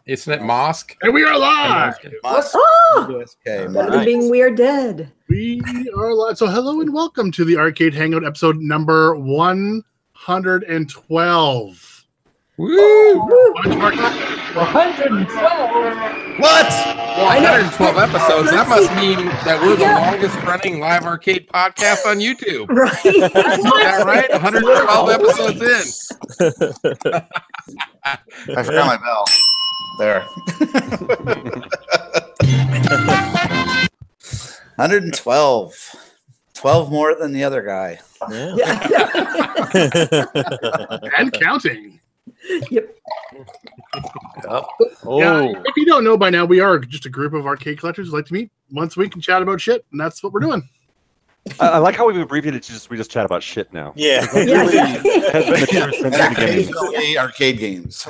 Isn't it Mosque? And we are live. Better than being we are dead. We are live. So hello and welcome to the Arcade Hangout episode number 112. Woo! 112. What? 112 episodes. That must mean that we're the longest running live arcade podcast on YouTube. Right. Is that right? 112 episodes in. I forgot my bell. There. 112. 12 more than the other guy. Yeah. And counting. Yep. Oh. Yeah, if you don't know by now, we are just a group of arcade collectors who like to meet once a week and chat about shit, and that's what we're doing. I like how we've abbreviated to we just chat about shit now. Yeah. Arcade games.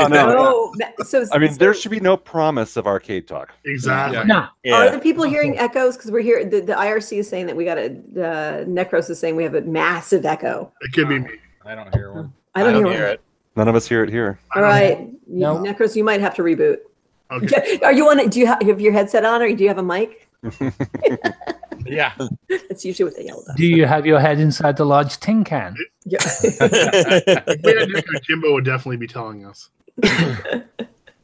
No. So, I mean, there should be no promise of arcade talk. Exactly. No. Are the people hearing echoes? Because we're here. The IRC is saying that we got the Necros is saying we have a massive echo. It could be me. I don't hear one. I don't hear it. None of us hear it here. All right, No. Necros, you might have to reboot. Okay. Are you on? Do you have your headset on, or do you have a mic? Yeah. That's usually what they yell about. Do you have your head inside the large tin can? Yeah. If we had Nico, Jimbo would definitely be telling us.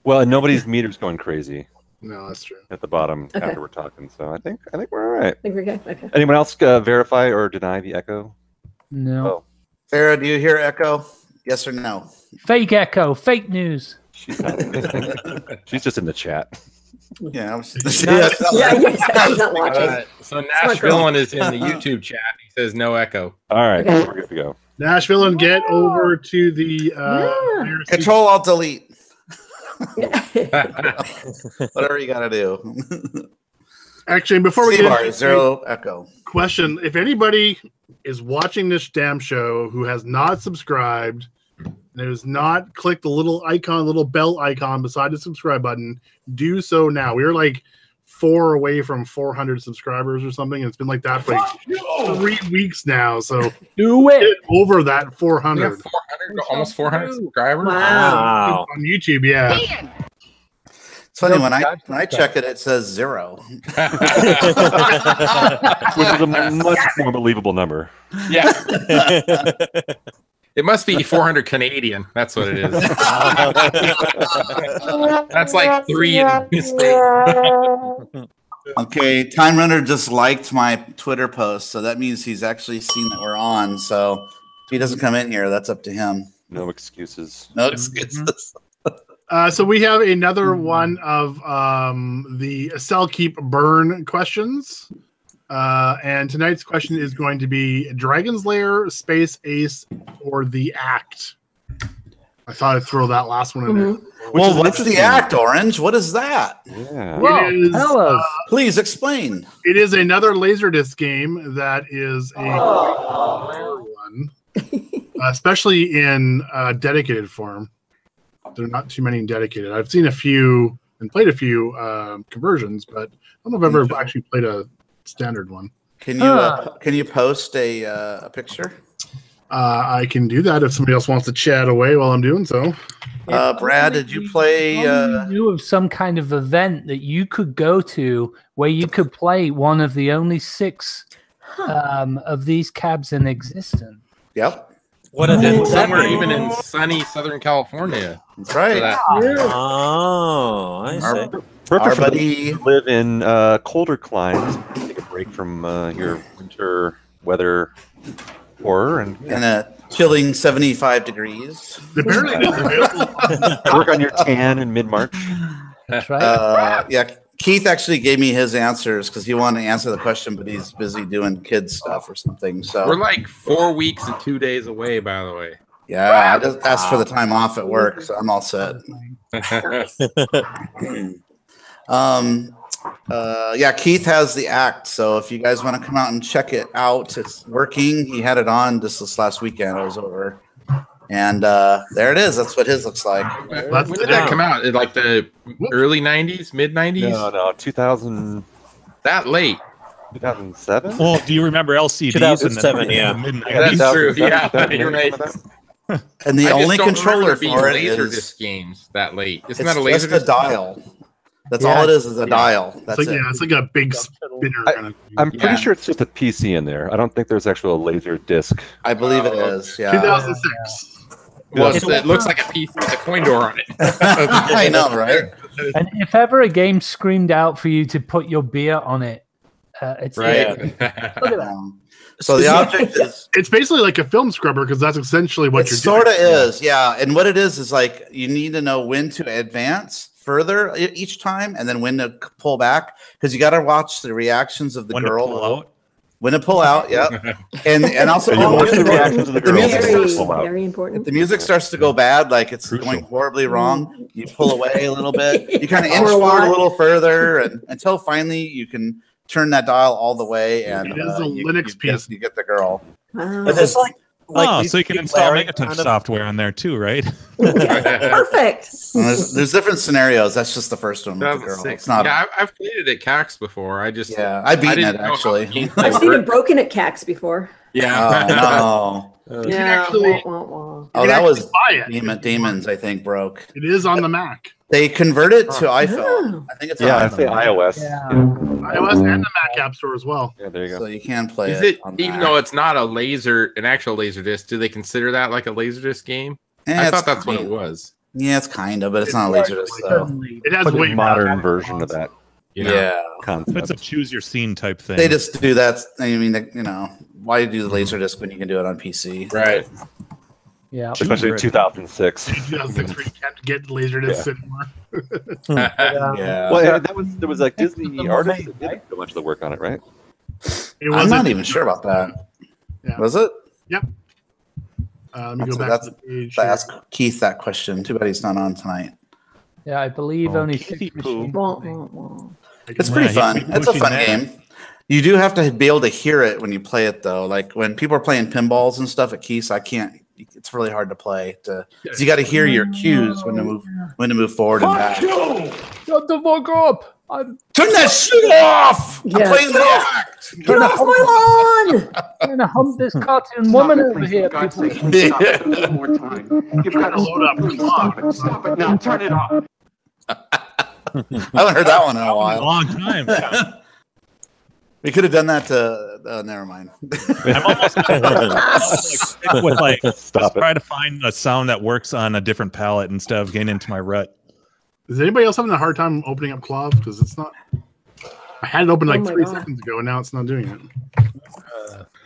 Well, and nobody's meter's going crazy No, that's true. at the bottom Okay. after we're talking, so I think we're all right. I think we're okay. Okay. Anyone else verify or deny the echo? No. Oh. Sarah, do you hear echo? Yes or no? Fake echo. Fake news. She's not. She's just in the chat. Yeah. She's not watching. So Nashville is in the YouTube chat. He says no echo. All right, Okay. we're good to go. Nashville, and get over to the IRC. Control Alt Delete. Whatever you gotta do. Actually, before we get C-bar, into zero echo. question, if anybody is watching this damn show who has not subscribed and has not clicked the little bell icon beside the subscribe button, do so now. We're like 4 away from 400 subscribers or something, and it's been like that for like 3 weeks now. So Do get it. over that We 400 have 400, almost 400 subscribers. Wow. on YouTube. Yeah, It's funny when I check it, it says 0. Which is a much more believable number. Yeah. It must be 400 Canadian. That's what it is. That's like 3 in the States. Okay, Time Runner just liked my Twitter post, so that means he's actually seen that we're on. So if he doesn't come in here, that's up to him. No excuses. No excuses. so we have another one of the sell, keep, burn questions. And tonight's question is going to be Dragon's Lair, Space Ace, or The Act. I thought I'd throw that last one in there. Well, what's the act, Orange? What is that? Yeah. Whoa, It is, tell us. Please explain. It is another Laserdisc game that is a rare one, especially in dedicated form. There are not too many in dedicated. I've seen a few and played a few conversions, but I don't know if I've ever actually played a standard one. Can you post a picture? I can do that if somebody else wants to chat away while I'm doing so. Brad, did you play? You knew of some kind of event that you could go to where you could play one of the only 6 of these cabs in existence. Yep, What and somewhere even in sunny Southern California. that's right. Oh, I see. Our Perfect for buddy. those who live in colder climes. Take a break from your winter weather horror and In a chilling 75 degrees. Apparently, it is available. work on your tan in mid-March. That's right. Yeah, Keith actually gave me his answers because he wanted to answer the question, but he's busy doing kids stuff or something. So We're like 4 weeks and 2 days away, by the way. yeah, I just asked for the time off at work, so I'm all set. Yeah, Keith has the act, so if you guys want to come out and check it out, it's working. He had it on just this last weekend. I was over, and there it is. That's what his looks like. When did that come out? Like the early 90s, mid 90s? No, 2000. That late? 2007. Well, do you remember LCDs? 2007, yeah. Mid-90s? That's true. Yeah, That you're right. And the I just only don't controller remember there being for it laser is disc games that late. Isn't it's that a laser just a disc? dial. That's Yeah. all it is a dial. That's It's like, it. yeah, it's like a big spinner kind of. I'm pretty Yeah. sure it's just a PC in there. I don't think there's actual laser disc. I believe it Oh, is. Yeah. 2006. Well, It's it looks like a piece with a coin door on it. I know, right? And if ever a game screamed out for you to put your beer on it, it's Right. Look at that. So the object is It's basically like a film scrubber because that's essentially what it you're sort of doing. is, yeah. And what it is like you need to know when to advance further each time, and then when to pull back because you got to watch the reactions of the When girl. to pull out. When to pull out, yep. And also So you watch the reactions of the the girl. music Very, starts- very if important. the music starts to go bad, like it's Crucial. going horribly wrong, you pull away a little bit. You kind of Or inch a forward lot. a little further, and until finally you can turn that dial all the way, and It is a you, Linux you piece. you get the girl. Wow. But it's like Oh, these so you can big install Larry Megatouch kind of- software on there too, right? Perfect. And there's different scenarios. That's just the first one with the girl. 2006. It's not. Yeah, I've played it at CAX before. I just Yeah, I've beaten didn't it know how actually. the gameplay I've seen it worked. broken at CAX before. Yeah. Oh no! Yeah. actually- wah, wah, wah. Oh, You that can was actually buy it. Demons. I think broke. It is on the Mac, They converted to iPhone. Oh. I think it's Yeah, on I say iPhone. iOS. Yeah. iOS and the Mac App Store as well. Yeah, there you So go. you can play Is it. it on even Mac. though it's not an actual laser disc? Do they consider that like a laser disc game? Eh, I it's thought that's what it kind- was. Yeah, it's kind of, but it's not a laser disc though. Suddenly It has put way A more modern added version of buttons. that Yeah. It's a concept. choose your scene type thing. They just do that. I mean, why do the laser disc when you can do it on PC? Right. Yeah. Especially in 2006. 2006 where you can't get laser discs anymore. Yeah. Well, there was like Disney artists that did so much of the work on it, right? It I'm wasn't- not even sure about that. Yeah. Was it? Let me go So back that's- to the page. To here. ask Keith that question. Too bad he's not on tonight. Yeah, I believe only Kitty 6 poo. machines. Wah, wah, wah. It's pretty Yeah, fun. he's It's a pushing fun that. game. You do have to be able to hear it when you play it, though. Like when people are playing pinballs and stuff at Keith's, I can't. It's really hard to play. You got to hear your cues when to move forward and back. Shut the fuck up! I'm Turn that shit off! I'm Yeah. playing the act. Get off my lawn! trying to hump this cartoon woman over here. People. You've got to load up the clock. Stop it now. Turn it off. I haven't heard that one in a A while. long time. We could have done that to. Never mind. I'm almost with like Stop just it. try to find a sound that works on a different palette instead of getting into my rut. Is anybody else having a hard time opening up Clav? Because it's not. I had it open like Oh my 3 God. seconds ago, and now it's not doing it.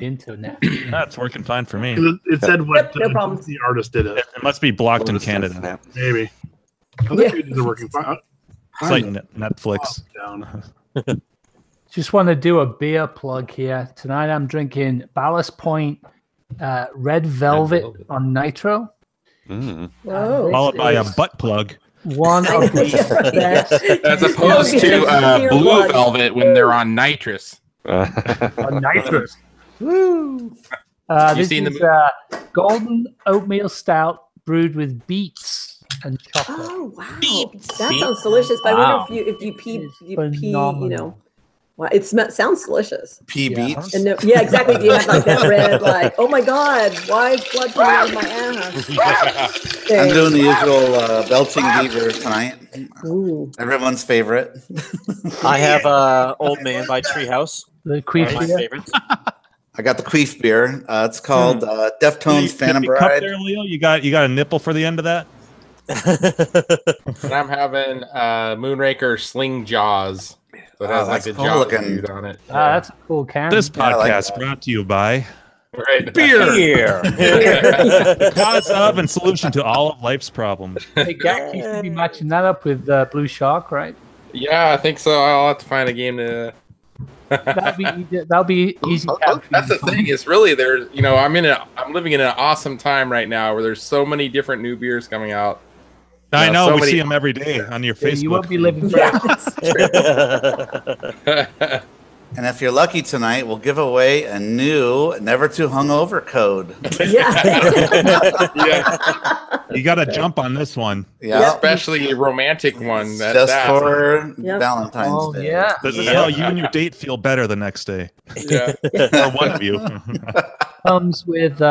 Internet. That's working fine for me. 'Cause It said what Yep, no problem. the artist did it. It must be blocked in Canada. Maybe. Yeah. Other pages are working fine. It's like Netflix. Down. Just want to do a beer plug here. Tonight I'm drinking Ballast Point Red Velvet on Nitro. Mm. Whoa. Followed by a butt plug. One of the best As opposed to Blue Velvet when they're on nitrous. on nitrous. You This seen the is Golden Oatmeal Stout brewed with beets and chocolate. Oh wow, that sounds delicious. But I Wow. wonder if you pee, It's you pee, phenomenal. wow, sounds delicious. P Yeah. beats. And no, yeah, exactly. Do you have like that red, like, oh my god, why is blood coming out of my ass? I'm doing the usual belching beaver tonight. Ooh. Everyone's favorite. I have Old Man by Treehouse. The One queef of my beer. favorites. I got the queef beer. It's called Deftones Phantom Cup Bride. there, Leo? You got a nipple for the end of that? And I'm having Moonraker Sling Jaws. So it has Oh, like that's a cool jaw looking. dude on it. That's a cool can. This Yeah, I like podcast that. brought to you by Right. beer. Cause of and solution to all of life's problems. Hey, Gak, you should be matching that up with Blue Shark, right? Yeah, I think so. I'll have to find a game to. That'll be easy. That's the thing. Is really there's I'm living in an awesome time right now where there's so many different new beers coming out. I Yeah, know, so we many- see them every day on your Yeah, you won't Facebook. be living Yeah, forever. that's true. And if you're lucky tonight, we'll give away a new Never Too Hungover code. Yeah. Yeah, You got to jump on this one. Yeah. especially a romantic one. Just for Yep. Valentine's Oh, Day. yeah. This is Yeah. how you and your date feel better the next day. Yeah. Or one of you. Comes with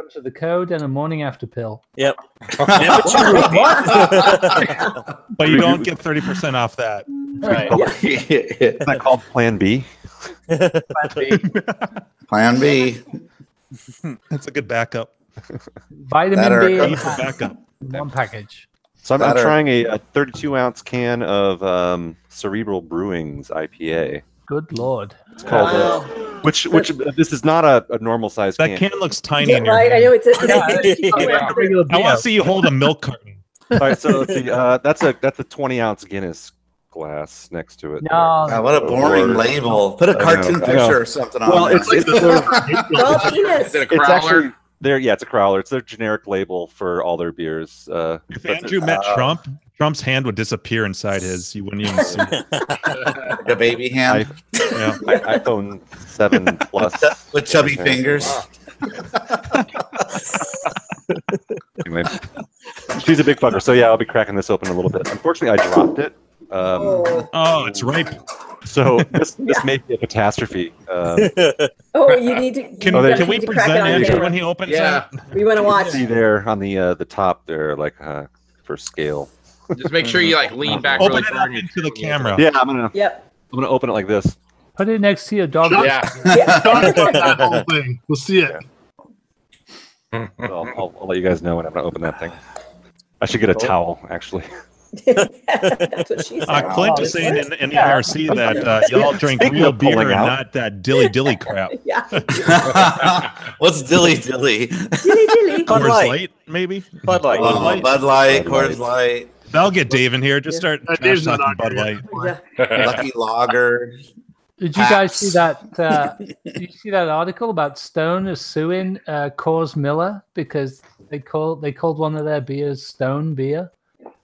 crunch of the code and a morning after pill. Yep. But you don't get 30% off that. Right. Isn't that called Plan B? Plan B. That's a good backup. Vitamin Better. B B for backup. one package. So I'm Better. trying a 32-ounce can of Cerebral Brewing's IPA. Good lord. It's called which this is not a normal size That can. can looks tiny Yeah, in your right. I hand. know it's a Regular I want beer. to see you hold a milk carton. All right, so let's see. That's a 20-ounce Guinness glass next to it. No. God, what a boring label. Put a I know, cartoon I know. picture or something on Well, there. it's sort of, Well, penis. Is it a it's crowler? actually there. Yeah, it's a crowler. It's their generic label for all their beers. If but- Andrew met Trump, Trump's hand would disappear inside his. You wouldn't even see it. Like a baby hand Yeah. iPhone 7 Plus with chubby fingers. Anyway, she's a big fucker. So yeah, I'll be cracking this open a little bit. Unfortunately, I dropped it. Oh, it's ripe. So this may be a catastrophe. Oh, you need to. Can we present Andrew when he opens Yeah. it? We want to watch. See there on the top there, like for scale. Just make sure you like lean back Open really it far up into the camera. Yeah, I'm Yep. gonna open it like this. Put it next to your dog. Yeah. That whole thing. We'll see it. So I'll let you guys know when I'm gonna open that thing. I should get a towel, actually. That's what she said. Clint is saying in the IRC that y'all drink Speaking real of beer pulling and out. not that dilly crap. Yeah. What's dilly dilly? Dilly dilly. Bud Coors Light. Light, maybe? Bud Light. Bud Light. Bud Light, Bud Light. Coors Light, That'll get Dave in here. Just start trash Dave's not talking on Bud here Light. yet. Yeah. Lucky Lager. Did you guys see that? Did you see that article about Stone is suing Coors Miller because they called one of their beers Stone beer?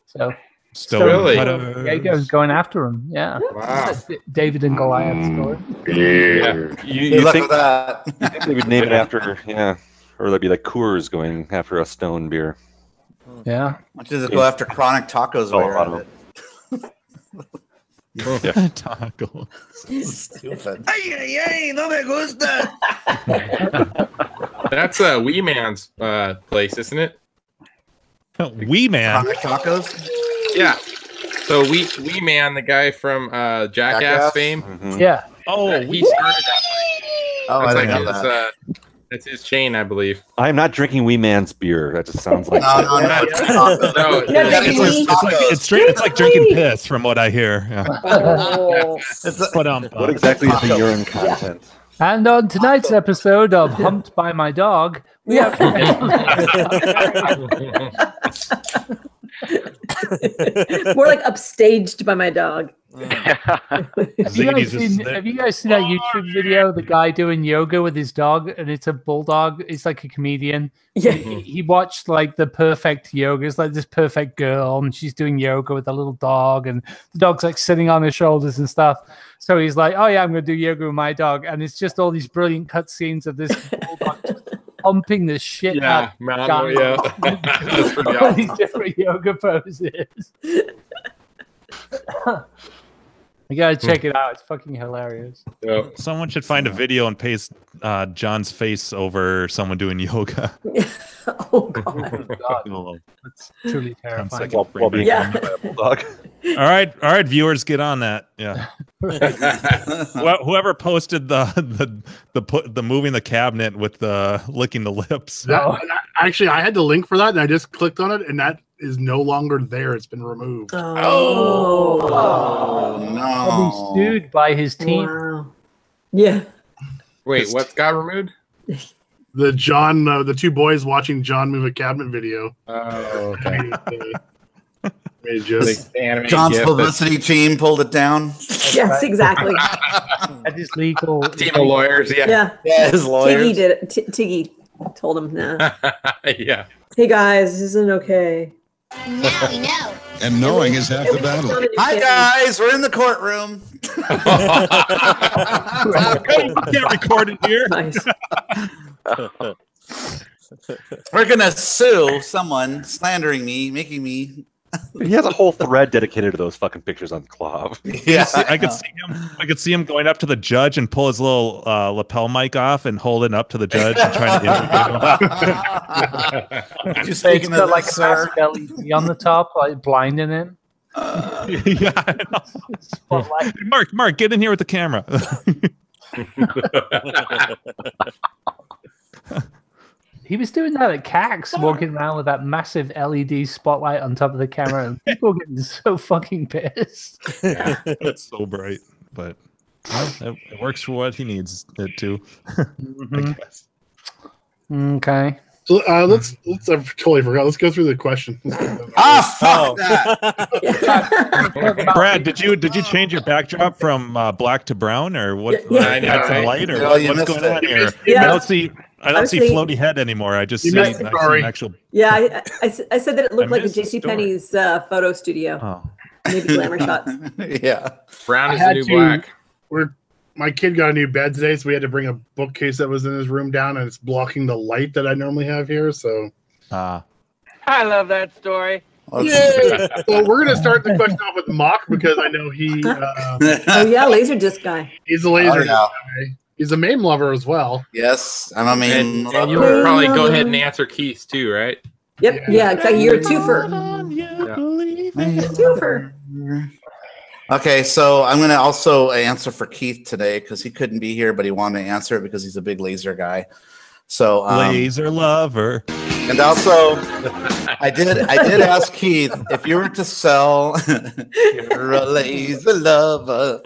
So Still Really? Diego's going after him. Yeah. Wow. That's David and Goliath story. Good You luck think with that. you think they would name it after, yeah, or that'd be like Coors going after a Stone beer. Yeah. Why don't you just go after chronic tacos while you're at it? Taco. Stupid. That's a Wee Man's place, isn't it? Wee Man. Chronic tacos? Yeah. So Wee Man, the guy from Jackass Jackass? fame, Mhm. Yeah. oh, he started that place. Oh, I That's didn't like know his, that. that's his chain, I believe. I am not drinking Wee Man's beer. That just sounds like No, it's tacos. No, Yeah, Yeah, maybe it's we- tacos. It's like drinking piss, from what I hear. Yeah. Oh. But what exactly is the urine content? And on tonight's episode of Humped by My Dog, we have More like upstaged by my dog. Have you guys Ziggy's is seen that YouTube video? The guy doing yoga with his dog, and it's a bulldog. It's like a comedian. Yeah. He watched like the perfect yoga. It's like this perfect girl, and she's doing yoga with a little dog, and the dog's like sitting on her shoulders and stuff. So he's like, "Oh yeah, I'm going to do yoga with my dog," and it's just all these brilliant cut scenes of this bulldog just pumping the shit yeah, out man, John. yeah. That's pretty all these awesome. different yoga poses. You gotta check it out. It's fucking hilarious. Yeah. Someone should find a video and paste John's face over someone doing yoga. Oh god. God, that's truly terrifying. While being Yeah. eaten by a bulldog. All right, viewers, get on that. Yeah. Whoever posted the moving the cabinet with the licking the lips. Actually, I had the link for that, and I just clicked on it, and that is no longer there. It's been removed. Oh. Oh, He'll be no. sued by his team. Wow. Yeah. Wait, what's got removed? The two boys watching John move a cabinet video. Oh, okay. Made a joke. The anime John's gif publicity team pulled it down. Yes, exactly. That is legal. that- Team of lawyers, yeah. Yeah. Yeah, his Tiggy lawyers. did it. Tiggy told him, nah. Yeah. Hey guys, this isn't okay. Now we know. And knowing is half the battle. Hi, guys. We're in the courtroom. Hey, you can't record it here. Nice. We're going to sue someone slandering me, making me He has a whole thread dedicated to those fucking pictures on Clov. Yeah, I could see him. I could see him going up to the judge and pull his little lapel mic off and hold it up to the judge and trying to interview him. Just speaking It's got of like this, a massive LED on the top, like blinding him. Yeah, I know. Spotlight. Mark, get in here with the camera. He was doing that at CAX, walking around with that massive LED spotlight on top of the camera, and people were getting so fucking pissed. It's so bright, but well, it works for what he needs it to. I guess. Okay. So let's I totally forgot. Let's go through the question. fuck that. Brad, did you change your backdrop from black to brown, or what? Yeah. I add some light, or No, you what's missed going on it. here? Yeah. I don't see Obviously- floaty head anymore. I just You see, missed it, I see sorry. an actual. Yeah, I said that it looked I like a missed the JCPenney's photo studio. Oh. Maybe glamour shots. Yeah. Brown I is the had new to- black. My kid got a new bed today, so we had to bring a bookcase that was in his room down, and it's blocking the light that I normally have here. So, Ah. I love that story. yay! Well, we're gonna start the question off with Mock because I know he Oh yeah, Laserdisc guy. he's a laser Oh, yeah. guy. He's a MAME lover as well. Yes, I'm a main. And you would probably go ahead and answer Keith's too, right? Yep. Yeah. Exactly. You're a twofer. Twofer. Okay, so I'm going to also answer for Keith today because he couldn't be here, but he wanted to answer it because he's a big laser guy. So Laser lover. and also, I did ask Keith if you were to sell. You're a laser lover.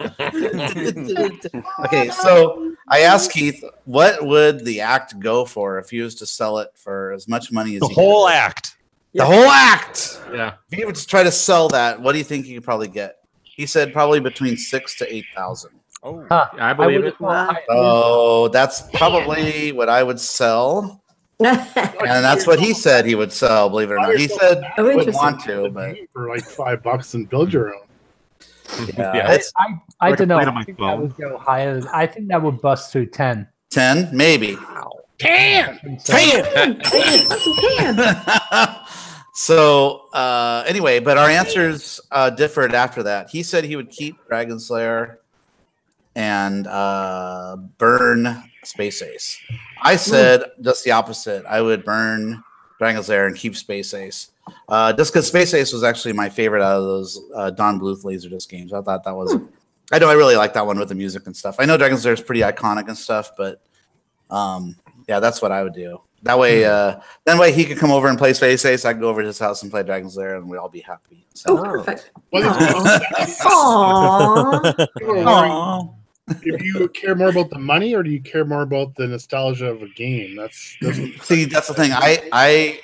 Okay, so I asked Keith, what would the act go for if he was to sell it for as much money as The he whole could? act. The whole act. Yeah. If you were to try to sell that, what do you think you could probably get? He said probably between 6,000 to 8,000. Oh, Huh. I believe would've it. thought- Oh, that's probably what I would sell, and that's what he said he would sell. Believe it or not, he said Oh, he would interesting. want to, but For like $5 and build your own. yeah, it's I Like a don't know. plate I on my think that phone. would go higher. I think that would bust through 10. 10 maybe. 10. So anyway, but our answers differed after that. He said he would keep Dragon Slayer and burn Space Ace. I said just the opposite. I would burn Dragon Slayer and keep Space Ace. Just because Space Ace was actually my favorite out of those Don Bluth Laserdisc games. I thought that was. I know I really like that one with the music and stuff. I know Dragon Slayer is pretty iconic and stuff, but yeah, that's what I would do. That way, he could come over and play Space Ace. I could go over to his house and play Dragon Slayer, and we'd all be happy. So. Oh, perfect. Aww. If you care more about the money, or do you care more about the nostalgia of a game? That's See, that's the thing. I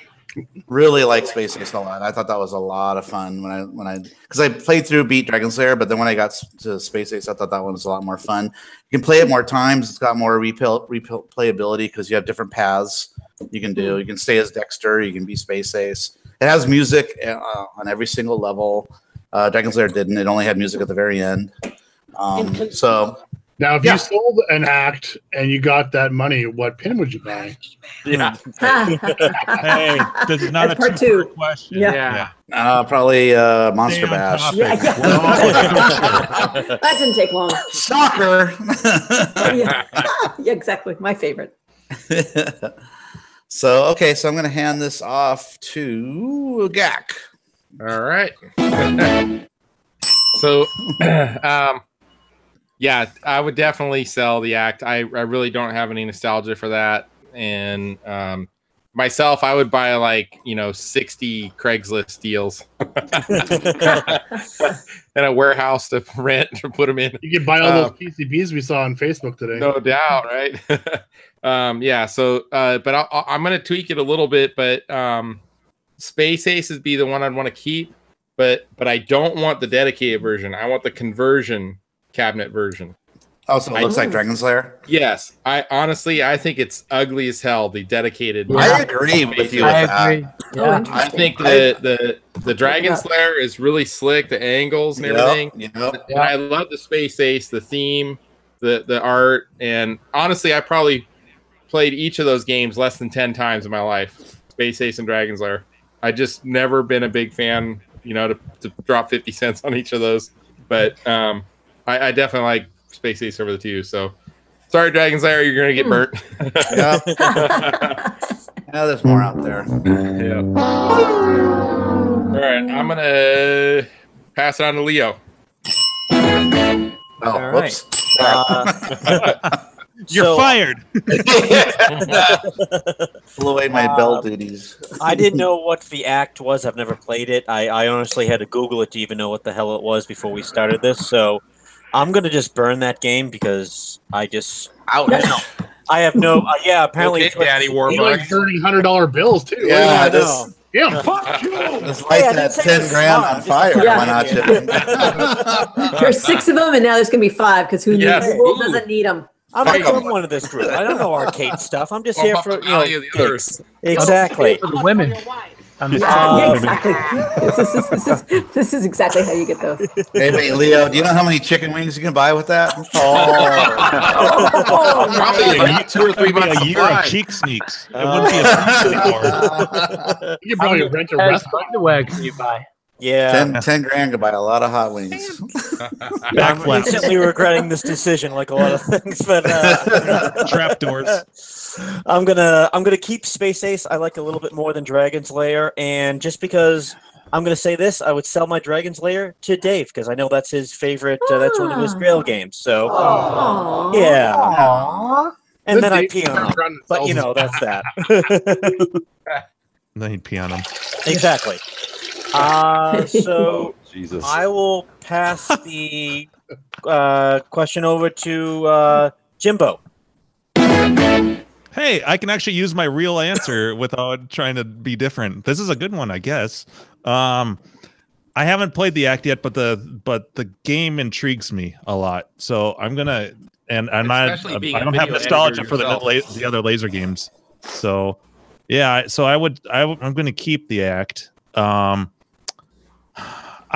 really like Space Ace a lot. I thought that was a lot of fun when I because I played through beat Dragon Slayer, but then when I got to Space Ace, I thought that one was a lot more fun. You can play it more times. It's got more replayability because you have different paths you can do. You can stay as Dexter. You can be Space Ace. It has music on every single level. Dragon Slayer didn't. It only had music at the very end. So now, if you sold an act and you got that money, what pin would you buy? Yeah. Hey, this is not That's a part two. question. Yeah. probably Monster Stay on Bash. topic. Yeah, that didn't take long. Soccer. Yeah, exactly. My favorite. So I'm going to hand this off to Gak. All right. So, yeah, I would definitely sell the act. I really don't have any nostalgia for that. And myself, I would buy 60 Craigslist deals and a warehouse to rent to put them in. You could buy all those PCBs we saw on Facebook today. No doubt, right? Yeah. So, but I'm going to tweak it a little bit. But Space Ace would be the one I'd want to keep. But I don't want the dedicated version. I want the conversion cabinet version. Oh, so it looks like Dragon Slayer? Yes. I think it's ugly as hell, the dedicated. I agree with you with that. Yeah. I think the Dragon Slayer is really slick, the angles and everything. Yep. And I love the Space Ace, the theme, the art, and honestly, I probably played each of those games less than 10 times in my life. Space Ace and Dragon Slayer. I just never been a big fan to drop 50 cents on each of those. But I definitely like Space Ace over the two. So sorry, Dragon's Lair, you're gonna get burnt. Yeah. Yeah, there's more out there. Yeah. All right, I'm gonna pass it on to Leo. Oh, All whoops. You're fired. Blew away my bell duties. I didn't know what the act was. I've never played it. I honestly had to Google it to even know what the hell it was before we started this. So I'm going to just burn that game because I just... Ouch. I have no... yeah, apparently... Okay, Daddy He Warbucks. like burning $100 bills too. Yeah, I this, know. Yeah, fuck you. Let's light Hey, I that didn't say 10 it's grand smart. on fire. Yeah. Why not? Jim? There's 6 of them, and now there's gonna be 5 because who Yes. doesn't need them? I'm Fuck the dumb 'em. one of this group. I don't know arcade stuff. I'm just Or here Buffalo for, Valley of the others. Exactly. For the women. Yeah, exactly. This is exactly how you get those. Hey, wait, Leo, do you know how many chicken wings you can buy with that? Oh, Probably nice. a 2 or 3 months a year supply. of cheek sneaks. It wouldn't be a sneak anymore. You can probably rent a Pairs of restaurant. underwear can you buy? Yeah. 10 grand to buy a lot of hot wings. I'm instantly regretting this decision, like a lot of things. But Trapdoors. I'm gonna keep Space Ace. I like a little bit more than Dragon's Lair, and just because I'm gonna say this, I would sell my Dragon's Lair to Dave because I know that's his favorite. That's one of his Grail games. So Aw. yeah, Aw. and then I Dave pee on turns him. around and But sells you know his- that's that. Then he'd pee on him. Exactly. So Jesus. I will pass the question over to Jimbo. Hey, I can actually use my real answer without trying to be different. This is a good one, I guess. I haven't played the act yet, but the game intrigues me a lot. So I'm gonna, and I'm Especially not, being I a don't have video nostalgia editor for yourself. the other laser games. So yeah, so I'm gonna keep the act.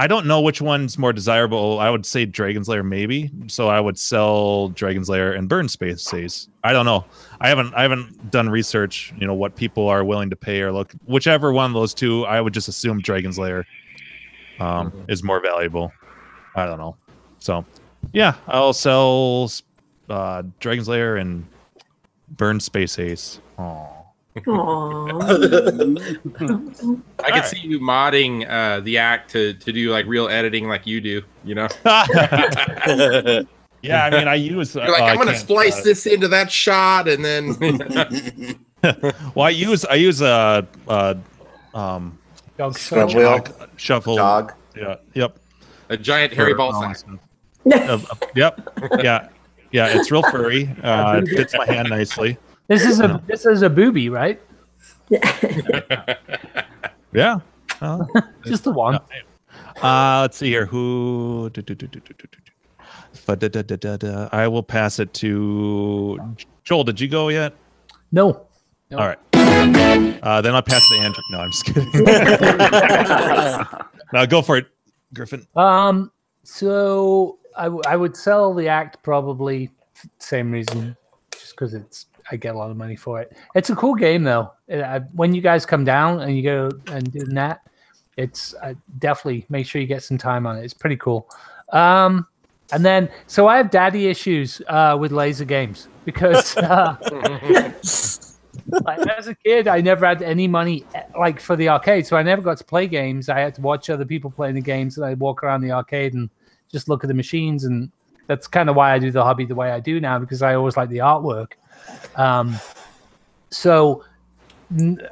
I don't know which one's more desirable. I would say Dragon's Lair maybe. So I would sell Dragon's Lair and burn Space Ace. I don't know. I haven't done research, what people are willing to pay or look. Whichever one of those two, I would just assume Dragon's Lair is more valuable. I don't know. So yeah, I'll sell Dragon's Lair and burn Space Ace. Aww. Aww. I could see you modding the act to do like real editing like you do, Yeah, I mean, I use. You're like, I'm going to splice this into that shot, and then. Well, I use Dog Scrub show. wheel. shuffle. Jog. Yeah. Yep. A giant hairy ball all sack. that stuff. Yep. Yeah. Yeah. It's real furry. It fits my hand nicely. This is a booby, right? Yeah. Just the one. Let's see here. Who? I will pass it to Joel. Did you go yet? No. All right. Then I'll pass it to Andrew. No, I'm just kidding. Now go for it, Griffin. So I would sell the act probably same reason, just because I get a lot of money for it. It's a cool game though. When you guys come down and you go and do that, it's definitely make sure you get some time on it. It's pretty cool. And then so I have daddy issues with laser games because like, as a kid I never had any money like for the arcade, so I never got to play games. I had to watch other people playing the games, and I'd walk around the arcade and just look at the machines, and that's kind of why I do the hobby the way I do now, because I always like the artwork. So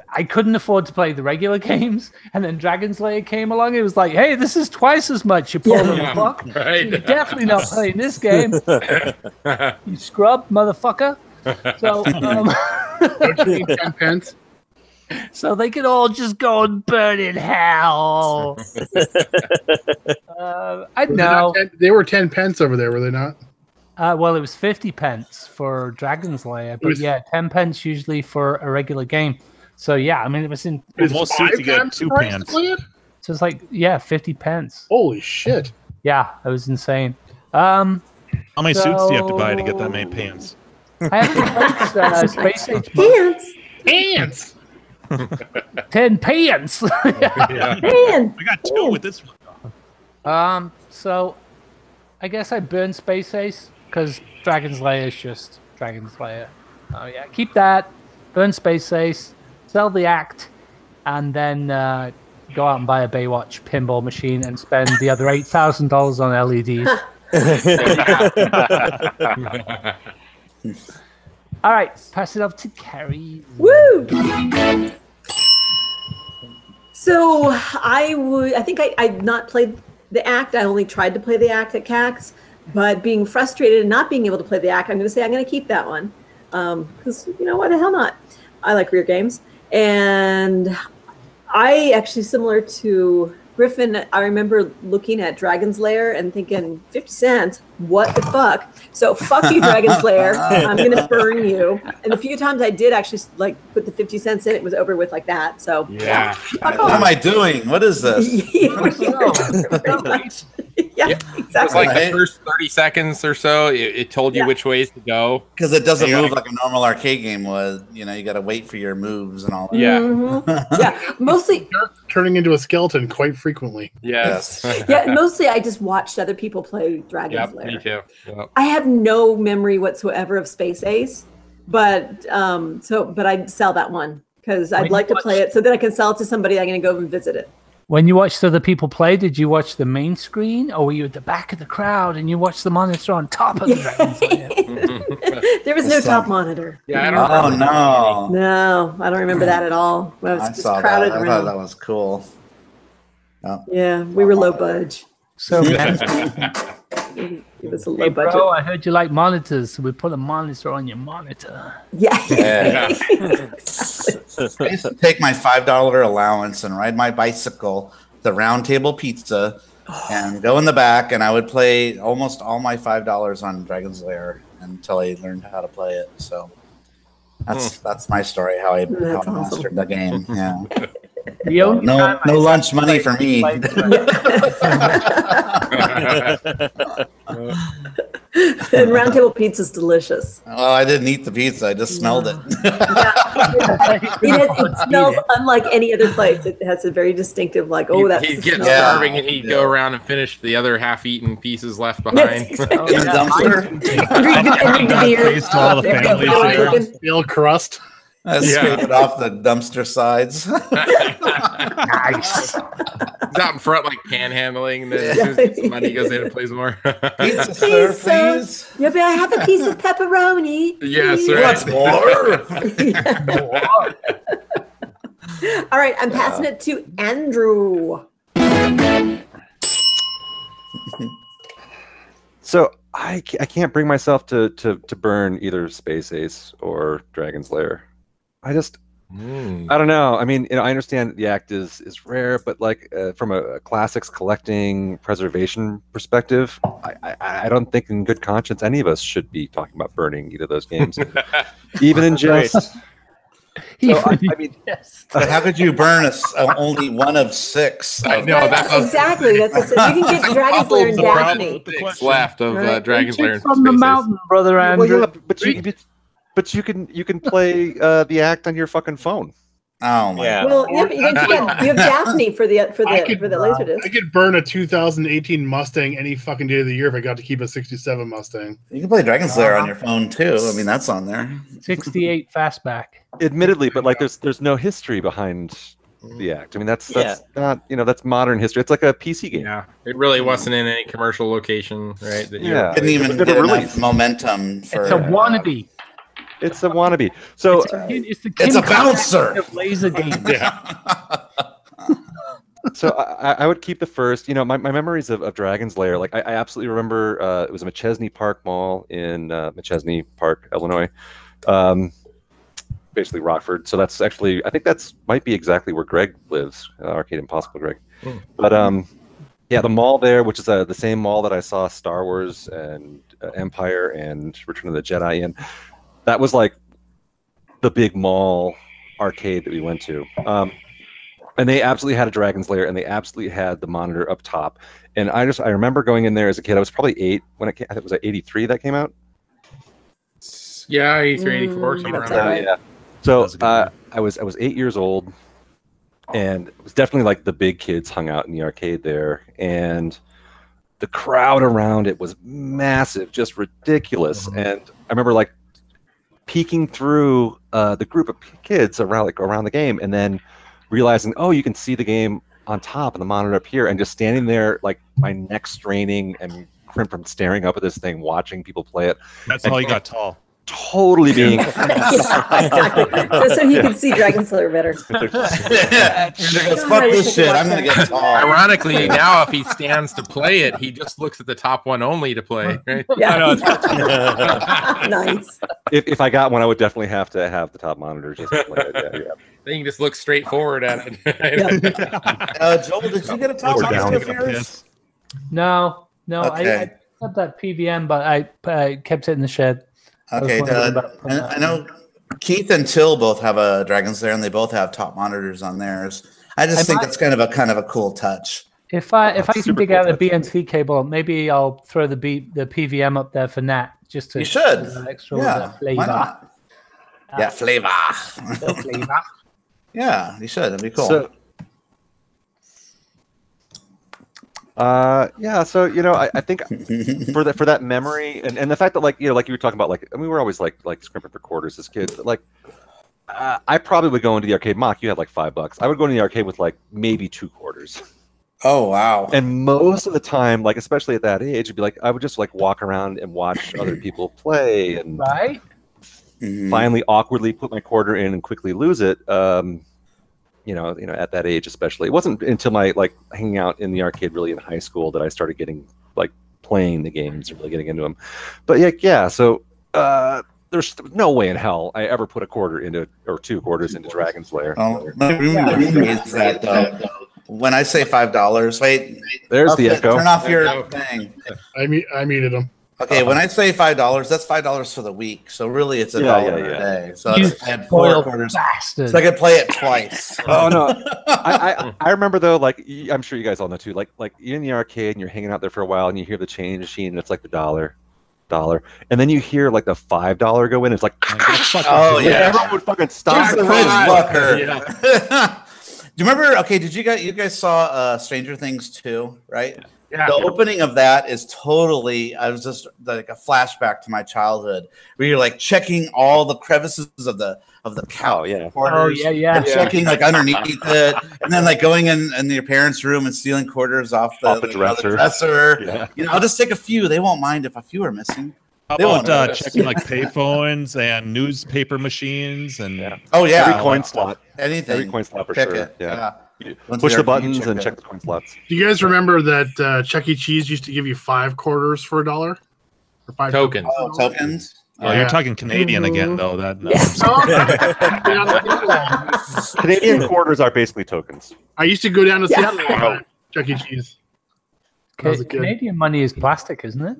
I couldn't afford to play the regular games, and then Dragon's Lair came along. It was like, hey, this is twice as much, you poor little fuck. Right. You're definitely not playing this game. You scrub, motherfucker. So, 10 pence. so they could all just go and burn in hell. I know. They were 10 pence over there, were they not? Well, it was 50 pence for Dragon's Lair, but was- yeah, 10 pence usually for a regular game. So yeah, I mean, it was in. It's Most 5 suits you get times the 2 price to pants. play it? So it's like 50 pence. Holy shit. Yeah, it was insane. How many suits do you have to buy to get that many pants? I haven't played Space Age. Pants. Pants. 10 pence. Yeah. Man, We got 2 with this one. So I guess I burn Space Ace because Dragon's Lair is just Dragon's Lair. Oh yeah, keep that. Burn Space Ace. Sell the act, and then go out and buy a Baywatch pinball machine and spend the other $8,000 on LEDs. All right, pass it off to Carrie. woo! So I think I've not played the act. I only tried to play the act at CAX, but being frustrated and not being able to play the act, I'm going to say I'm going to keep that one. Because, why the hell not? I like rear games. And I actually, similar to Griffin, I remember looking at Dragon's Lair and thinking, 50 cents? What the fuck? So fuck you, Dragon's Lair. I'm going to burn you. And the few times I did actually put the 50 cents in, it was over with like that. So Yeah. What am I doing? What is this? Yeah, It was exactly. like the first 30 seconds or so, it told you which ways to go. Because it doesn't Yeah. move like a normal arcade game would. You got to wait for your moves and all that. Yeah. Mhm. Yeah, mostly. Turning into a skeleton quite frequently. Yes. Yeah, mostly I just watched other people play Dragon's Yep, Lair. me too. Yep. I have no memory whatsoever of Space Ace, but I'd sell that one because I'd like to play it so that I can sell it to somebody. I'm going to go and visit it. When you watched other people play, did you watch the main screen, or were you at the back of the crowd and you watched the monitor on top of the Dragon's Lair? There was no top monitor. Yeah, I don't Oh, remember. no. No, I don't remember that at all. Well, it was I just saw that. crowded I thought around. that was cool. Yeah, we were low budge. So, man, It was a hey, low budget. bro, I heard you like monitors, so we put a monitor on your monitor. Yeah. Yeah. I used to take my $5 allowance and ride my bicycle to Round Table Pizza and go in the back, and I would play almost all my $5 on Dragon's Lair until I learned how to play it. So that's my story, how I That's mastered the game. Yeah. The only time No I lunch money for me. And Round Table Pizza's delicious. Well, I didn't eat the pizza. I just smelled it. It smells unlike any other place. It has a very distinctive, that's He'd the get smell. starving and he'd go around and finish the other half-eaten pieces left behind. Yes, exactly. In the dumpster. And the beer. Face to all the There you family go. share. Steel crust. I scrape it off the dumpster sides. Nice. He's out in front like panhandling, and then as soon as he gets some money, he goes in and plays more. Pizza, sir, Please, sir. please. Yeah, may I have a piece of pepperoni? Yes, please? right. What's more? All right, I'm passing it to Andrew. So I can't bring myself to burn either Space Ace or Dragon's Lair. I don't know. I mean, I understand the act is rare, but from a classics collecting preservation perspective, I don't think in good conscience any of us should be talking about burning either of those games, even in jest. I mean, But how could you burn only one of 6? I know that was Exactly. That's what you can get Dragon's Lair and Daphne. 6 left of Dragon's Lair and from the Space Ace. mountain, brother well, Andrew. yeah, but you can play the act on your fucking phone. Oh my! Yeah. Well, yeah, but you have Daphne for the laser disc. I could burn a 2018 Mustang any fucking day of the year if I got to keep a 67 Mustang. You can play Dragon's Lair on your phone too. I mean, that's on there. 68 fastback. Admittedly, but there's no history behind the act. I mean, that's not that's modern history. It's like a PC game. Yeah, it really wasn't in any commercial location, right? That Yeah. Couldn't even It's never get enough released. momentum for. It's a wannabe. It's a wannabe. So It's the It's a Kim bouncer. Kardashian of laser games. So I would keep the first. My memories of Dragon's Lair. I absolutely remember it was a McChesney Park Mall in McChesney Park, Illinois. Basically Rockford. So that's actually, I think might be exactly where Greg lives, Arcade Impossible Greg. But yeah, the mall there, which is the same mall that I saw Star Wars and Empire and Return of the Jedi in. That was like the big mall arcade that we went to. And they absolutely had a Dragon's Lair, and they absolutely had the monitor up top. And I remember going in there as a kid. I was probably 8 when it came. I think it was 83 that came out. Yeah, 83, 84, somewhere around That's there. right. Yeah. So I was 8 years old, and it was definitely like the big kids hung out in the arcade there, and the crowd around it was massive, just ridiculous. And I remember like peeking through the group of kids around the game, and then realizing, oh, you can see the game on top and the monitor up here, and just standing there, like my neck straining and crimp from staring up at this thing, watching people play it. That's how you got tall. Totally being Exactly. Just so he can see Dragon Slayer better. Fuck this shit. I'm gonna get tall. Ironically, now if he stands to play it, he just looks at the top one only to play. Right? Yeah. Nice. If I got one, I would definitely have to have the top monitor. Just to play it. Yeah. Then you can just look straight forward at it. Joel, did you get a top monitor for yours? No, Okay. I had that PVM, but I kept it in the shed. Okay, I know Keith and Till both have a Dragon's Lair, and they both have top monitors on theirs. I just think that's kind of a cool touch. If I can dig out a BNC cable, maybe I'll throw the PVM up there for Nat, just to You should. extra flavor. Why not? Yeah, flavor. Flavor. Yeah, you should. That'd be cool. So, so I think for that memory and the fact that like you were talking about, like, I mean, we were always like scrimping for quarters as kids, but like I probably would go into the arcade. Mock, you had like $5. I would go into the arcade with like maybe 2 quarters. Oh wow! And most of the time, like especially at that age, it'd be like I would just like walk around and watch other people play, and right. Finally awkwardly put my quarter in and quickly lose it. At that age, especially, it wasn't until my like hanging out in the arcade really in high school that I started getting like playing the games and really getting into them. But yeah. So there's no way in hell I ever put a quarter into or 2 quarters into Dragon's Lair. Oh, that though. When I say $5, wait. There's the echo. Turn off your thing. I muted him. Okay, when I say $5, that's $5 for the week. So really, it's $1 a day. So I had 4 quarters. Bastard. So I could play it twice. Oh no, I remember though. Like I'm sure you guys all know too. Like you're in the arcade and you're hanging out there for a while, and you hear the change machine, and it's like the dollar, and then you hear like the $5 go in. And it's like, oh yeah, everyone would fucking stop. Do you remember? Okay, did you guys saw Stranger Things 2, right? Yeah. The opening of that is totally, I was just like a flashback to my childhood, where you're like checking all the crevices of the couch. Quarters, and checking like underneath it, and then like going in your parents' room and stealing quarters off the dresser. Yeah. I'll just take a few. They won't mind if a few are missing. How about checking like payphones and newspaper machines and every coin slot, anything, every coin slot for check sure. It. Yeah. Push the buttons and check the coin slots. Do you guys remember that Chuck E. Cheese used to give you 5 quarters for $1 or 5 tokens? Oh, tokens. Oh, you're talking Canadian again, though. Canadian quarters are basically tokens. I used to go down to Seattle and Chuck E. Cheese. Canadian money is plastic, isn't it?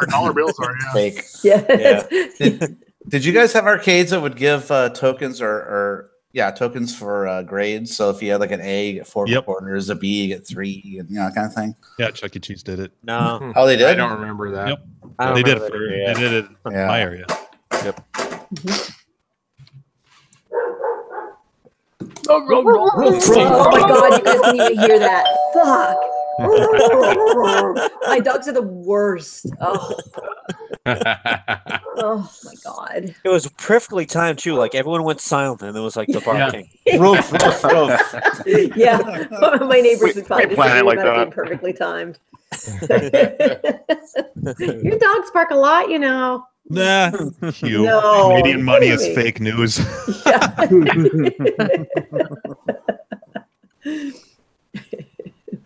Our dollar bills are fake. Yeah. Did you guys have arcades that would give tokens or tokens for grades? So if you had like an A, you get 4 quarters, a B, you get 3, and that kind of thing. Yeah, Chuck E. Cheese did it. No. Oh, they did? I don't remember that. Yep. They did it in my area. Yep. Oh my god, you guys didn't even hear that. Fuck. My dogs are the worst. Oh. Oh my god. It was perfectly timed too. Like everyone went silent, and it was like the barking. Roof. Yeah, my neighbors would probably plan it disagree like about it being that. perfectly timed. Your dogs bark a lot, you know. Nah, Hugh. No, Canadian money is really. fake news. Yeah.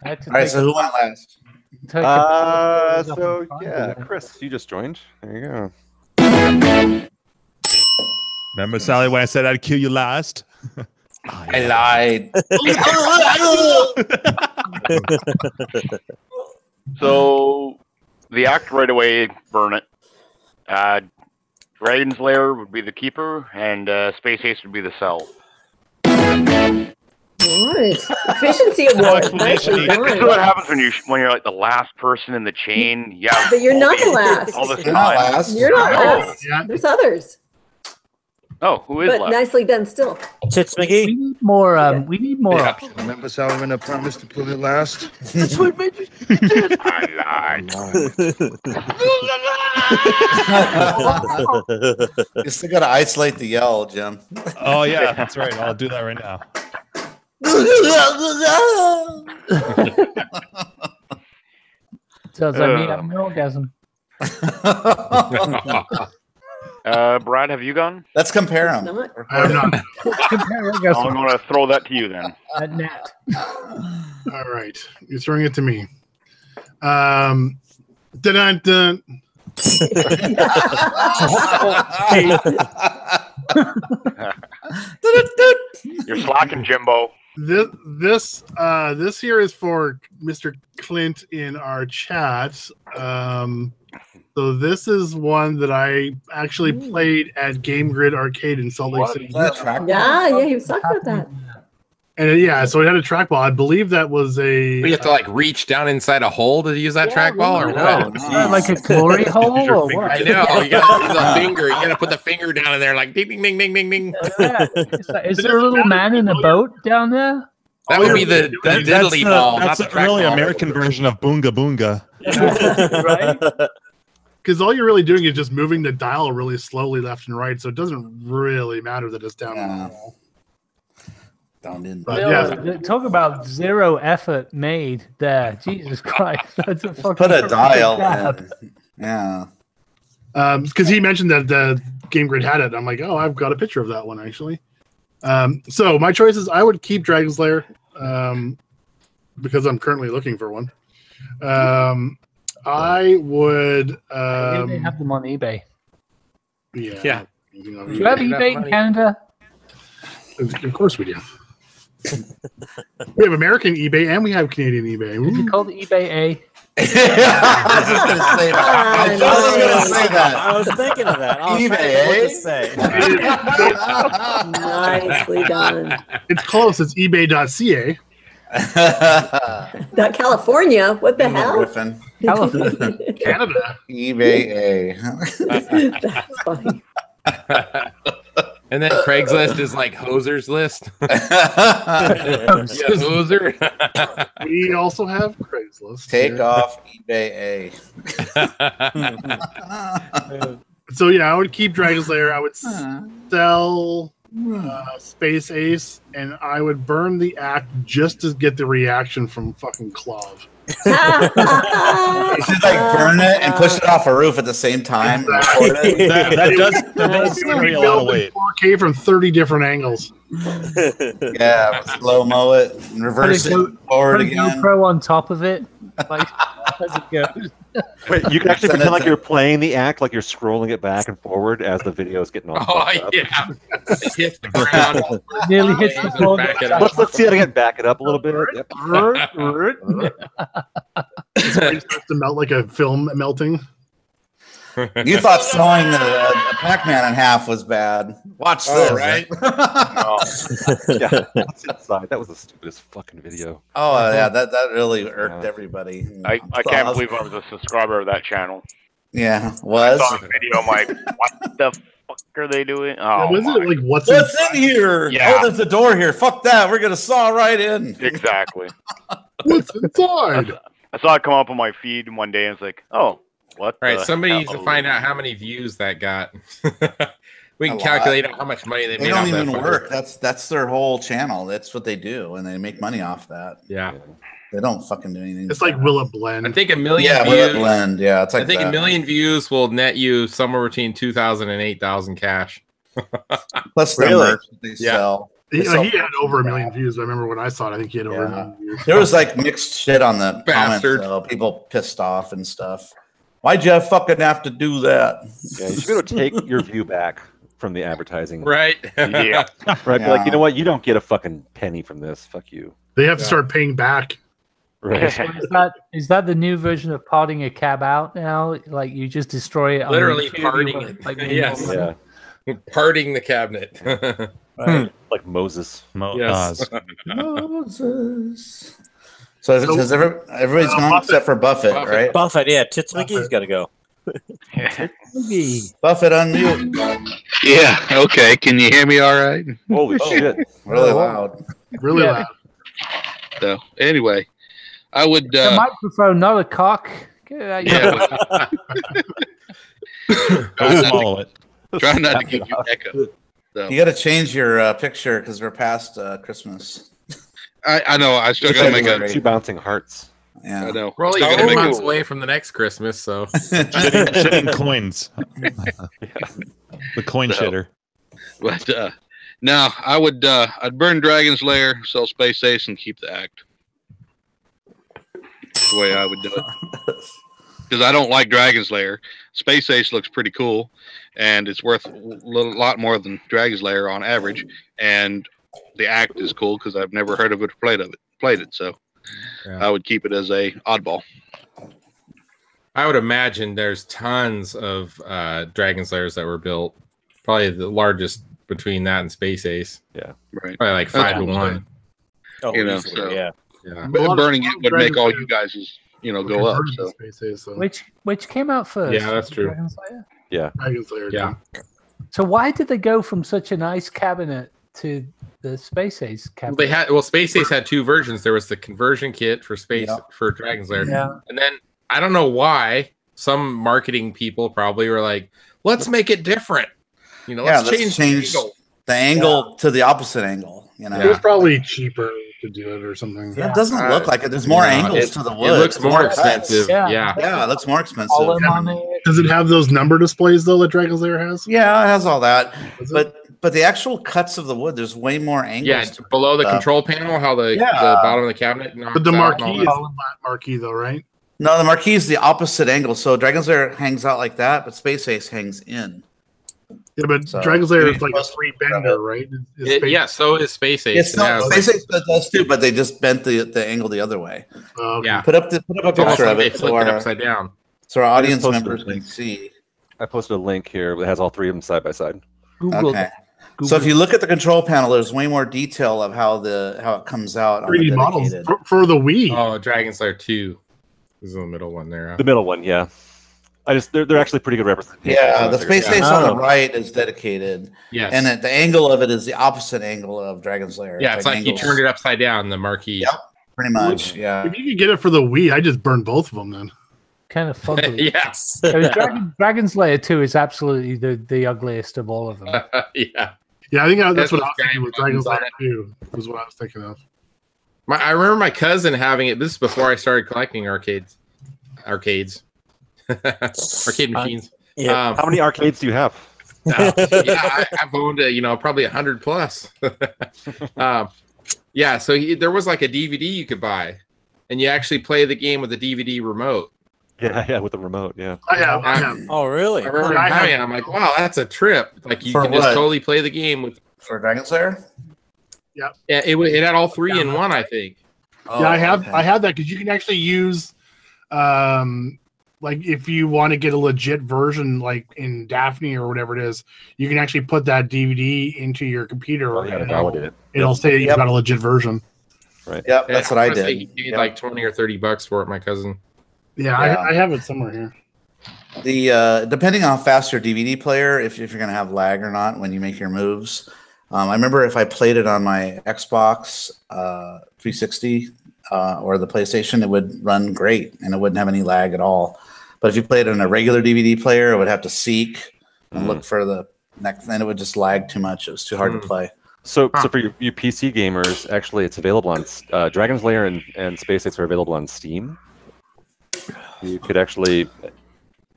All right, so who went last? Chris, you just joined. There you go. Remember, Sally, when I said I'd kill you last? I lied. So the act right away, burn it. Dragon's Lair would be the keeper, and Space Ace would be the cell. Nice. Efficiency award. Nicely This is done. what happens when you're like the last person in the chain. Yeah, But you're not the last. all this You're not time. last. You're not No. last. Yeah. There's others. Oh, who is But left? nicely done still. Tits We McGee. need more. We need more. Yeah. Remember Solomon, I promised to put it last? That's what made you. I lied. You still got to isolate the yell, Jim. Oh yeah, that's right. I'll do that right now. Sounds like me having an orgasm. Brad, have you gone? Let's compare It's them. not. I have not. Compare I'm orgasm going to throw that to you then. at Nat. All right, you're throwing it to me. Dun dun dun. You're slacking, Jimbo. This here is for Mr. Clint in our chat. So this is one that I actually played at Game Grid Arcade in Salt Lake City. Is that a trackball? Yeah, he was talking about that. And yeah, so it had a trackball. I believe that was a. We have to like reach down inside a hole to use that trackball, or what? Is that like a glory hole or what? I know. You gotta put the finger. You gotta put the finger down in there, like ding, ding, ding, ding, ding, ding. Yeah. Is there a little man in a boat down there? That would be the diddly ball. That's not the a really trackball. American version of Boonga Boonga. Right? Because all you're really doing is just moving the dial really slowly left and right, so it doesn't really matter that it's down on the wall. Down in. But yeah, Talk about zero effort made there. Jesus Christ. That's a fucking Put a dial job. in. Yeah. because he mentioned that the Game Grid had it. I'm like, oh, I've got a picture of that one actually. So my choices, I would keep Dragon's Lair because I'm currently looking for one. I would. They have them on eBay. Yeah. Do you have eBay in Canada? Of course we do. We have American eBay and we have Canadian eBay. Is it called eBay A? I was just gonna say that. I was gonna say that. I was thinking of that. I was eBay, trying to think what to say. Nicely done. It's close. It's ebay.ca. That California, what the hell? Griffin. California. Canada. eBay. That's funny. And then Craigslist is like hoser's list. Hoser. We also have Craigslist. Take off eBay. So yeah, I would keep Dragon's Lair. I would sell Space Ace, and I would burn the act just to get the reaction from fucking Clav. You should like burn it and push it off a roof at the same time. That does carry a lot of weight. 4K from 30 different angles. Yeah, slow mo it, and reverse it forward Put a again. GoPro on top of it. Like, as it goes. Wait, you can actually pretend like you're playing the act, like you're scrolling it back and forward as the video is getting all Oh fucked up. yeah, it hits the ground. Nearly hits the floor. Back it up. Let's see it again. Back it up a little bit. Yep. It starts to melt like a film melting. You thought sawing the Pac-Man in half was bad. Watch this. Right? Yeah, that's inside. That was the stupidest fucking video. Oh yeah, that really irked everybody. I can't believe I was a subscriber of that channel. Yeah, I was. saw the video. I'm like, what the fuck are they doing? Oh, Was my. it like what's What's in here? Yeah. Oh, there's a door here. Fuck that. We're gonna saw right in. Exactly. What's inside? I saw it come up on my feed one day, and it's like, oh, what? All right, the somebody hell? needs to find out how many views that got. We can A calculate lot. out how much money they They made don't off that even fucker. work. That's their whole channel. That's what they do, and they make money off that. Yeah, They don't fucking do anything. It's like Will It Blend? I think a million yeah, views. will it blend? Yeah, it's like I think that. a million views will net you somewhere between 2,000 and 8,000 cash. Plus the Really? merch that they Yeah. sell. He They sell- had over 1 million views. I remember when I saw it. I think he had over 1 million views. There was like mixed shit on the Bastard. comments, though. People pissed off and stuff. Why'd you fucking have to do that? Yeah, you should be able to take your view back from the advertising. Right? Yeah. Right. Be like, you know what? You don't get a fucking penny from this. Fuck you. They have to start paying back. Right. So is that the new version of parting a cab out now? Like you just destroy it. on Literally YouTube, parting like, it. like Yes. Yeah. Parting the cabinet. Like Moses. Yes. So, has everybody's gone except for Buffett, Buffett. right? Buffett, yeah. Tits McGee's got to go. Buffett, unmute. Yeah. Okay. Can you hear me all right? Holy shit! Really loud. Really loud. So anyway, I would. A microphone, not a cock. Get it out your Don't swallow it. Try not to give you echo. So. You got to change your picture because we're past Christmas. I know. I still got to make two bouncing hearts. Yeah, I know. We're only Still 2 gotta months make- away from the next Christmas, so Shitting coins. The coin shitter. But no, I would. I'd burn Dragon's Lair, sell Space Ace, and keep the Act. That's the way I would do it. Because I don't like Dragon's Lair. Space Ace looks pretty cool, and it's worth a lot more than Dragon's Lair on average. And the Act is cool because I've never heard of it or played it. So I would keep it as a oddball. I would imagine there's tons of Dragon's Lairs that were built. Probably the largest between that and Space Ace. Yeah, right. Probably like 5 to 1. Oh, You know, easily, so- yeah. Yeah. Burning it would make all you guys' go up. So Which came out first? Yeah, that's true. Dragon's Lair? Yeah. Dragon's Lair. Yeah. So why did they go from such a nice cabinet to the Space Ace cabinet? They had Space Ace had 2 versions. There was the conversion kit for for Dragon's Lair, and then I don't know why some marketing people probably were like, "Let's make it different." Let's change the angle to the opposite angle. It was probably cheaper to do it or something. Yeah, it doesn't look like it. There's more angles to the wood. It looks more cuts. expensive. Yeah. it looks more expensive. Does it have those number displays though that Dragon's Lair has? Yeah, it has all that. But the actual cuts of the wood, there's way more angles. Yeah, to below the it. control panel, how the bottom of the cabinet. But the marquee is the marquee though, right? No, the marquee is the opposite angle. So Dragon's Lair hangs out like that, but Space Ace hangs in. Yeah, but Dragon's Lair is like a free bender, right? So is Space Ace. Space Ace does too, but they just bent the angle the other way. Yeah. Put up a picture of They it flipped it upside down. so our audience members can see. I posted a link here that has all 3 of them side by side. Okay. So if you look at the control panel, there's way more detail of how it comes out. 3D models for the Wii. Oh, Dragon's Lair 2 is in the middle one there. The middle one, yeah. They're actually pretty good representation. Yeah, the Space Ace on the right is dedicated. Yes. And the angle of it is the opposite angle of Dragon's Lair. Yeah, it's like you turned it upside down, the marquee. Yep, pretty much. Yeah. If you could get it for the Wii, I just burned both of them then. Kind of fugly. Yes. Dragon's Lair 2 is absolutely the ugliest of all of them. Yeah. Yeah, I think that's what I was thinking with Dragon's Lair 2. Was what I was thinking of. I remember my cousin having it. This is before I started collecting arcades. Arcade machines. Yeah. How many arcades do you have? I've owned probably 100 plus. So there was like a DVD you could buy, and you actually play the game with the DVD remote. Yeah, with the remote. Yeah. I have. Oh, really? I remember having it. I'm like, wow, that's a trip. Like you For can just what? totally play the game with. For Dragon's Lair? Yeah. Yeah, it had all 3 in one, I think. Oh, Yeah, I have okay. I have that because you can actually use like if you want to get a legit version like in Daphne or whatever it is, you can actually put that DVD into your computer and it'll say that you've got a legit version. Right. Yep, that's what I wanna say did. He paid like $20 or $30 for it, my cousin. Yeah, I have it somewhere here. The depending on how fast your DVD player, if you're gonna have lag or not when you make your moves. I remember if I played it on my Xbox 360 or the PlayStation, it would run great and it wouldn't have any lag at all. But if you played it on a regular DVD player, it would have to seek and look for the next, and it would just lag too much. It was too hard to play. So for you PC gamers, actually, it's available on Dragon's Lair and Space Ace are available on Steam. You could actually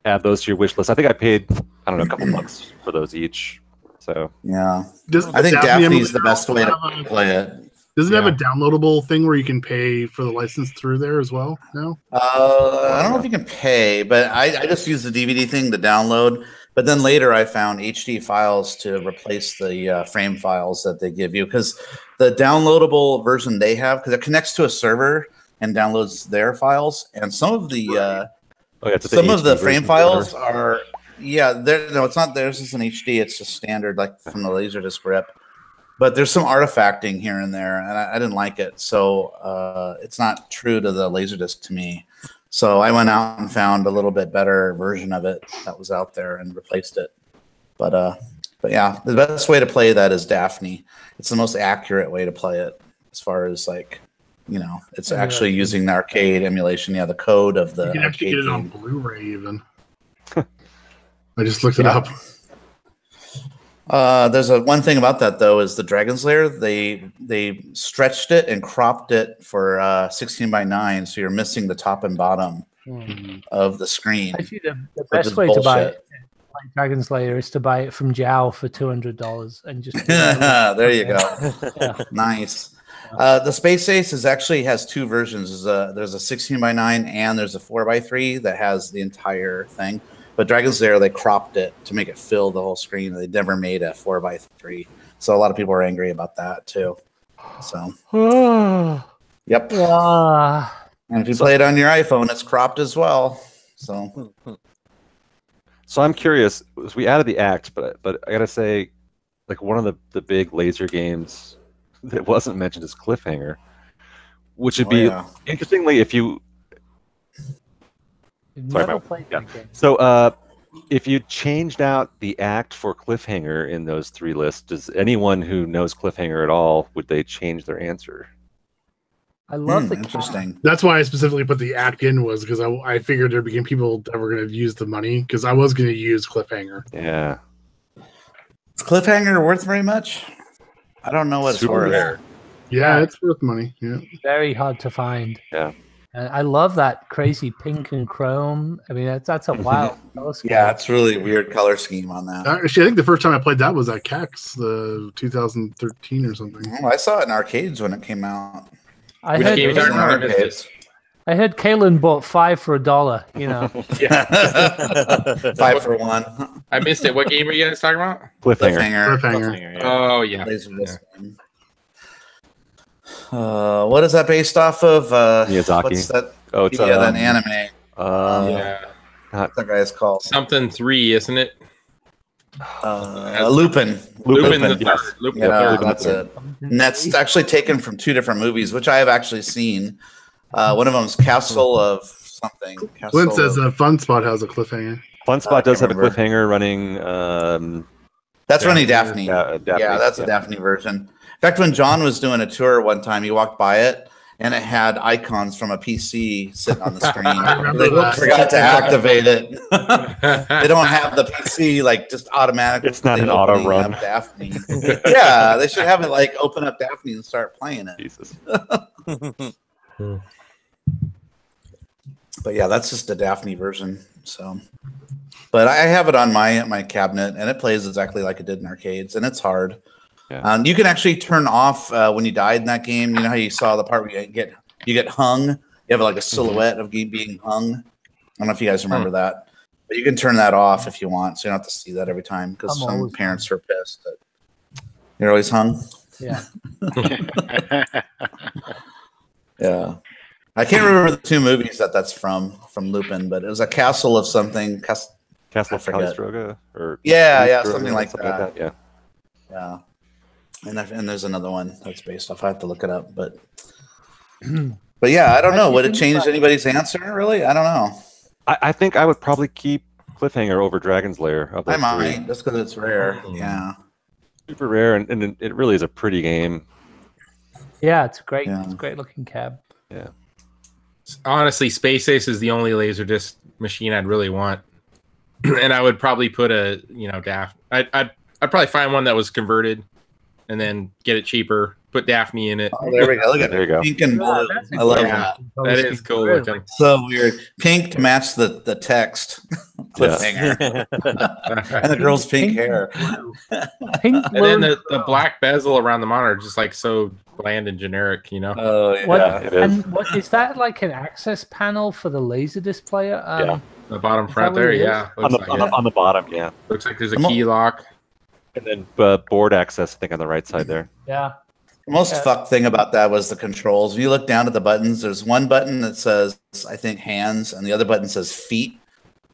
add those to your wish list. I think I paid a couple bucks for those each. So yeah, Does I think Daphne Daphne's the best way to play it. Does it have a downloadable thing where you can pay for the license through there as well? No. I don't know if you can pay, but I just use the DVD thing to download. But then later I found HD files to replace the frame files that they give you, because the downloadable version they have, because it connects to a server and downloads their files, and some of the some of the frame files are it's not theirs. It's an HD. It's just standard, like from the Laserdisc rip. But there's some artifacting here and there, and I didn't like it. So it's not true to the Laserdisc to me. So I went out and found a little bit better version of it that was out there and replaced it. But yeah, the best way to play that is Daphne. It's the most accurate way to play it as far as like, it's actually using the arcade emulation. Yeah, the code of the You can actually arcade get it on game. Blu-ray even. I just looked it up. There's one thing about that though is the Dragon's Lair. They stretched it and cropped it for 16:9, so you're missing the top and bottom of the screen. Actually, the best way to buy it, like Dragon's Lair, is to buy it from Jow for $200 and just. There you go. Yeah. Nice. The Space Ace actually has two versions. There's a 16:9 and there's a 4:3 that has the entire thing. But Dragon's Lair, they cropped it to make it fill the whole screen. They never made a 4:3, so a lot of people are angry about that too. So, yep. And if you play it on your iPhone, it's cropped as well. So I'm curious. We added the act, but I gotta say, like one of the big laser games that wasn't mentioned is Cliffhanger, which would be interestingly if you. So if you changed out the act for Cliffhanger in those three lists, does anyone who knows Cliffhanger at all, would they change their answer? I love the interesting. That's why I specifically put the act in, was because I figured there became people that were going to use the money, because I was going to use Cliffhanger. Yeah. Is Cliffhanger worth very much? I don't know what it's worth. Rare. Yeah, it's worth money. Yeah. Very hard to find. Yeah. I love that crazy pink and chrome. I mean, that's a wild color scheme. Yeah, it's really weird color scheme on that. Actually, I think the first time I played that was at CAX, the 2013 or something. Oh, I saw it in arcades when it came out. I heard Kalen bought 5 for $1. You know, 5 for 1. I missed it. What game are you guys talking about? Cliffhanger. Oh yeah. What is that based off of? Miyazaki. What's that? Oh, it's that anime. Yeah. What's that guy's called? Something 3, isn't it? Lupin. Lupin the Yes. Third. Lupin Yeah, the Third. that's it. And that's actually taken from 2 different movies, which I have actually seen. One of them is Castle of something. Clint says Fun Spot has a cliffhanger. Fun Spot does have a cliffhanger running. That's running Daphne. Daphne. Yeah, that's a Daphne version. In fact, when John was doing a tour one time, he walked by it, and it had icons from a PC sitting on the screen. They forgot to activate it. They don't have the PC like just automatically. It's not an auto run. Daphne. Yeah, they should have it like open up Daphne and start playing it. Jesus. But yeah, that's just a Daphne version. So, but I have it on my cabinet, and it plays exactly like it did in arcades, and it's hard. Yeah. You can actually turn off when you died in that game. You know how you saw the part where you get hung. You have like a silhouette of being hung. I don't know if you guys remember that, but you can turn that off if you want, so you don't have to see that every time, because some parents are pissed that you're always hung. Yeah. Yeah. I can't remember the 2 movies that's from Lupin, but it was a castle of something. Castle of Calistroga, or something like that. Yeah. Yeah. And there's another one that's based off. I have to look it up, but yeah, I don't know. Would it change anybody's answer? Really, I don't know. I think I would probably keep Cliffhanger over Dragon's Lair. Of those I might, just because it's rare. Yeah, super rare, and it really is a pretty game. Yeah, it's great. Yeah. It's a great looking cab. Yeah. Honestly, Space Ace is the only Laserdisc machine I'd really want, and I would probably put a Daphne. I'd probably find one that was converted, and then get it cheaper. Put Daphne in it. Oh, there we go. Look at there you go. Pink and blue. I love that. That is cool looking. So weird. Pink to match the text. Cliffhanger. And the girl's pink hair. And then the black bezel around the monitor, just like so bland and generic, you know. Oh yeah. What is that, like an access panel for the Laserdisc player? Yeah. The bottom front there, yeah. On the bottom, yeah. Looks like there's a key lock. And then board access, I think, on the right side there. Yeah. The most fucked thing about that was the controls. When you look down at the buttons, there's one button that says, I think, hands, and the other button says feet.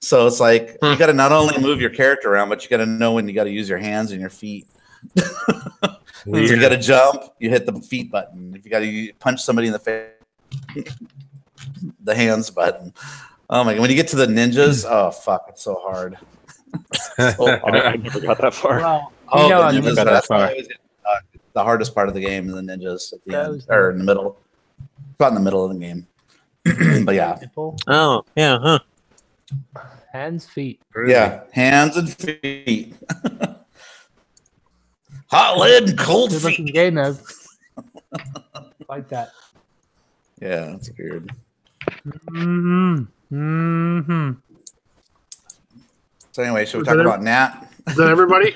So it's like you got to not only move your character around, but you got to know when you got to use your hands and your feet. If you got to jump, you hit the feet button. If you got to punch somebody in the face, the hands button. Oh my god! When you get to the ninjas, oh fuck, it's so hard. So hard. I never got that far. Well, Oh, you know, the never ninjas, got that that's far. why I always get stuck. It's the hardest part of the game is the ninjas at the end, or in the middle. About in the middle of the game. But yeah. Oh, yeah, huh. Hands, feet. Yeah, hands and feet. Hot lid and cold Good looking feet. game, though. Like that. Yeah, that's weird. So anyway, should we talk about Nat? Is that everybody?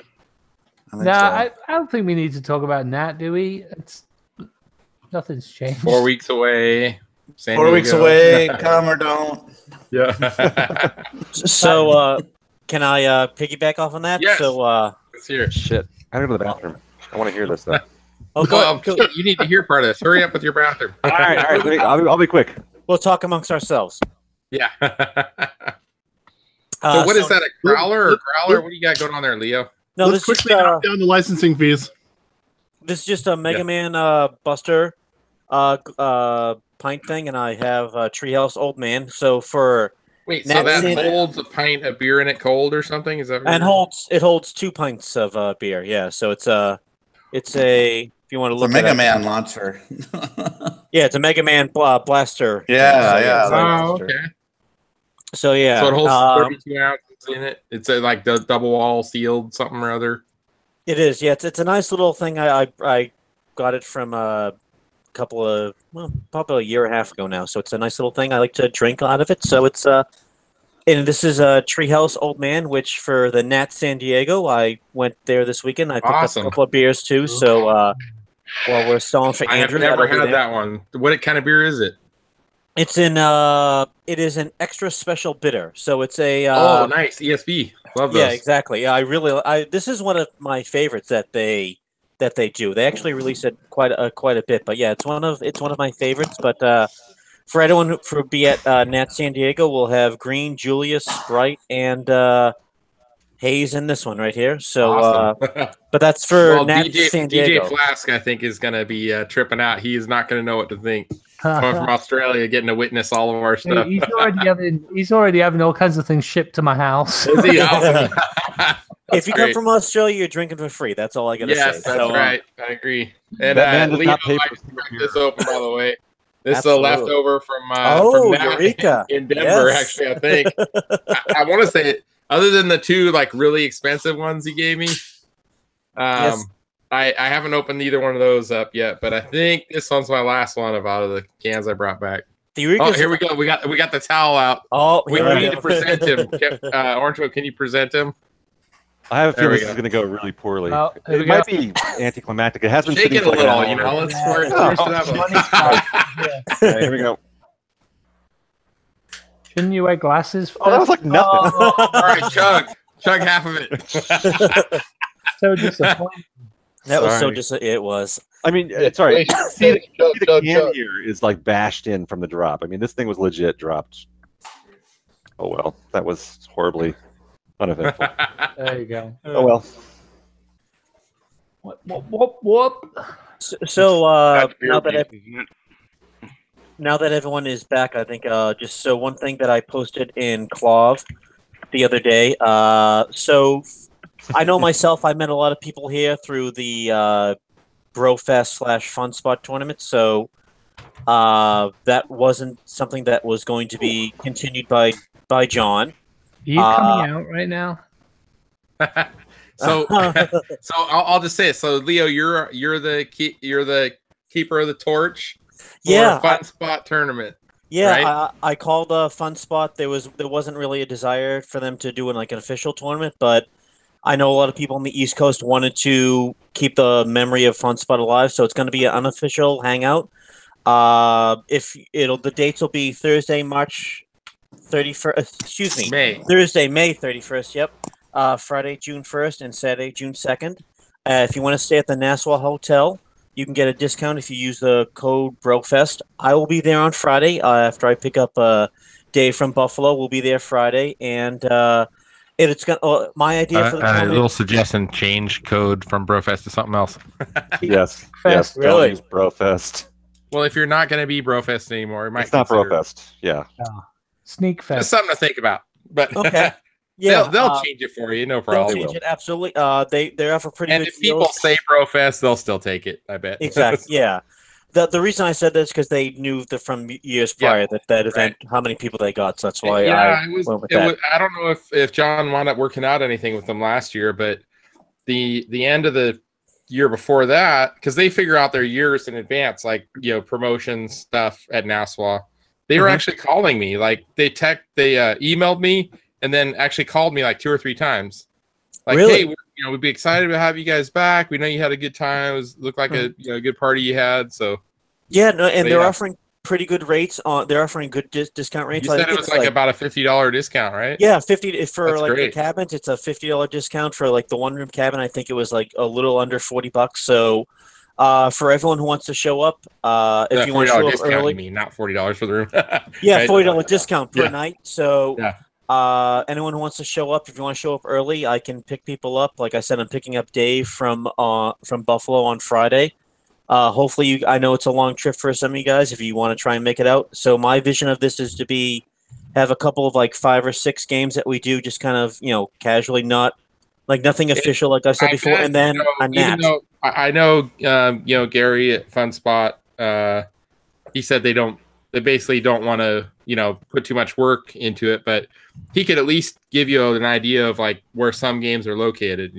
I don't think we need to talk about Nat, do we? Nothing's changed. 4 weeks away. 4 weeks away. Come or don't. Yeah. So, can I piggyback off on that? Yes. So, let's hear it. Shit. I gotta go to the bathroom. I want to hear this stuff. Shit, you need to hear part of this. Hurry up with your bathroom. All right. I'll be quick. We'll talk amongst ourselves. Yeah. So what is that? A growler or growler? What do you got going on there, Leo? No, Let's this is quickly knock down the licensing fees. This is just a Mega Man Buster pint thing, and I have Treehouse Old Man. So for Wait, so that holds a pint of beer in it cold or something? Is that what and holds 2 pints of beer? Yeah. So it's a if you want to look at Mega it Man launcher. Yeah, it's a Mega Man blaster. Yeah. Oh, okay. So yeah, so it holds 32 ounces in it. It's like the double wall sealed something or other. It is. Yeah, it's a nice little thing. I got it from a couple of probably a year and a half ago now. So it's a nice little thing. I like to drink out of it. So it's and this is a Treehouse Old Man, which for the Nat San Diego, I went there this weekend. I picked up a couple of beers too. So while we're stalling for Andrew, I have never had that one. What kind of beer is it? It's it is an extra special bitter. So it's a oh, nice ESB. Love those. Yeah, exactly. I this is one of my favorites that they do. They actually release it quite a bit, but yeah, it's one of my favorites. But for anyone who be at Nat San Diego, we'll have Green, Julius, Sprite, and Haze in this one right here. So, awesome. But that's for Nat San Diego. DJ Flask, I think, is going to be tripping out. He is not going to know what to think. Coming from Australia, getting to witness all of our stuff. He's already having all kinds of things shipped to my house. Is he? Awesome. If you come from Australia, you're drinking for free. That's all I gotta say. Yes, that's right. I agree. And that man does Leo, not pay I for cracked this open, by the way. This is a Absolutely. leftover from Nat Eureka. in Denver. Yes. Actually, I think I want to say, other than the two like really expensive ones he gave me, Yes. I haven't opened either one of those up yet. But I think this one's my last one out of the cans I brought back. Oh, here we go. We got the towel out. Oh, we need to present him. Orange, can you present him? I have a feeling this is going to go really poorly. It might be anticlimactic. It has been Shake sitting it a for like little, an you know. hour. Let's finish it up. Okay, here we go. Shouldn't you wear glasses? Oh, that was like nothing. All right, chug half of it. So disappointing. That was so disappointing. It was. I mean, sorry. See the can here is like bashed in from the drop. I mean, this thing was legit dropped. Oh well, that was horribly uneventful. There you go. Oh well. Whoop. So now that everyone is back, I think just so one thing that I posted in Clove the other day. So I know myself, I met a lot of people here through the Brofest / Fun Spot tournament. So that wasn't something that was going to be continued by John. Are you coming out right now? So I'll just say it. So Leo, you're the keeper of the torch. Yeah, Fun Spot tournament. Yeah, right? I called a Fun Spot. There wasn't really a desire for them to do an official tournament, but I know a lot of people on the East Coast wanted to keep the memory of Fun Spot alive, so it's going to be an unofficial hangout. The dates will be Thursday, March 31st. Excuse me, Thursday, May 31st. Yep. Friday, June 1st, and Saturday, June 2nd. If you want to stay at the Nassau Hotel, you can get a discount if you use the code Brofest. I will be there on Friday after I pick up Dave from Buffalo. We'll be there Friday, and it's got my idea for the tournament. A little suggestion: change code from Brofest to something else. Yes, Really? Don't use Brofest. Well, if you're not going to be Brofest anymore, it might It's not consider- Brofest. Yeah. Sneakfest. Just something to think about. But Okay. Yeah, they'll change it for you, no they'll problem. change it absolutely. They offer pretty And good if people deals. say Brofest, they'll still take it. I bet. Exactly. Yeah. The reason I said this because they knew from years prior that event how many people they got. So that's why I went with that. I don't know if John wound up working out anything with them last year, but the end of the year before that, because they figure out their years in advance, like promotion stuff at NASWA. They were actually calling me, like they emailed me and then actually called me like 2 or 3 times. Like, really? Hey, we'd be excited to have you guys back. We know you had a good time. Looked like a good party you had. So yeah, no, and they're offering pretty good rates on. They're offering good discount rates. You said it was like about a $50 discount, right? Yeah, 50 for That's like great. the cabins. It's a $50 discount for like the 1-room cabin. I think it was like a little under $40. So for everyone who wants to show up, if you want to show up early, you mean not $40 for the room? yeah, Right? $40 discount per night. So yeah. anyone who wants to show up, if you want to show up early, I can pick people up. Like I said, I'm picking up Dave from Buffalo on Friday. Hopefully, I know it's a long trip for some of you guys if you want to try and make it out. So my vision of this is to have a couple of like 5 or 6 games that we do just kind of, casually, not like nothing official, like I said before, and then a nat. Even though I know, Gary at Fun Spot, he said they basically don't want to, put too much work into it, but he could at least give you an idea of like where some games are located,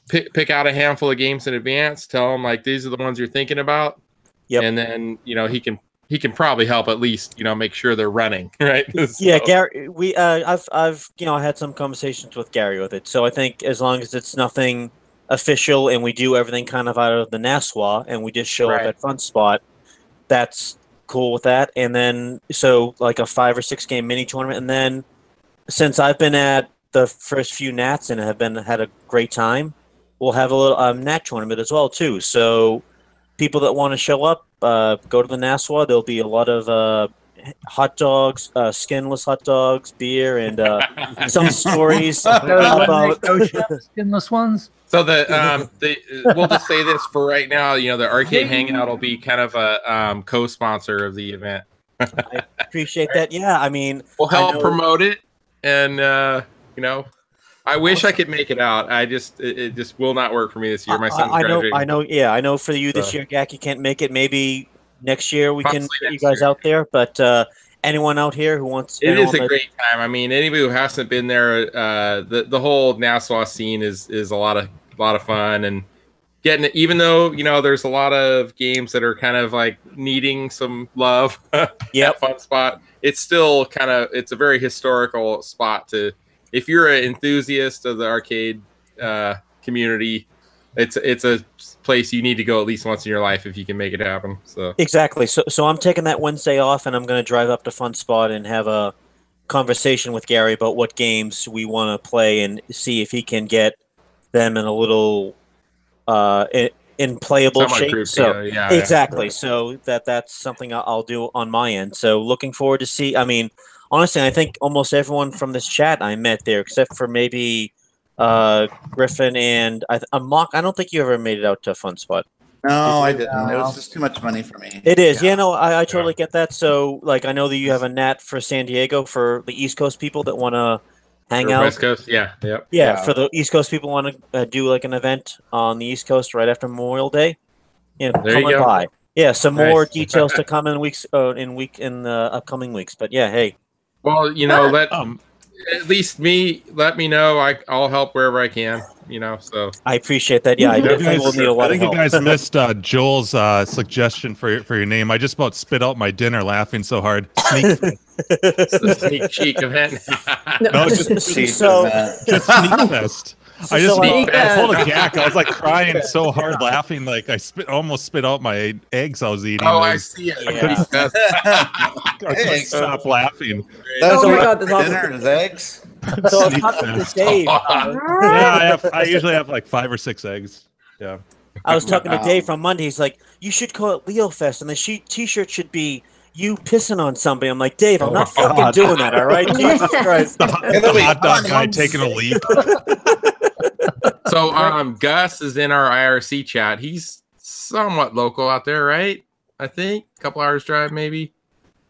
Pick out a handful of games in advance. Tell them like these are the ones you're thinking about. Yep. And then he can probably help at least make sure they're running right. Yeah, Gary. I've had some conversations with Gary with it. So I think as long as it's nothing official and we do everything kind of out of the NASWA and we just show up at Fun Spot, that's cool with that. And then so like a 5 or 6 game mini tournament. And then since I've been at the first few Nats and have had a great time, we'll have a little Nat tournament as well too. So people that want to show up, go to the NASWA. There'll be a lot of hot dogs, skinless hot dogs, beer, and some stories about skinless ones. So we'll just say this for right now. The Arcade Hangout will be kind of a co-sponsor of the event. I appreciate that. Yeah, I mean, we'll help promote it, and I wish I could make it out. It just will not work for me this year. My son's graduating. I know. Yeah, I know. For you this year, Gak, you can't make it. Maybe next year we can get you guys out there. But anyone out here who wants, it is a great time. I mean, anybody who hasn't been there, the whole NASWA scene is a lot of fun, and getting it. Even though there's a lot of games that are kind of like needing some love. Yep. Fun Spot. It's still it's a very historical spot to. If you're an enthusiast of the arcade community, it's a place you need to go at least once in your life if you can make it happen. So exactly. So I'm taking that Wednesday off, and I'm going to drive up to Fun Spot and have a conversation with Gary about what games we want to play and see if he can get them in a little in playable shape. So exactly. So that's something I'll do on my end. So looking forward to see. I mean. Honestly, I think almost everyone from this chat I met there, except for maybe Griffin and Mock. I don't think you ever made it out to Fun Spot. No, I didn't. It was just too much money for me. It is. Yeah, no, I totally get that. So, like, I know that you have a Nat for San Diego for the East Coast people that want to hang out. West Coast, yeah. For the East Coast people want to do like an event on the East Coast right after Memorial Day. There you go. By. Yeah, some more details to come in the upcoming weeks. But yeah, hey. Well, let least let me know. I'll help wherever I can. So I appreciate that. Yeah, I definitely will need a lot of help. I think you guys missed Joel's suggestion for your name. I just about spit out my dinner laughing so hard. Sneak cheek event. No, just Sneakfest. I pulled a Gak. I was like crying so hard, laughing, like I almost spit out my eggs I was eating. Oh, I see it. I couldn't stop laughing. Oh my God, that's awesome. Dinner is eggs. So I was talking to Dave. I usually have like 5 or 6 eggs. Yeah. I was talking to Dave from Monday. He's like, you should call it Leo Fest, and the T-shirt should be you pissing on somebody. I'm like, Dave, I'm not fucking doing that, all right? Jesus Christ. The hot dog guy taking a leak. So Gus is in our IRC chat. He's somewhat local out there, right? I think. A couple hours drive, maybe.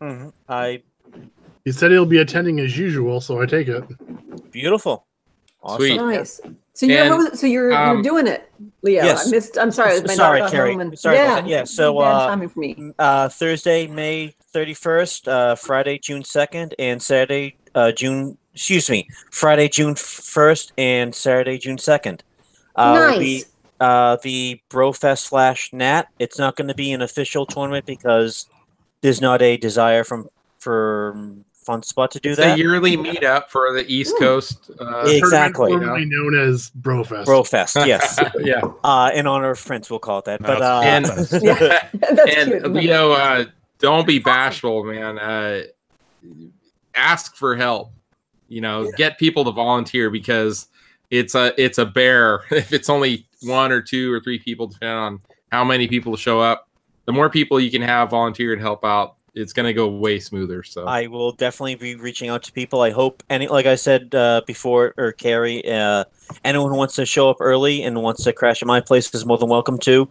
He said he'll be attending as usual, so I take it. Beautiful. Awesome. Sweet. Nice. So you're doing it, Leo. Yes. I'm sorry. My Sorry, daughter got Carrie. home and- Sorry yeah, about that. Yeah. So bad timing for me. Thursday, May 31st, Friday, June 2nd, and Saturday, Friday, June 1st, and Saturday, June 2nd. Will be the Brofest /Nat. It's not going to be an official tournament because there's not a desire for Fun Spot to do it's that. a yearly meetup for the East Coast. Exactly. Formerly known as Brofest. Brofest, yes. Yeah. In honor of friends, we'll call it that. But and Leo, don't be bashful, man. Ask for help. Get people to volunteer because it's a bear. If it's only 1 or 2 or 3 people, depending on how many people show up, the more people you can have volunteer and help out, it's going to go way smoother. So I will definitely be reaching out to people. I hope like I said before, or Carrie, anyone who wants to show up early and wants to crash at my place is more than welcome to.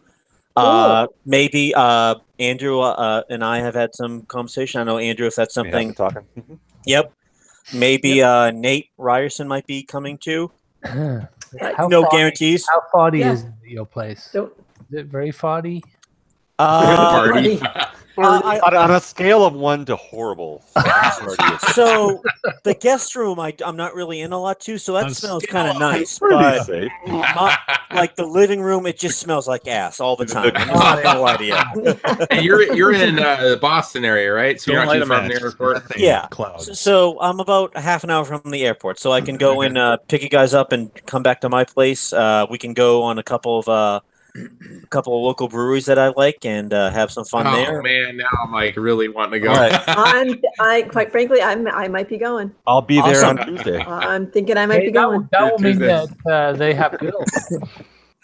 Maybe Andrew and I have had some conversation. I know Andrew, if that's something. Talking. Yep. Maybe Nate Ryerson might be coming too. No guarantees. How farty is your place? Is it very farty? Party. On a scale of 1 to horrible. So the guest room, I'm not really in a lot too, so that smells kind of nice. But like the living room, it just smells like ass all the time. I'm not gonna lie to you. And you're in the Boston area, right? So you're not too far from the airport. Yeah. So I'm about half an hour from the airport, so I can go and pick you guys up and come back to my place. We can go on a couple of local breweries that I like and have some fun there. Oh man, now I'm like really wanting to go. I quite frankly, I might be going. I'll be there on Tuesday. I'm thinking I might be going. That will mean that they have girls.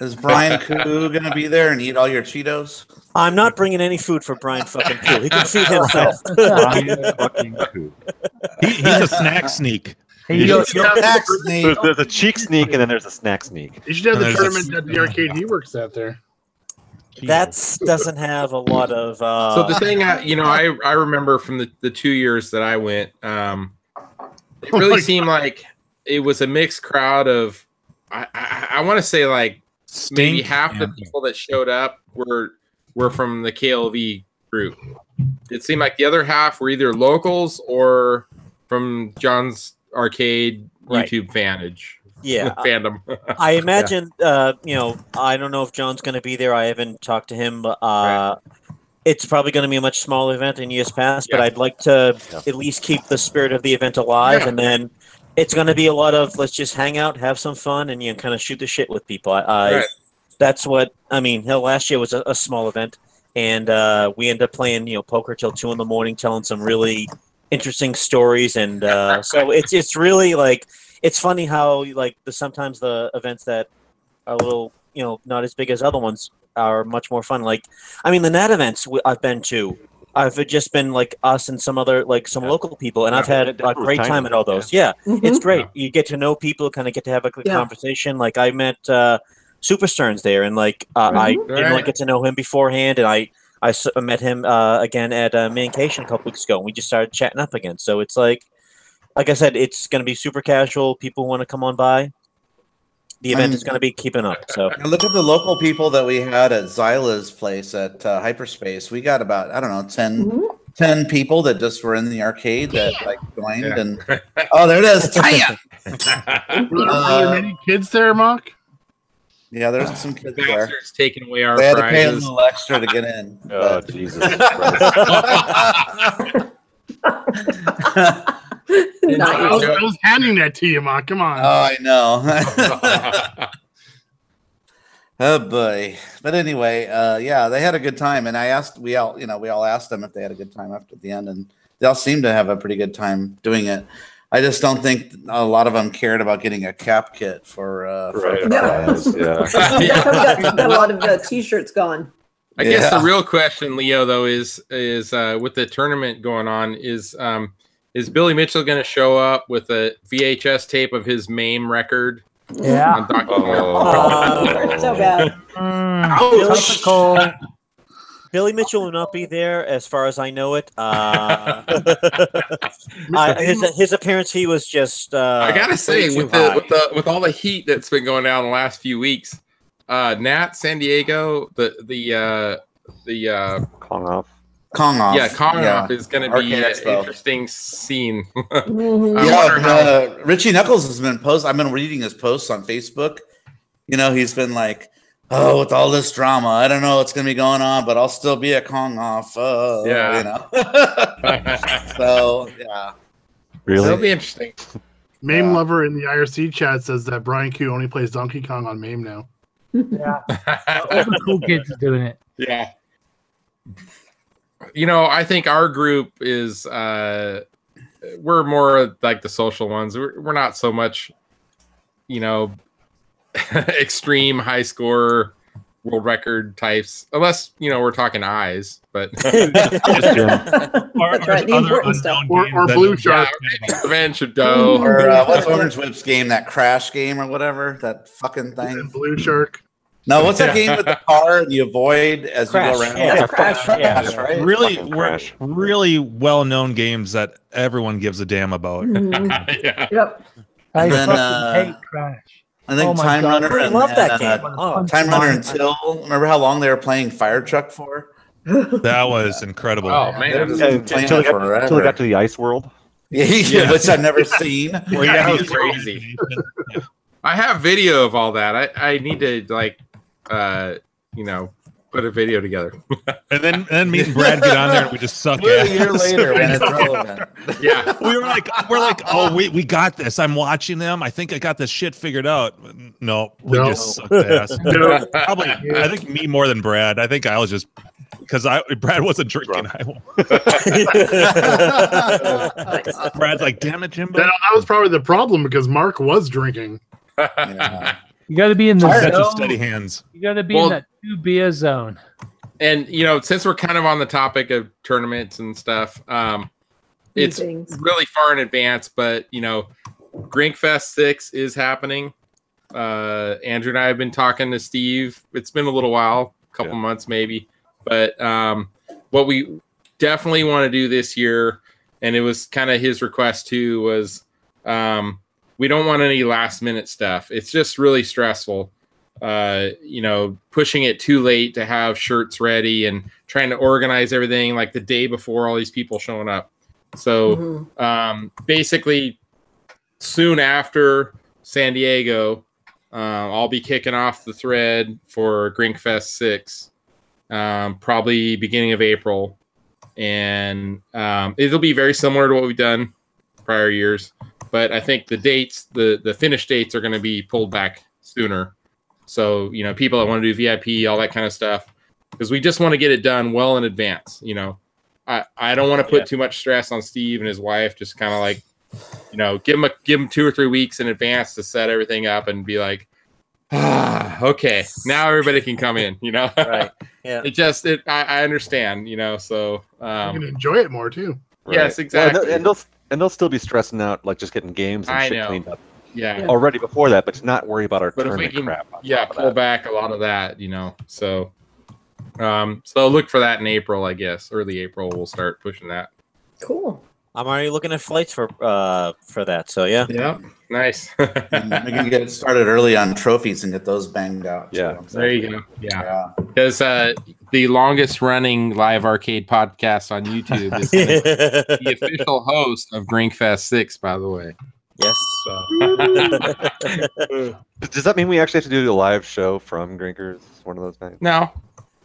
Is Brian Koo going to be there and eat all your Cheetos? I'm not bringing any food for Brian fucking Koo. He can feed himself. Brian fucking Koo. He's a snack sneak. There's a cheek sneak and then there's a snack sneak. You should have the tournament at the arcade he works at there. That doesn't have a lot of. So the thing, I remember from the 2 years that I went, it really seemed like it was a mixed crowd of. I want to say like maybe half the people that showed up were from the KLV group. It seemed like the other half were either locals or from John's Arcade YouTube fandom. I imagine I don't know if John's going to be there. I haven't talked to him, but it's probably going to be a much smaller event than years past, but I'd like to at least keep the spirit of the event alive, and then it's going to be a lot of let's just hang out, have some fun, and kind of shoot the shit with people. That's what I mean. Hell, last year was a small event, and we ended up playing poker till 2 a.m, telling some really interesting stories, and so it's really like it's funny how sometimes the events that are a little not as big as other ones are much more fun. Like the Nat events I've been to, I've just been like us and some other some local people, and I've had a great time at all those. It's great. You get to know people, kind of get to have a good conversation. Like I met Super Stearns there, and I didn't get to know him beforehand, and I met him again at Mancation a couple weeks ago, and we just started chatting up again. So it's like I said, it's going to be super casual. People want to come on by. The event is going to be keeping up. So look at the local people that we had at Zyla's place at Hyperspace. We got about 10 people that just were in the arcade that joined, and there it is, Tanya. Were there many kids there, Mock? Yeah, there's some kids there. Taking away our they had prizes. to pay a little extra to get in. Oh, Jesus I was handing that to you, Mock. Come on. Oh, I know. Oh boy. But anyway, they had a good time, and we all asked them if they had a good time after the end, and they all seemed to have a pretty good time doing it. I just don't think a lot of them cared about getting a cap kit for That's how we got a lot of T-shirts gone. I guess the real question, Leo, though, is with the tournament going on, is Billy Mitchell going to show up with a VHS tape of his MAME record? Yeah. So bad. Billy Mitchell will not be there, as far as I know it. His appearance fee was just. I gotta say, with all the heat that's been going down the last few weeks, Nat San Diego, the Kong Off. Yeah, Kong Yeah. Off is going to Arcade be an Expo. interesting scene. Richie Knuckles has been I've been reading his posts on Facebook. You know, he's been like, "Oh, with all this drama, I don't know what's going to be going on, but I'll still be at Kong Off." Yeah. You know. So yeah, Really? That'll be interesting. Mame Lover in the IRC chat says that Brian Q only plays Donkey Kong on Mame now. Yeah. All the cool kids are doing it. Yeah. You know, I think our group is we're more like the social ones. We're not so much, you know, extreme high score world record types, unless you know we're talking eyes, but That's right, the important stuff. Or Blue Shark. Revenge of Doe. or what's Orange Whip's game? That Crash game or whatever? That fucking thing. Blue Shark. No, what's that game with the car and you avoid as Crash, you go around? yeah, Crash, yeah. Right? Really, Crash. really well-known games that everyone gives a damn about. Yeah. Yep. I And then, fucking hate Crash. I think Oh my Time God. Runner I and love that then, game. Oh, Time Runner until remember how long they were playing Fire Truck for? That was incredible. Oh man. They're just Yeah, playing until it they got to the ice world. Yeah, which I've never seen. Where you Yeah, have it was crazy. I have video of all that. I need to like you know, put a video together. And then me and Brad get on there and we just suck A ass. year later when it's relevant. Yeah. We're like, oh, we got this. I'm watching them. I think I got this shit figured out. No, we No. just sucked ass. No. Probably, I think me more than Brad. I think I was just because Brad wasn't drinking. Brad's like, damn it, Jimbo. That was probably the problem because Mark was drinking. Yeah. You got to be in the Such a zone. steady hands. You got to be Well- in that 2 beer zone. And you know, since we're kind of on the topic of tournaments and stuff, it's Things. really far in advance. But you know, Grinkfest 6 is happening. Andrew and I have been talking to Steve. It's been a little while, a couple months maybe. But what we definitely want to do this year, and it was kind of his request too, was we don't want any last minute stuff. It's just really stressful. You know, pushing it too late to have shirts ready and trying to organize everything like the day before all these people showing up. So basically, soon after San Diego, I'll be kicking off the thread for Grinkfest 6, probably beginning of April. And it'll be very similar to what we've done prior years. But I think the dates, the finish dates are going to be pulled back sooner. So, you know, people that want to do VIP, all that kind of stuff, because we just want to get it done well in advance. You know, I don't want to put too much stress on Steve and his wife. Just kind of like, you know, give him 2 or 3 weeks in advance to set everything up and be like, okay, now everybody can come in. You know, Right. Yeah. I understand. You know, so You can enjoy it more too. yes, Right. exactly. Well, and they'll still be stressing out, like just getting games and I shit know. cleaned up Yeah. already before that, but to not worry about our But if we tournament can, crap. on yeah, top of pull that. back a lot of that, you know. So, so look for that in April, I guess. Early April, we'll start pushing that. Cool. I'm already looking at flights for that. So yeah. Yeah, nice. And we can get started early on trophies and get those banged out. Yeah. too. There you go. Yeah, Yeah. because the longest running live arcade podcast on YouTube is the official host of Grinkfest 6, by the way. Yes. So. Does that mean we actually have to do a live show from Grinkers one of those nights? No,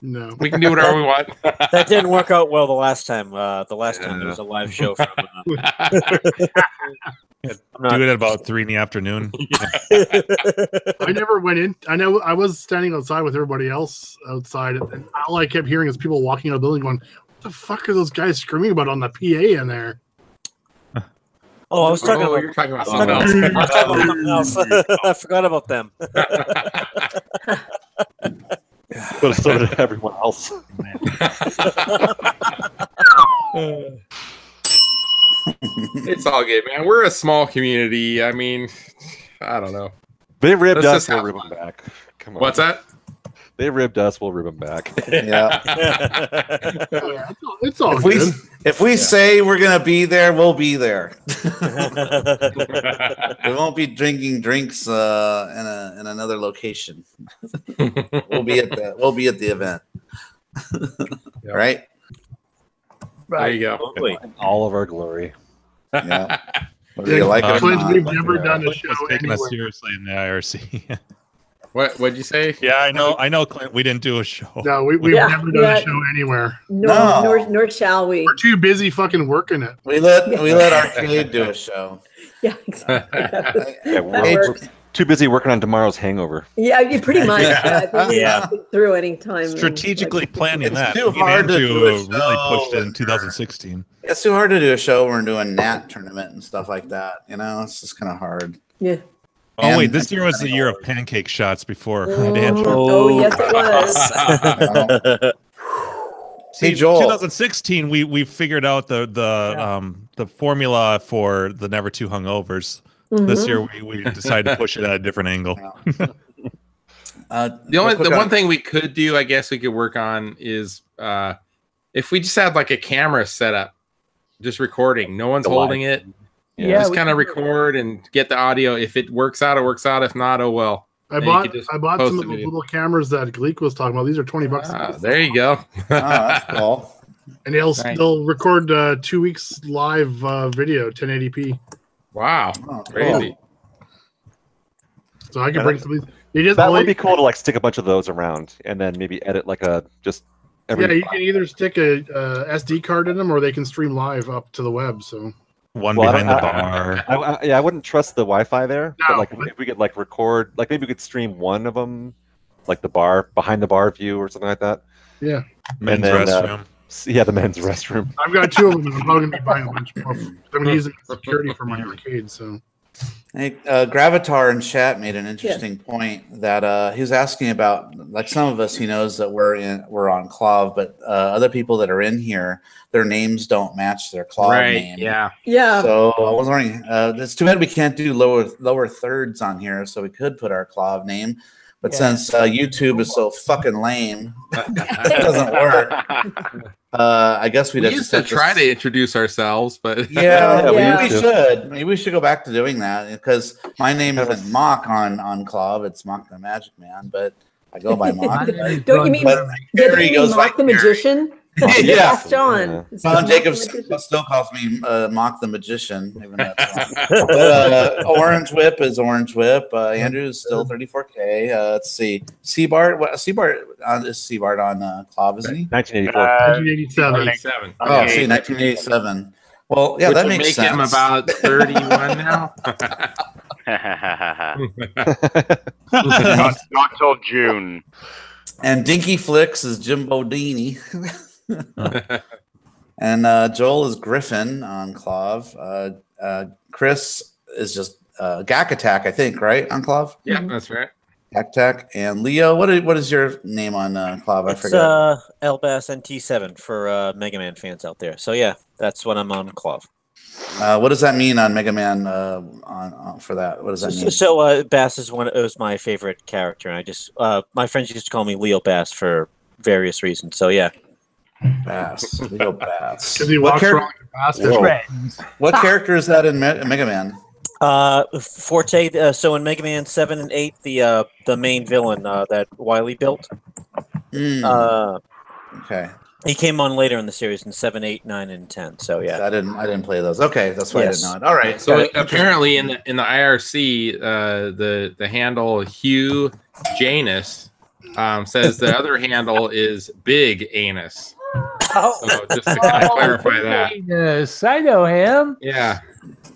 No. we can do whatever we want. That didn't work out well the last time. The last time there was a live show from. Do it at about 3 in the afternoon. I never went in. I know I was standing outside with everybody else outside, and all I kept hearing is people walking out of the building going, "What the fuck are those guys screaming about on the PA in there?" Oh, I was talking about. You're talking about I was something talking else. about something else. I forgot about them. But so did everyone else. It's all good, man. We're a small community. I mean, I don't know. They ribbed Let's us just for have ribbing back. Come on. What's that? They ribbed us, we'll rib them back. Yeah. It's all If we say we're gonna be there, we'll be there. We won't be drinking drinks in another location. We'll be at the event. Right? There you go. All of our glory. Yeah. Whether you like it or Clint, not. we've never done a show Taking us anywhere. seriously in the IRC. What'd you say? Yeah, I know, Clint. We didn't do a show. No, we've never done a show anywhere. Nor shall we. We're too busy fucking working it. We let Arcade do a show. Yeah, exactly. Yeah, we're too busy working on tomorrow's hangover. Yeah, pretty much. Yeah. Through any time. Strategically planning that. too hard to do a really show pushed it in 2016. It's too hard to do a show when we're doing Nat tournament and stuff like that. You know, it's just kind of hard. Yeah. Oh And- wait, this year was the year of pancake shots before. Oh, yes, it was. Hey, Joel. 2016, we figured out the formula for the Never Too Hungovers. This year we decided to push it at a different angle. The one thing we could do, I guess we could work on is if we just had like a camera set up, just recording. No one's holding it. Yeah, just kind of record and get the audio. If it works out, it works out. If not, oh well. I Then you bought could just some of post the a video. little cameras that Gleek was talking about. These are $20. There you go. That's cool. And they'll Right. they'll record 2 weeks live video, 1080p. Wow, Oh, crazy. So I can bring some of these. You just That would only, be cool to like stick a bunch of those around and then maybe edit like a just every. yeah, you can either stick a SD card in them or they can stream live up to the web. So One Well, behind the bar. I wouldn't trust the Wi-Fi there, but No. like if we could like record, like maybe we could stream one of them, like the bar behind the bar view or something like that. yeah, Men's then, restroom. Yeah, the men's restroom. I've got 2 of them. And I'm probably gonna be buying a bunch more. I'm gonna use it as security for my arcade. So Hey, Gravatar in chat made an interesting point that he was asking about. Like some of us, he knows that we're on Clav, but other people that are in here, their names don't match their Clav name. Yeah. Yeah. So I was wondering, it's too bad we can't do lower thirds on here, so we could put our Clav name. But since YouTube is so fucking lame, it doesn't work. I guess We used to try to introduce ourselves, but Yeah, Yeah. we should. Maybe we should go back to doing that because my name isn't Mock on Clav. It's Mock the Magic Man, but I go by Mock. Don't you mean But yeah, Gary goes by Mock the Magician? Yeah. That's John. It's John Mock the Jacobs Magician. still calls me Mock the Magician, even though it's wrong. But, Orange Whip is Orange Whip. Andrew is still 34K. Let's see. Seabart is Seabart on Clav, isn't he? 1984. 1987. Oh, see, 1987. Well, yeah, which that would makes make him sense. about 31 now. not till June. And Dinky Flicks is Jimbo Deany. And Joel is Griffin on Clav. Chris is just Gak Attack, I think, right? On Clav? Yeah, that's right. Gak Attack. And Leo, what is your name on Clav? I It's forget. LBAS NT7 for Mega Man fans out there. So yeah, that's what I'm on Clav. What does that mean on Mega Man on for that? What does that mean? So Bass is my favorite character, and I just my friends used to call me Leo Bass for various reasons. So yeah, Bass. Leo Bass. Because he What walks char- around like a bastard. Whoa. Friends. What character is that in Mega Man? Forte. So in Mega Man 7 and 8, the main villain that Wily built. Okay. He came on later in the series in 7, 8, 9, and 10. So yeah, I didn't play those. Okay, that's why Yes. I didn't know it. All right. So got it. apparently in the IRC, the handle Hugh Janus says the other handle is Big Anus. So just to kind of clarify that. Yes, I know him. Yeah.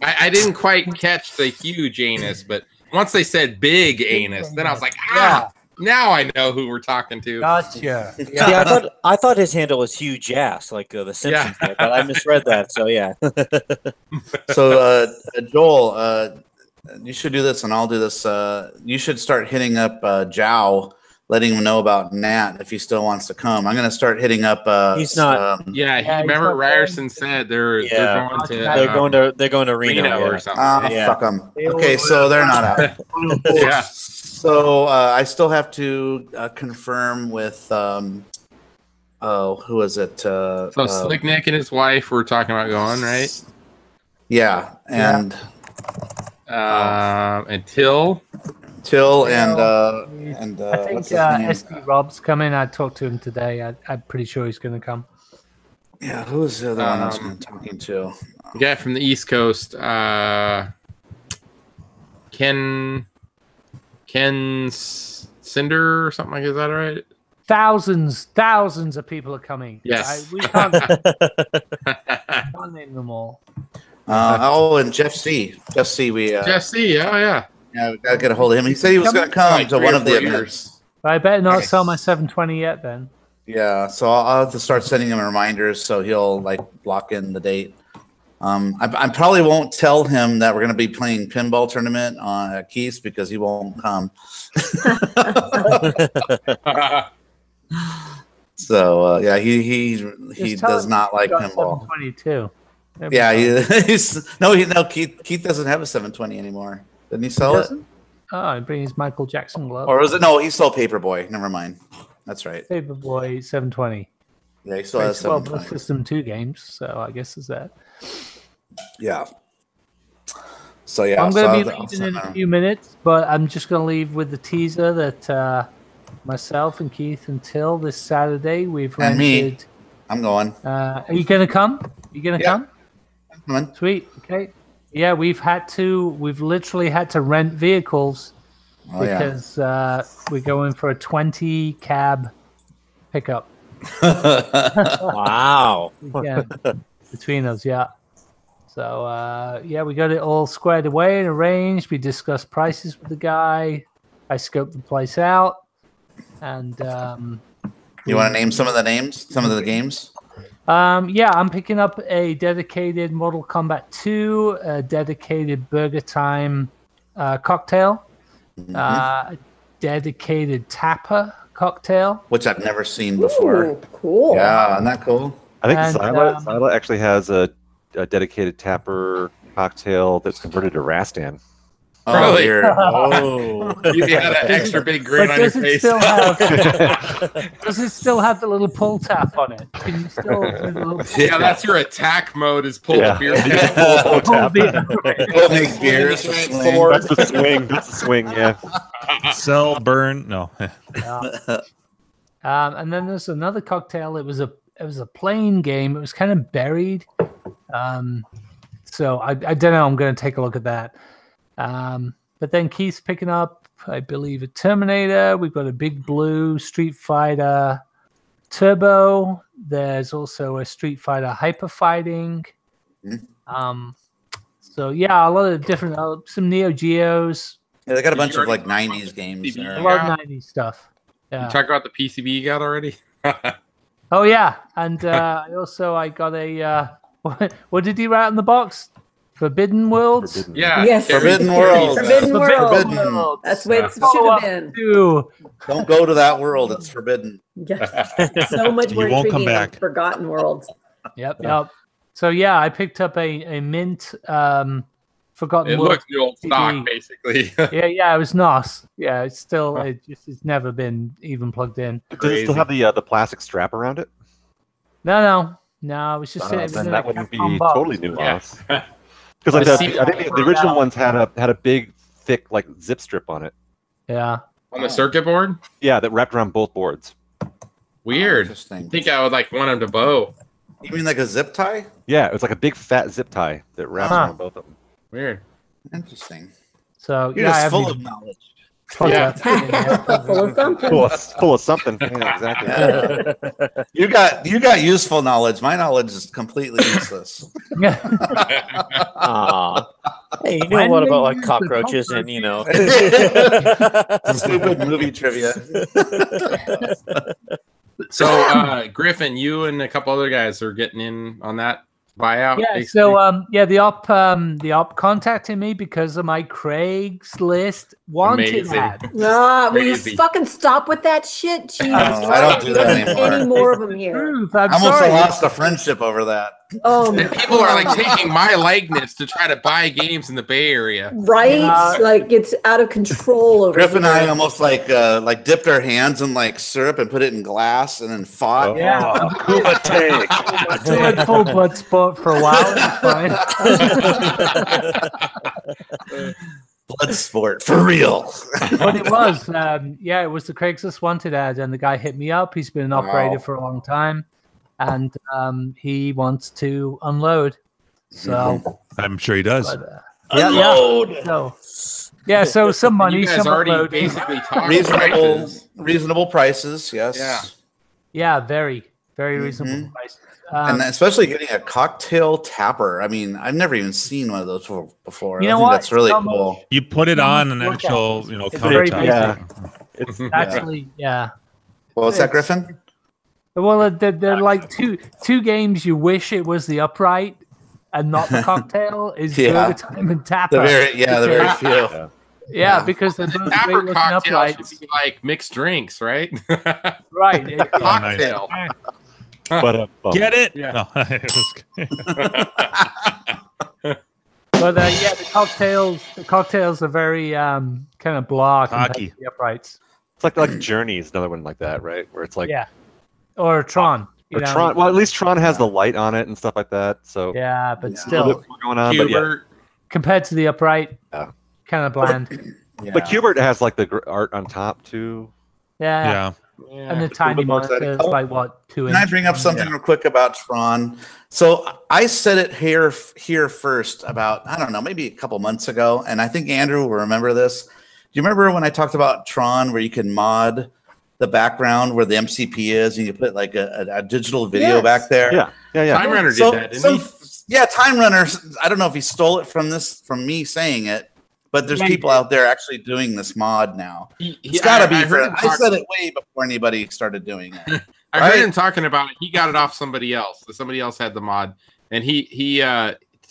I didn't quite catch the Hugh Janus, but once they said Big Anus, then I was like, now I know who we're talking to. Gotcha. yeah. I thought his handle was Huge Ass, like the Simpsons, did, but I misread that. So yeah. So, Joel, you should do this, and I'll do this. You should start hitting up Jow, letting him know about Nat if he still wants to come. I'm going to start hitting up. He's not. Remember Ryerson said they're going to they're going to Reno or something. Fuck them. Okay, so they're not out. Yeah. So I still have to confirm with who was it? So Slick Nick and his wife were talking about going, right? Yeah, and Till and I think SD Rob's coming. I talked to him today. I'm pretty sure he's going to come. Yeah, who was the other one I was talking to? The guy from the East Coast, Ken Cinder or something like that. Is that right? Thousands of people are coming. Yes. We can't name them all. And Jeff C. Jeff C. Yeah, we gotta get a hold of him. He said he was going to come to one of the events. I better not sell my 720 yet then. Yeah, so I'll have to start sending him reminders so he'll like block in the date. I probably won't tell him that we're going to be playing pinball tournament on Keith's because he won't come. So yeah, he does not like pinball. 722. Yeah, Keith doesn't have a 720 anymore. Didn't he sell it? Oh, he brings Michael Jackson glove. Or was it? No, he sold Paperboy. Never mind. That's right. Paperboy 720. Yeah, he still has 720. System 2 games, so I guess is that. Yeah. So yeah, I'm going to be leaving in a few minutes, but I'm just going to leave with the teaser that myself and Keith and Till this Saturday we've rented. Me. I'm going. Are you going to come? Come? I'm coming. Sweet. Okay. Yeah, we've literally had to rent vehicles because we're going for a 20 cab pickup. Wow. Yeah, between us, yeah. So we got it all squared away and arranged. We discussed prices with the guy. I scoped the place out, and you want to name some of the games? I'm picking up a dedicated Mortal Kombat 2, a dedicated Burger Time cocktail, a dedicated Tapper cocktail, which I've never seen before. Ooh, cool. Yeah, isn't that cool? I think Zyla actually has a dedicated Tapper cocktail that's converted to Rastan. Oh, really? Oh. You had an extra big grin on your face. Does it still have the little pull tap on it? Can you still? Yeah, that's your attack mode. Is pull the beer tap. Pull make beers. That's the swing. That's the swing. Yeah. Sell, burn. No. And then there's another cocktail. It was a plain game. It was kind of buried. So I don't know. I'm going to take a look at that. But then Keith's picking up, I believe, a Terminator. We've got a Big Blue Street Fighter Turbo. There's also a Street Fighter Hyper Fighting. So yeah, a lot of different, some Neo Geos. Yeah, they got a bunch of like 90s games there. A lot of 90s stuff. Yeah. You talk about the PCB you got already? Oh yeah, and I got a what did he write on the box? Forbidden Worlds? Yeah. Yes. Forbidden World. Forbidden World. Forbidden. That's what it should have been. Don't go to that world. It's forbidden. Yes. So much more You won't come intriguing than back. Forgotten World. Yep. So yeah, I picked up a mint Forgotten It World. looks the old stock, basically. Yeah, it was NOS. Yeah, it's still it's never been even plugged in. Does it still have the plastic strap around it? No, it was just then that wouldn't be box. totally new NOS. Because I think the original ones had a big, thick like zip strip on it. Yeah. On the circuit board? Yeah, that wrapped around both boards. Weird. Interesting. I think I would like want him to bow. You mean like a zip tie? Yeah, it was like a big fat zip tie that wraps around both of them. Weird. Interesting. So You're just full of knowledge. Yeah. Full of something. Full of something. Yeah, exactly. You got useful knowledge. My knowledge is completely useless. Aw. Hey, you know what about like cockroaches and stupid movie trivia. So Griffin, you and a couple other guys are getting in on that buyout. Yeah, basically? so the op contacted me because of my Craigslist wanted ad. Will you fucking stop with that shit? Jesus I don't do that anymore. Any more of them here? I almost lost a friendship over that. Oh, And people are like taking my likeness to try to buy games in the Bay Area. right? Like it's out of control over Griff and here. I almost like dipped our hands in like syrup and put it in glass and then fought. Yeah. Cuba tank. I went full blood sport for a while. It's fine. Blood sport for real. But it was, it was the Craigslist wanted ad, and the guy hit me up. He's been an operator for a long time, and he wants to unload. So I'm sure he does. But, so some money, You guys some already unloading. basically talked Reasonable prices, yes. Yeah. Yeah, very reasonable price. And especially getting a cocktail tapper. I mean, I've never even seen one of those before. You I know think what? that's really It's cool. You put it on an actual, It's very countertop. basic. It's actually, What was that, Griffin? Well, they're like two games you wish it was the upright and not the cocktail is Burger Time and Tapper. The very few. Yeah, because they're both great Tapper looking cocktail uprights. should be like mixed drinks, right? Right. Cocktail. But Get it? Yeah. No, it was- But the cocktails are very kind of blah compared Hockey. to the uprights. it's like Journey is another one like that, right? Where it's like Or Tron. or Tron. Well, at least Tron has the light on it and stuff like that. So Yeah, but a little still, bit more going on. But yeah. Hubert. compared to the upright, Yeah. kind of bland. But Cubert has like the art on top too. Yeah. yeah. And the tiny monitor is like what, 2 Can I inches? bring up something real quick about Tron? So I said it here first about, I don't know, maybe a couple months ago, and I think Andrew will remember this. Do you remember when I talked about Tron where you can mod the background where the MCP is and you put like a digital video back there? Yeah. Time Runner did that, didn't he? Yeah, Time Runner. I don't know if he stole it from me saying it, but there's people out there actually doing this mod now. It's got to be. I said it way before anybody started doing it. I heard him talking about it. He got it off somebody else. Somebody else had the mod, and he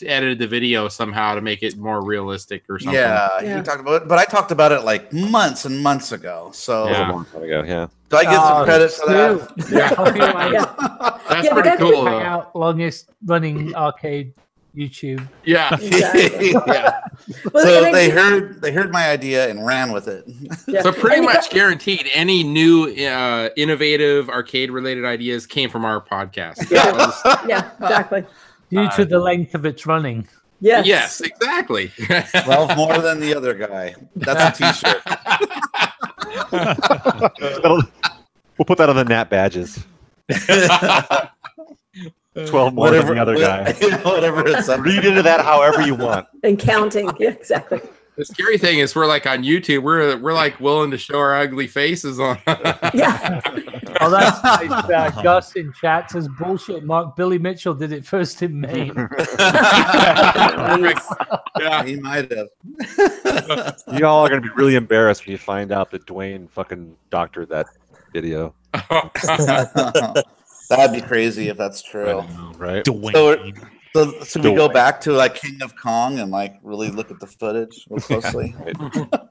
edited the video somehow to make it more realistic or something. Yeah, he talked about it, but I talked about it like months and months ago. So That was a long time ago. Yeah. do I get some credit for that? That's pretty cool. Though. Hangout, longest running arcade YouTube. Yeah. Exactly. Yeah. Well, So and they heard my idea and ran with it. Yeah. So pretty And you much guaranteed, any new innovative arcade related ideas came from our podcast. Yeah, exactly. Due to the length of its running. Yes. Yes, exactly. 12 more than the other guy. That's a t-shirt. We'll put that on the Nat badges. 12 more than the other guy. Whatever it's up. Read into that however you want. And counting. Yeah, exactly. The scary thing is we're like on YouTube, we're like willing to show our ugly faces on. Yeah. Oh, that's nice. Gus in chat says bullshit. Mark, Billy Mitchell did it first in Maine. Perfect. Yeah. He might have. You all are going to be really embarrassed when you find out that Dwayne fucking doctored that video. That'd be crazy if that's true. Right? So should we go back to like King of Kong and like really look at the footage real closely?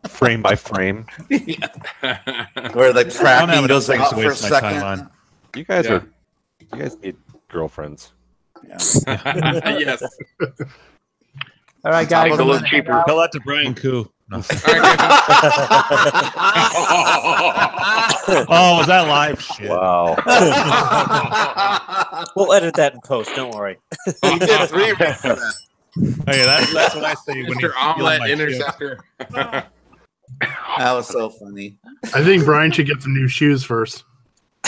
Frame by frame. Where the tracking goes out for a second. You guys need girlfriends. Yes. All right, guys. It's a little cheaper. Tell that to Brian Koo. No. Oh, was that live? Shit. Wow. We'll edit that in post. Don't worry. You did 3 for that. Hey, that's what I say when you Mr. Omelet Interceptor. That was so funny. I think Brian should get some new shoes first.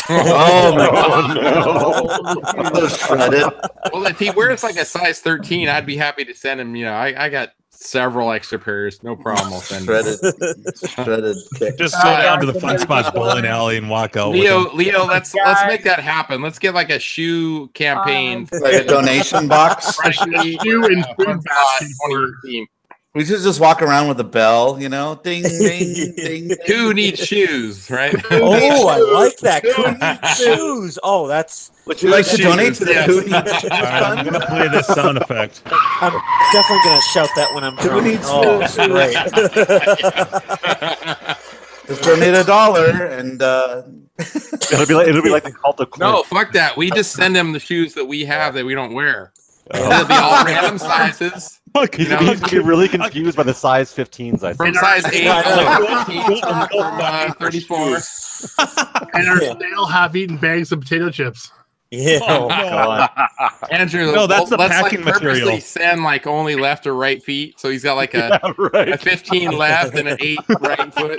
Oh my god. So shredded. Well, if he wears like a size 13, I'd be happy to send him. You know, I got several extra pairs. No problem. I'll send him. Shredded kick. Just go down to the Fun Spots bowling alley and walk out. Leo, let's make that happen. Let's get like a shoe campaign, Like a donation box. Shoe and food basket. 2018. We should just walk around with a bell, you know, ding, ding, ding, ding. Who needs shoes, right? Oh, I like that. Who needs shoes? Oh, that's. Would you like to donate to the Yes. Who Needs Shoes All right, I'm Fund? gonna play this sound effect. I'm definitely gonna shout that when I'm drunk. needs Oh, shoes? great. Just donate $1 and It'll be like the cult of No, fuck that. We just send him the shoes that we have that we don't wear. It'll be all random sizes. He's gonna be really confused by the size 15s. I From think. size 8 to 34. And our stale half-eaten bags of potato chips. Yeah. Oh, God. Andrew, No, that's the let's packing purposely material. send like only left or right feet, so he's got like a 15 left and an 8 right foot.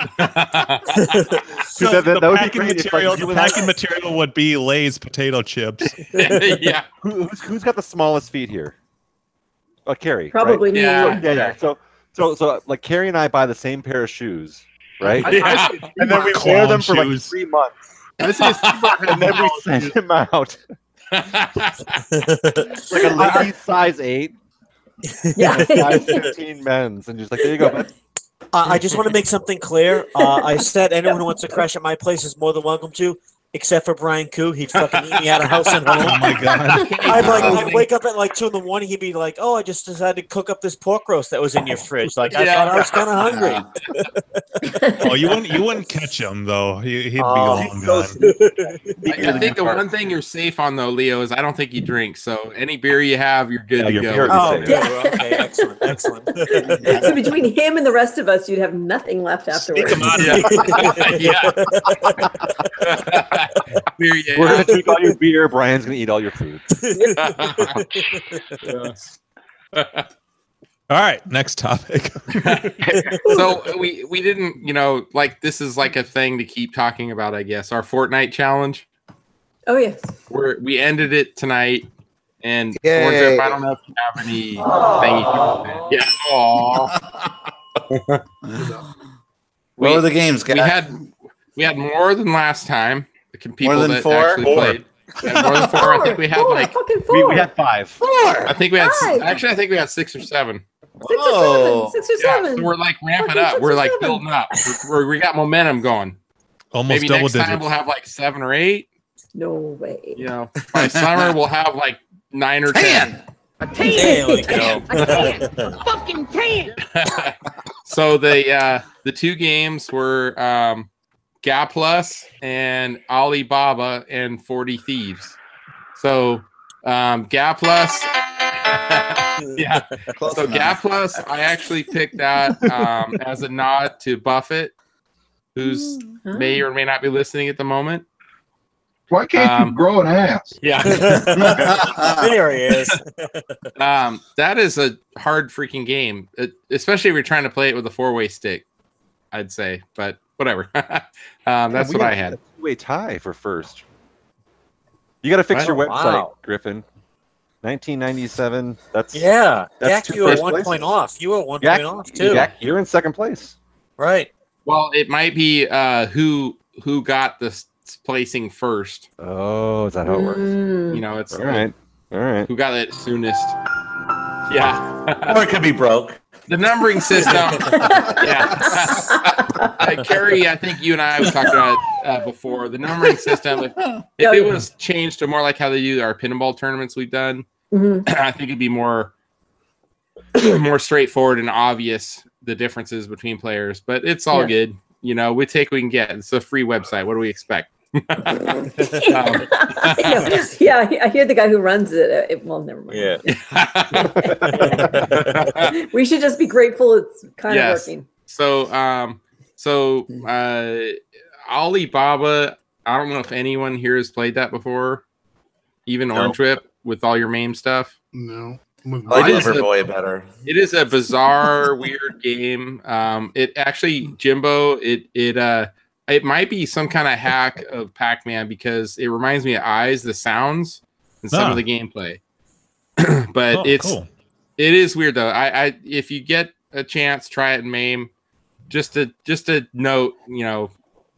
So that the would be packing great if, like, material, you the would packing material would be Lay's potato chips. Yeah. Who's got the smallest feet here? Carrie. Probably right? me. Yeah. Yeah. So like Carrie and I buy the same pair of shoes, right? Yeah. And then we wear them for like 3 months. I say And then we send him out. Like a lady size 8. Yeah. Size 15 men's. And just like, there you go, bud. I just want to make something clear. I said anyone who wants to crash at my place is more than welcome to, except for Brian Koo. He'd fucking eat me out of house and home. Oh my God. I'd wake up at like 2 in the morning. He'd be like, "Oh, I just decided to cook up this pork roast that was in your fridge. Like I thought I was kind of hungry." Oh, you wouldn't catch him though. He'd be long gone. I think the one thing you're safe on though, Leo, is I don't think you drink. So any beer you have, you're good to your go. beer Oh, is yeah. Okay, excellent. So between him and the rest of us, you'd have nothing left afterwards. Yeah. Beer you We're have. gonna drink all your beer. Brian's gonna eat all your food. All right, next topic. So we didn't, like this is like a thing to keep talking about, I guess. Our Fortnite challenge. Oh yes. We ended it tonight, and Yay. Orange, I don't know if you have any thingy. Yeah. Aw. What were the games, guys? We had more than last time. The people More than that 4? actually played. Yeah, more than 4. I think we had like fucking 4. We had 5. 4. I think we had 5. actually I think we had 6 or 7. 6 or 7. 6 or Yeah, 7. so we're like ramping Fucking up. 6 We're or like 7. building up. We got momentum going. Almost Maybe double next digits. time we'll have like 7 or 8. No way. By summer we'll have like 9 or 10. There we go. Fucking can. So the 2 games were Gaplus and Alibaba and 40 Thieves. So Gaplus, yeah. Close So enough. Gaplus, I actually picked that as a nod to Buffett, who's may or may not be listening at the moment. Why can't you grow an ass? Yeah. There he is. That is a hard freaking game, especially if you're trying to play it with a 4-way stick, I'd say. But whatever. That's what I had. 2-way tie for first. You got to fix your website, Griffin. 1997. That's Yeah. That's Yak, 2 you were first 1 point places. off. You were 1 Yak, point off too. Yak, you're in second place. Right. Well, it might be who got this placing first. Oh, is that how it works? It's All right. who got it soonest. Yeah. Or it could be broke. The numbering system. Yeah. Carrie, I think you and I have talked about it before. The numbering system, if it was changed to more like how they do our pinball tournaments we've done, I think it'd be more straightforward and obvious the differences between players. But it's all good. We take what we can get. It's a free website. What do we expect? I hear the guy who runs it. Well, never mind. Yeah. We should just be grateful it's kind of working. So Alibaba, I don't know if anyone here has played that before. Even Orange Whip with all your MAME stuff. No. I like Loverboy better. It is a bizarre, weird game. It actually, Jimbo, it might be some kind of hack of Pac-Man because it reminds me of Eyes, the sounds, and some of the gameplay. But it is weird though. I if you get a chance, try it in MAME. Just a note,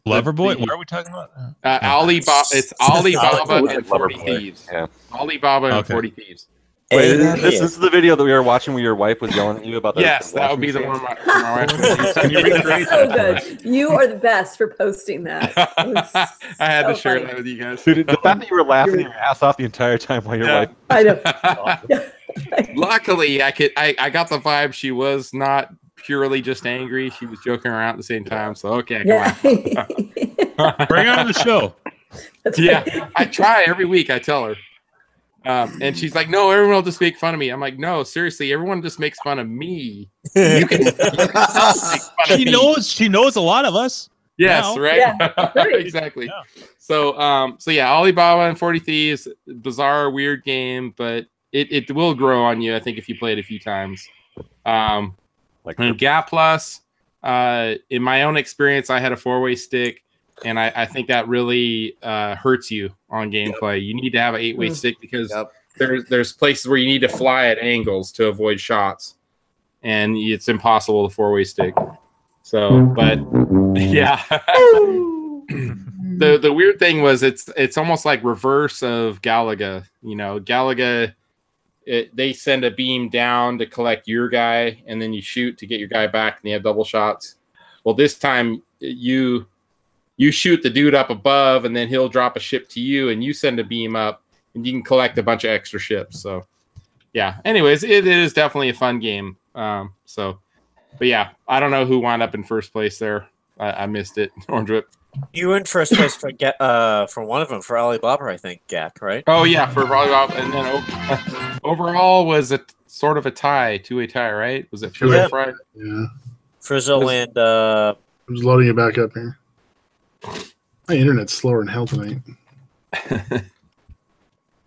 Loverboy? What are we talking about? Alibaba. It's Alibaba and 40 Thieves. Yeah. Alibaba and 40 Thieves. Wait, this is the video that we were watching where your wife was yelling at you about the Yes, that would be the one my wife. Can you recreate So that? good. You are the best for posting that. I had to share funny. that with you guys. Dude, the fact that you were laughing your ass off the entire time while your wife. I know. Luckily, I got the vibe she was not purely just angry. She was joking around at the same time. So okay, come on. Bring on the show. Yeah, I try every week. I tell her. And she's like, no, everyone will just make fun of me. I'm like, no, seriously, everyone just makes fun of me. You can make fun of me. She knows a lot of us. Yes, now. right? Yeah, right. Exactly. Yeah. So yeah, Alibaba and 40 Thieves, bizarre, weird game, but it will grow on you, I think, if you play it a few times. And Gaplus, in my own experience, I had a 4-way stick, and I think that really hurts you on gameplay. You need to have an 8-way stick because there's places where you need to fly at angles to avoid shots, and it's impossible with a 4-way stick. So, but yeah, the weird thing was it's almost like reverse of Galaga. You know, Galaga, they send a beam down to collect your guy, and then you shoot to get your guy back, and you have double shots. Well, this time you shoot the dude up above, and then he'll drop a ship to you, and you send a beam up, and you can collect a bunch of extra ships. So, yeah. Anyways, it is definitely a fun game. But yeah, I don't know who wound up in first place there. I missed it. Orange Whip. You were in first place for one of them for Alibaba, I think, Gap, right? Oh yeah, for Alibaba, and then overall was a sort of a tie, 2-way tie, right? Was it Frizzle Fried? Yeah. Frizzle and I'm just loading it back up here. My internet's slower than hell tonight.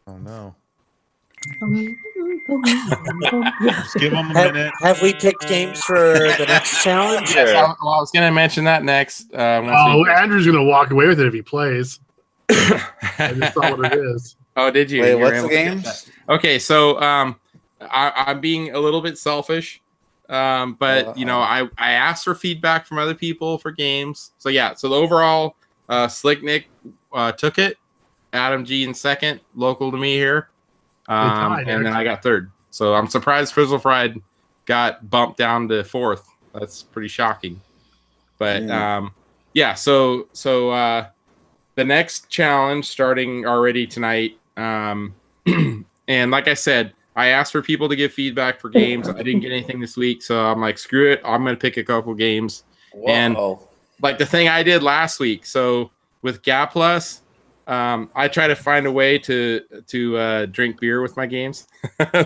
Oh no. Just give them a minute. Have we picked games for the next challenge? Yes, I was going to mention that next. Andrew's going to walk away with it if he plays. I just saw what it is. Oh, did you? Wait, what's the game? Okay, so I'm being a little bit selfish, but you know, I asked for feedback from other people for games. So yeah, so the overall, Slick Nick took it. Adam G in second, local to me here. And then I got third. So I'm surprised Frizzle Fried got bumped down to fourth. That's pretty shocking. But yeah, so the next challenge starting already tonight. And like I said, I asked for people to give feedback for games. I didn't get anything this week, so I'm like, screw it. I'm gonna pick a couple games. Whoa. And like the thing I did last week. So with Gaplus, I try to find a way to drink beer with my games.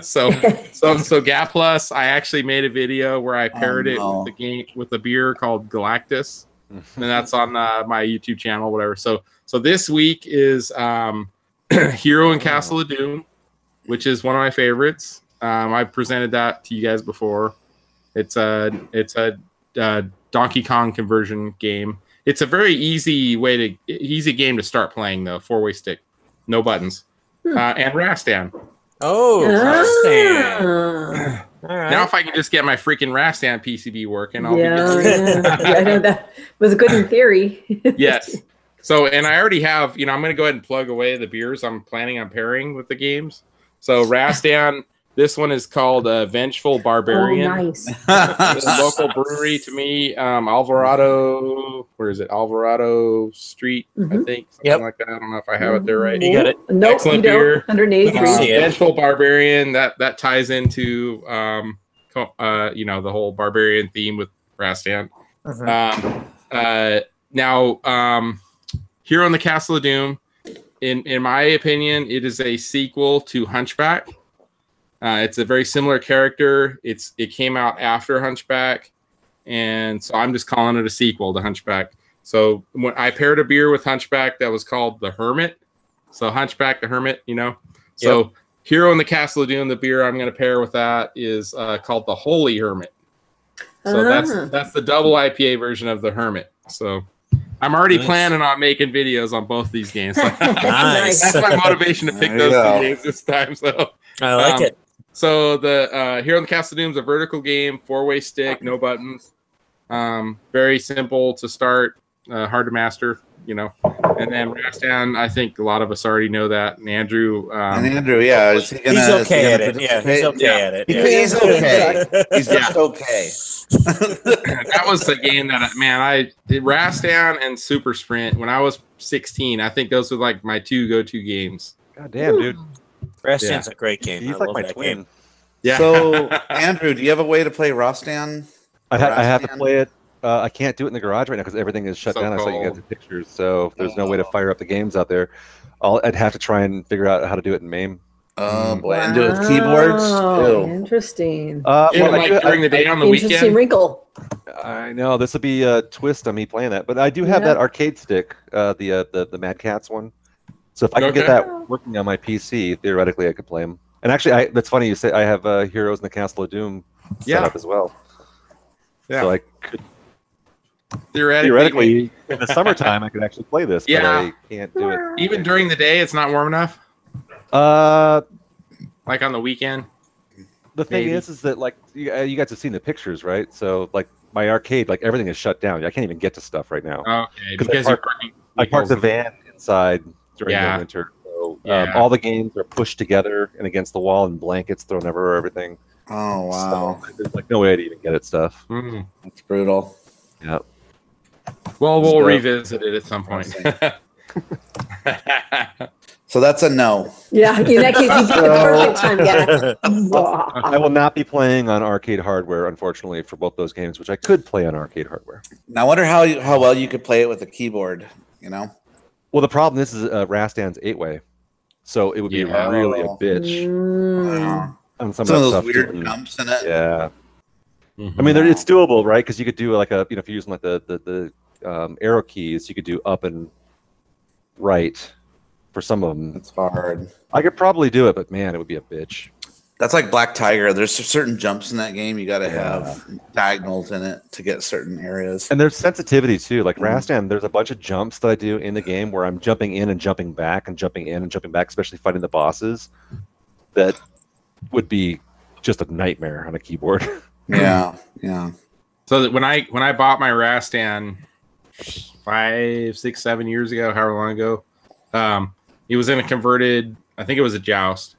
so Gaplus, I actually made a video where I paired it with the game with a beer called Galactus, and that's on my YouTube channel, whatever. So this week is Hero and Castle of Doom, which is one of my favorites. I presented that to you guys before. It's a Donkey Kong conversion game. It's a very easy game to start playing though. 4-way stick, no buttons, and Rastan. Oh, Rastan. All right. Now if I can just get my freaking Rastan PCB working, I'll be good. I know that was good in theory. Yes. So, and I already have, I'm going to go ahead and plug away the beers I'm planning on pairing with the games. So Rastan. This one is called Vengeful Barbarian. Oh, nice. It's a local brewery to me. Alvarado, where is it? Alvarado Street, I think. Something like that. I don't know if I have it there right. You got it. Nope, excellent you beer. 183. Vengeful Barbarian. That ties into the whole barbarian theme with Rastan. Now, Hero in the Castle of Doom. In my opinion, it is a sequel to Hunchback. It's a very similar character. It came out after Hunchback, and so I'm just calling it a sequel to Hunchback. So when I paired a beer with Hunchback that was called the Hermit. So Hunchback the Hermit, So Hero in the Castle of Doom, the beer I'm going to pair with that is called the Holy Hermit. So that's the double IPA version of the Hermit. So I'm already planning on making videos on both these games. Nice. That's my motivation to pick those two games this time. So I like it. So the Hero in the Castle of Doom is a vertical game, 4-way stick, no buttons. Very simple to start, hard to master, And then Rastan, I think a lot of us already know that. And Andrew, he's okay at it. Yeah, he's okay at it. Yeah. He's okay. He's just okay. That was the game that I did Rastan and Super Sprint when I was 16. I think those were like my two go-to games. God damn, dude. Rastan's a great game. He's I like love my that twin. game. Yeah. So, Andrew, do you have a way to play Rastan? I have to play it I can't do it in the garage right now because everything is shut So down. I saw you cold. guys the pictures, so there's no way to fire up the games out there. I'd have to try and figure out how to do it in MAME. Oh boy, and do it with keyboards. Oh, Ew. interesting. Even like during the day on the Interesting weekend. wrinkle. I know this will be a twist on me playing that, but I do have that arcade stick, the Mad Catz one. So if I can get that working on my PC, theoretically I could play them. And actually, that's funny you say I have Heroes in the Castle of Doom set up as well. Yeah. So I could theoretically in the summertime I could actually play this. But I can't do it. Even during the day, it's not warm enough. Like on the weekend. The thing is that like you guys have seen the pictures, right? So like my arcade, like everything is shut down. I can't even get to stuff right now. Okay, because I parked the van inside during the winter. So all the games are pushed together and against the wall, and blankets thrown over everything. Oh wow! So there's like no way to even get at stuff. That's brutal. Yeah. Well, we'll revisit it at some point. So that's a no. Yeah, in that case, you picked the perfect time, yeah. I will not be playing on arcade hardware, unfortunately, for both those games, which I could play on arcade hardware. Now, I wonder how well you could play it with a keyboard. You know. Well, the problem is Rastan's 8-way, so it would be really a bitch. On some of those stuff weird jumps in it. Yeah. I mean, it's doable, right? Because you could do like if you're using like the arrow keys, you could do up and right. For some of them, it's hard. I could probably do it, but man, it would be a bitch. That's like Black Tiger. There's certain jumps in that game you got to have diagonals in it to get certain areas. And there's sensitivity too. Like Rastan, there's a bunch of jumps that I do in the game where I'm jumping in and jumping back and jumping in and jumping back, especially fighting the bosses. That would be just a nightmare on a keyboard. Yeah. So that when I bought my Rastan 5, 6, 7 years ago, however long ago, it was in a converted, I think it was a Joust,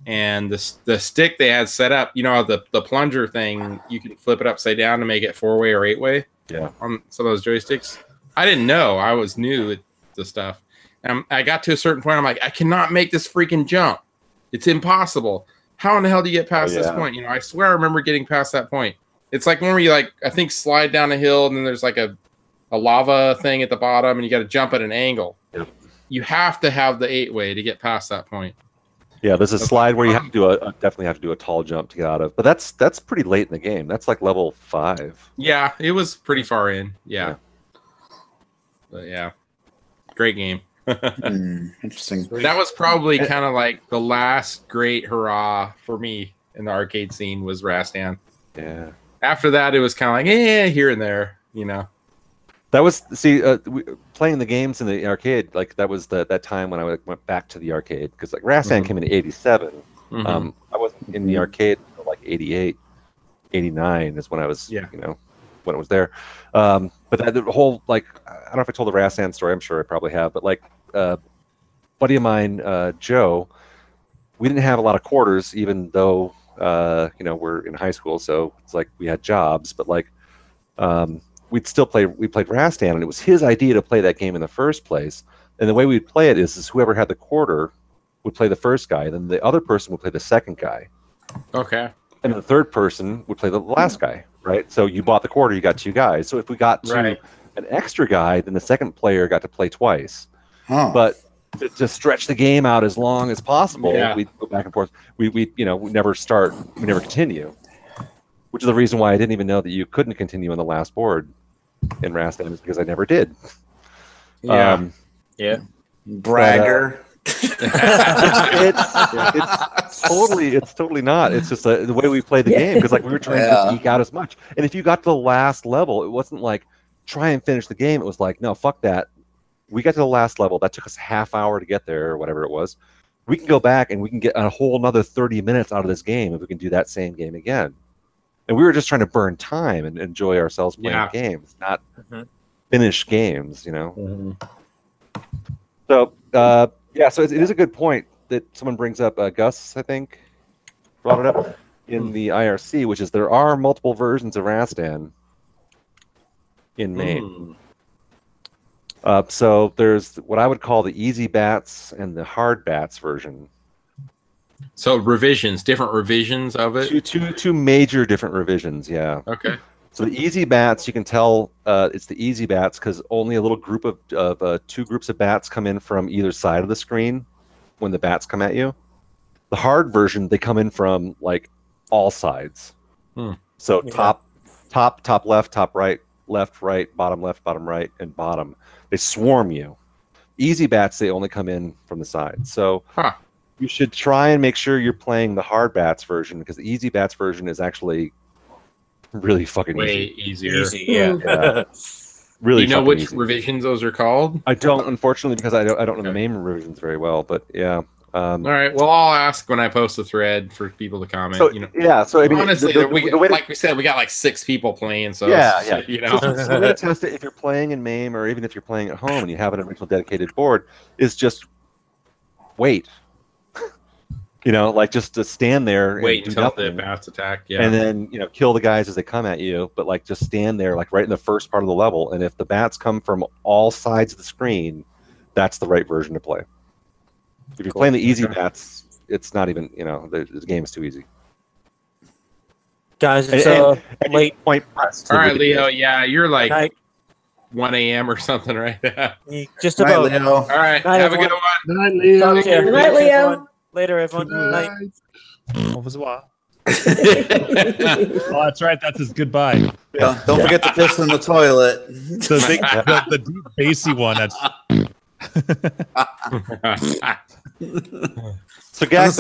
and the stick they had set up, the plunger thing, you can flip it upside down to make it 4-way or 8-way. Yeah. On some of those joysticks. I didn't know. I was new at the stuff. And I got to a certain point. I'm like, I cannot make this freaking jump. It's impossible. How in the hell do you get past this point? I swear I remember getting past that point. It's like when you I think slide down a hill and then there's like a lava thing at the bottom and you got to jump at an angle. Yep. You have to have the 8-way to get past that point. Yeah, there's a slide where you have to do definitely have to do a tall jump to get out of. But that's pretty late in the game. That's like level 5. Yeah, it was pretty far in. Yeah. But yeah. Great game. Interesting. That was probably kind of like the last great hurrah for me in the arcade scene was Rastan. Yeah. After that, it was kind of like, here and there, That was playing the games in the arcade. Like that was that time when I went back to the arcade because like Rastan came in '87. I wasn't in the arcade until like '88, '89 is when I was when it was there. But the whole I don't know if I told the Rastan story. I'm sure I probably have. But like buddy of mine, Joe, we didn't have a lot of quarters, even though we're in high school. So it's like we had jobs, but like. We played Rastan, and it was his idea to play that game in the first place. And the way we'd play it is whoever had the quarter would play the first guy, then the other person would play the second guy. Okay. And the third person would play the last guy, right? So you bought the quarter, you got 2 guys. So if we got to an extra guy, then the second player got to play twice. But to stretch the game out as long as possible, we'd go back and forth. We never start, we never continue. Which is the reason why I didn't even know that you couldn't continue on the last board in Rastan is because I never did. Yeah. Bragger. It's totally not. It's just the way we play the game because like we were trying to eke out as much. And if you got to the last level, it wasn't like try and finish the game. It was like, no, fuck that. We got to the last level. That took us a half hour to get there or whatever it was. We can go back and we can get a whole another 30 minutes out of this game if we can do that same game again. And we were just trying to burn time and enjoy ourselves playing games, not finish games, So, so it is a good point that someone brings up. Gus, I think, brought it up in the IRC, which is there are multiple versions of Rastan in MAME. So there's what I would call the easy bats and the hard bats version. So different revisions of it? Two major different revisions, yeah. Okay. So the easy bats, you can tell it's the easy bats because only a little group of 2 groups of bats come in from either side of the screen when the bats come at you. The hard version, they come in from like all sides. So top left, top right, left, right, bottom left, bottom right, and bottom. They swarm you. Easy bats, they only come in from the side. So you should try and make sure you're playing the hard bats version because the easy bats version is actually really fucking way easier. Easy, yeah. Really. Do you know which revisions those are called? I don't, unfortunately, because I don't know the name revisions very well. But yeah. All right. Well, I'll ask when I post the thread for people to comment. So, yeah. So I mean, honestly, like we said, we got like 6 people playing. So yeah. You know, so the way to test it if you're playing in MAME or even if you're playing at home and you have an original dedicated board is just wait. You know, like just to stand there and wait do until nothing, the bats attack, yeah, and then kill the guys as they come at you. But like just stand there, like right in the first part of the level. And if the bats come from all sides of the screen, that's the right version to play. If you're playing the easy bats, it's not even the game is too easy. Guys, it's late point pressed. All right, Leo. Yeah, you're like 1 a.m. or something, right? Just about. Night, Leo. All right, have a good one. Night, Leo. Good night, Leo. Later, everyone. Night. Au revoir. Oh, that's right. That's his goodbye. Don't forget to piss in the toilet. The deep bassy one. That's. So, guys,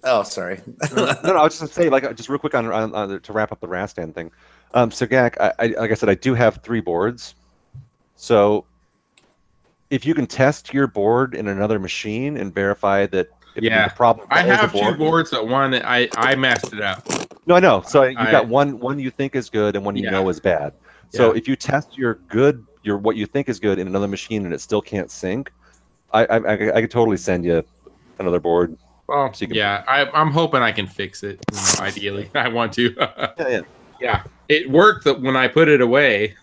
oh, sorry. no, I was just gonna say, like, just real quick on to wrap up the Rastan thing. So, Gak, like I said, I do have 3 boards. So, if you can test your board in another machine and verify that. The problem I have 2 boards that one I messed it up. No, I know. So you've got one you think is good and one you know is bad. So if you test your what you think is good in another machine and it still can't sync, I could totally send you another board. Well, so I'm hoping I can fix it. Ideally, I want to. Yeah. It worked when I put it away.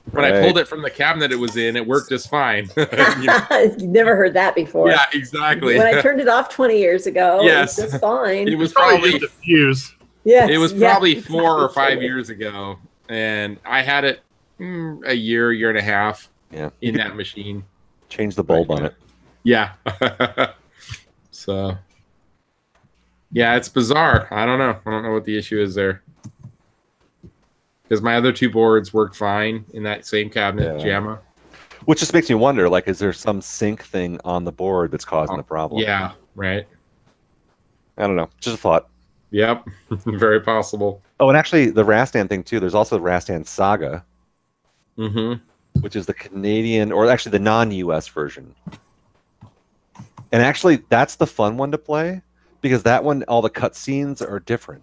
When I pulled it from the cabinet it was in, it worked just fine. You never heard that before. Yeah, exactly. When I turned it off 20 years ago, it was just fine. It was probably just a fuse. Yes, it was probably 4 or 5 years ago, and I had it a year and a half in that machine. Change the bulb on it. Yeah. So, yeah, it's bizarre. I don't know what the issue is there. Because my other 2 boards worked fine in that same cabinet, JAMA. Which just makes me wonder, like, is there some sync thing on the board that's causing the problem? Yeah, right. I don't know. Just a thought. Yep, very possible. Oh, and actually, the Rastan thing, too. There's also the Rastan Saga, which is the Canadian, or actually the non-US version. And actually, that's the fun one to play, because that one, all the cutscenes are different.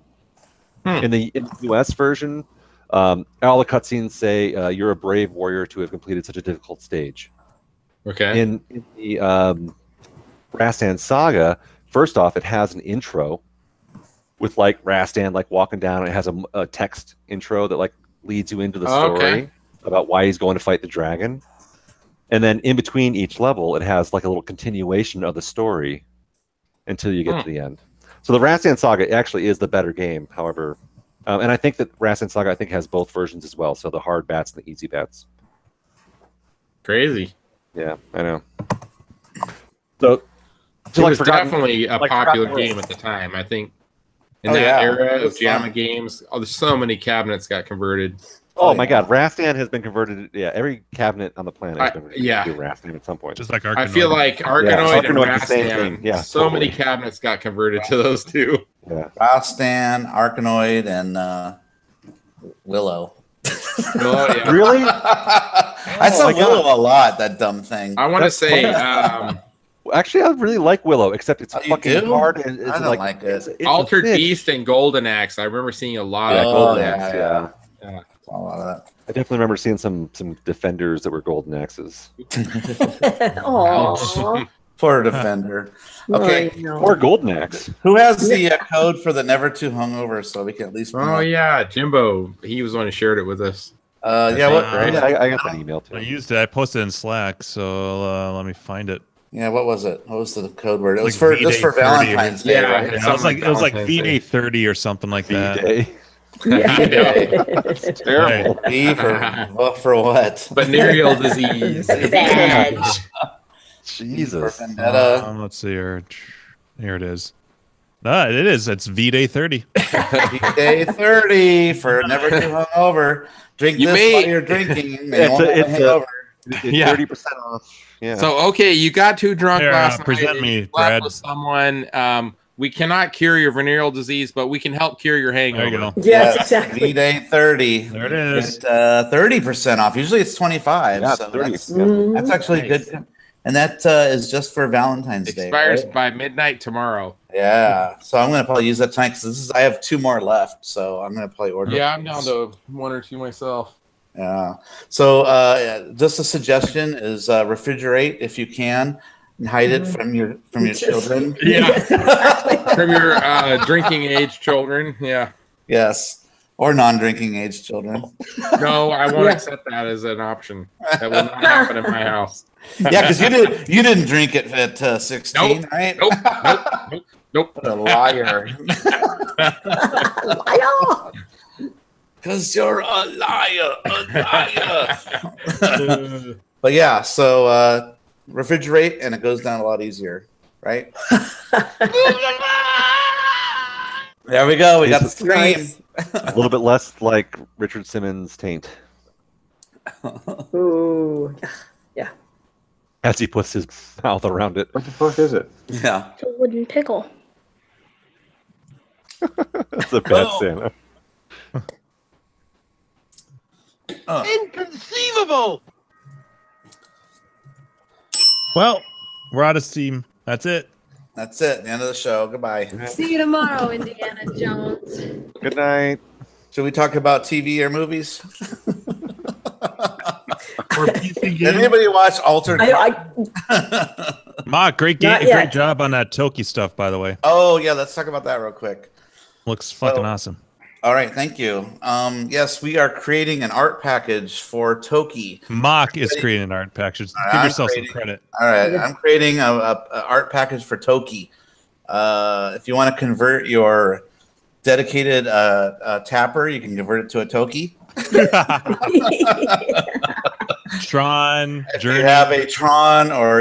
In the US version... all the cutscenes say you're a brave warrior to have completed such a difficult stage. Okay. In the Rastan Saga, first off, it has an intro with like Rastan like walking down. And it has a text intro that like leads you into the story about why he's going to fight the dragon. And then in between each level, it has like a little continuation of the story until you get to the end. So the Rastan Saga actually is the better game. However. And I think that Rastan Saga has both versions as well. So the hard bats and the easy bats. Crazy. Yeah, I know. So it was definitely a popular game at the time. I think in that era of JAMA games, there's so many cabinets got converted. Oh my God, Rastan has been converted. Yeah, every cabinet on the planet has been converted to Rastan at some point. Just like Arkanoid. I feel like Arkanoid and Rastan. So many cabinets got converted to those 2. Yeah, Rastan, Arkanoid, and Willow. Really? I saw Willow a lot. That dumb thing. I want to say. Actually, I really like Willow, except it's fucking hard. And I don't like it. It's Altered Beast and Golden Axe. I remember seeing a lot of Golden Axe. Yeah. A lot of that. I definitely remember seeing some defenders that were golden axes. Aww. Poor defender. Okay. Or golden axe. Who has the code for the Never Too Hungover so we can at least... yeah, Jimbo. He was the one who shared it with us. I got that email too. I used it. I posted it in Slack, so let me find it. Yeah, what was it? What was the code word? It was for Valentine's Day. Yeah, right? It was like V-Day 30 or something like that. It's terrible. B for what? Venereal disease. Vag. Jesus. Let's see here. Here it is. It is. It's V-Day 30. V-Day 30 for never too hungover. Drink this while you're drinking. And you won't have a hangover. It's 30% off. Yeah. So okay, you got too drunk last night. Present me, you slept Brad. with someone. We cannot cure your venereal disease, but we can help cure your hangover. There you go. Yes, exactly. V-Day 30. There it is. Get, 30% off. Usually it's 25. Yeah, So 30. that's actually good. And that is just for Valentine's Day. Expires Right? by midnight tomorrow. Yeah. So I'm gonna probably use that tonight because I have 2 more left. So I'm gonna probably order. Yeah, I'm down to 1 or 2 myself. Yeah. So just a suggestion is refrigerate if you can and hide it from your children. Yeah. From your drinking age children. Yeah. Yes. Or non-drinking age children. No, I won't accept that as an option. That will not happen in my house. Yeah, because you didn't drink it at 16, Nope. right? Nope. What a liar. Because you're a liar. But yeah, so refrigerate and it goes down a lot easier, right? There we go. We got the scream. A little bit less like Richard Simmons' taint. Ooh. Yeah. As he puts his mouth around it. What the fuck is it? Yeah. It's a wooden pickle. That's a bad Santa. Inconceivable! Well, we're out of steam. That's it. That's it. The end of the show. Goodbye. See you tomorrow, Indiana Jones. Good night. Should we talk about TV or movies? Or PC Did games? anybody watch Altered? Mark, great Not yet. great job on that Toki stuff, by the way. Oh yeah, let's talk about that real quick. Looks fucking awesome. All right, thank you. Yes, we are creating an art package for Toki. Mock is creating an art package. Give I'm yourself creating- some credit. All right, I'm creating a art package for Toki. If you want to convert your dedicated tapper, you can convert it to a Toki. Tron, If Journey. you have a Tron or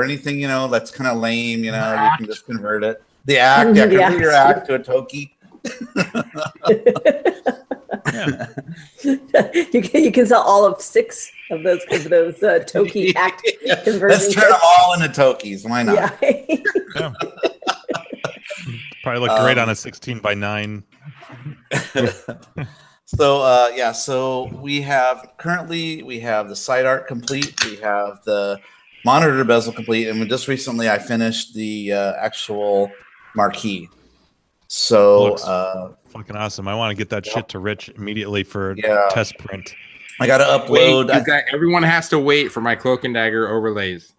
anything that's kind of lame, you can just convert it. The act, The convert act. your act to a Toki. You can sell all of 6 of those Toki act conversions. Let's turn them all into Tokis. Why not? Yeah. Yeah. Probably look great on a 16:9. So we have the side art complete. We have the monitor bezel complete, and just recently I finished the actual marquee. So Looks fucking awesome. I want to get that shit to Rich immediately for test print. I got to upload. Everyone has to wait for my Cloak and Dagger overlays.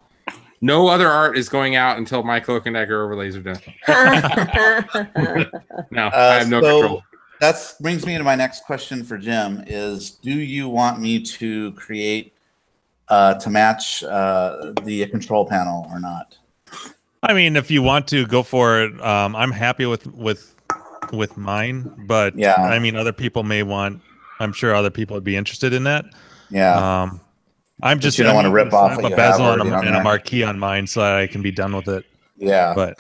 No other art is going out until my Cloak and Dagger overlays are done. No, I have no control. That brings me to my next question for Jim: is do you want me to create to match the control panel or not? I mean, if you want to go for it, I'm happy with mine. But Yeah. I mean, other people may want. I'm sure other people would be interested in that. Yeah. I'm just. you don't want to rip off a what you bezel have and already on a there. marquee on mine, so that I can be done with it. Yeah. But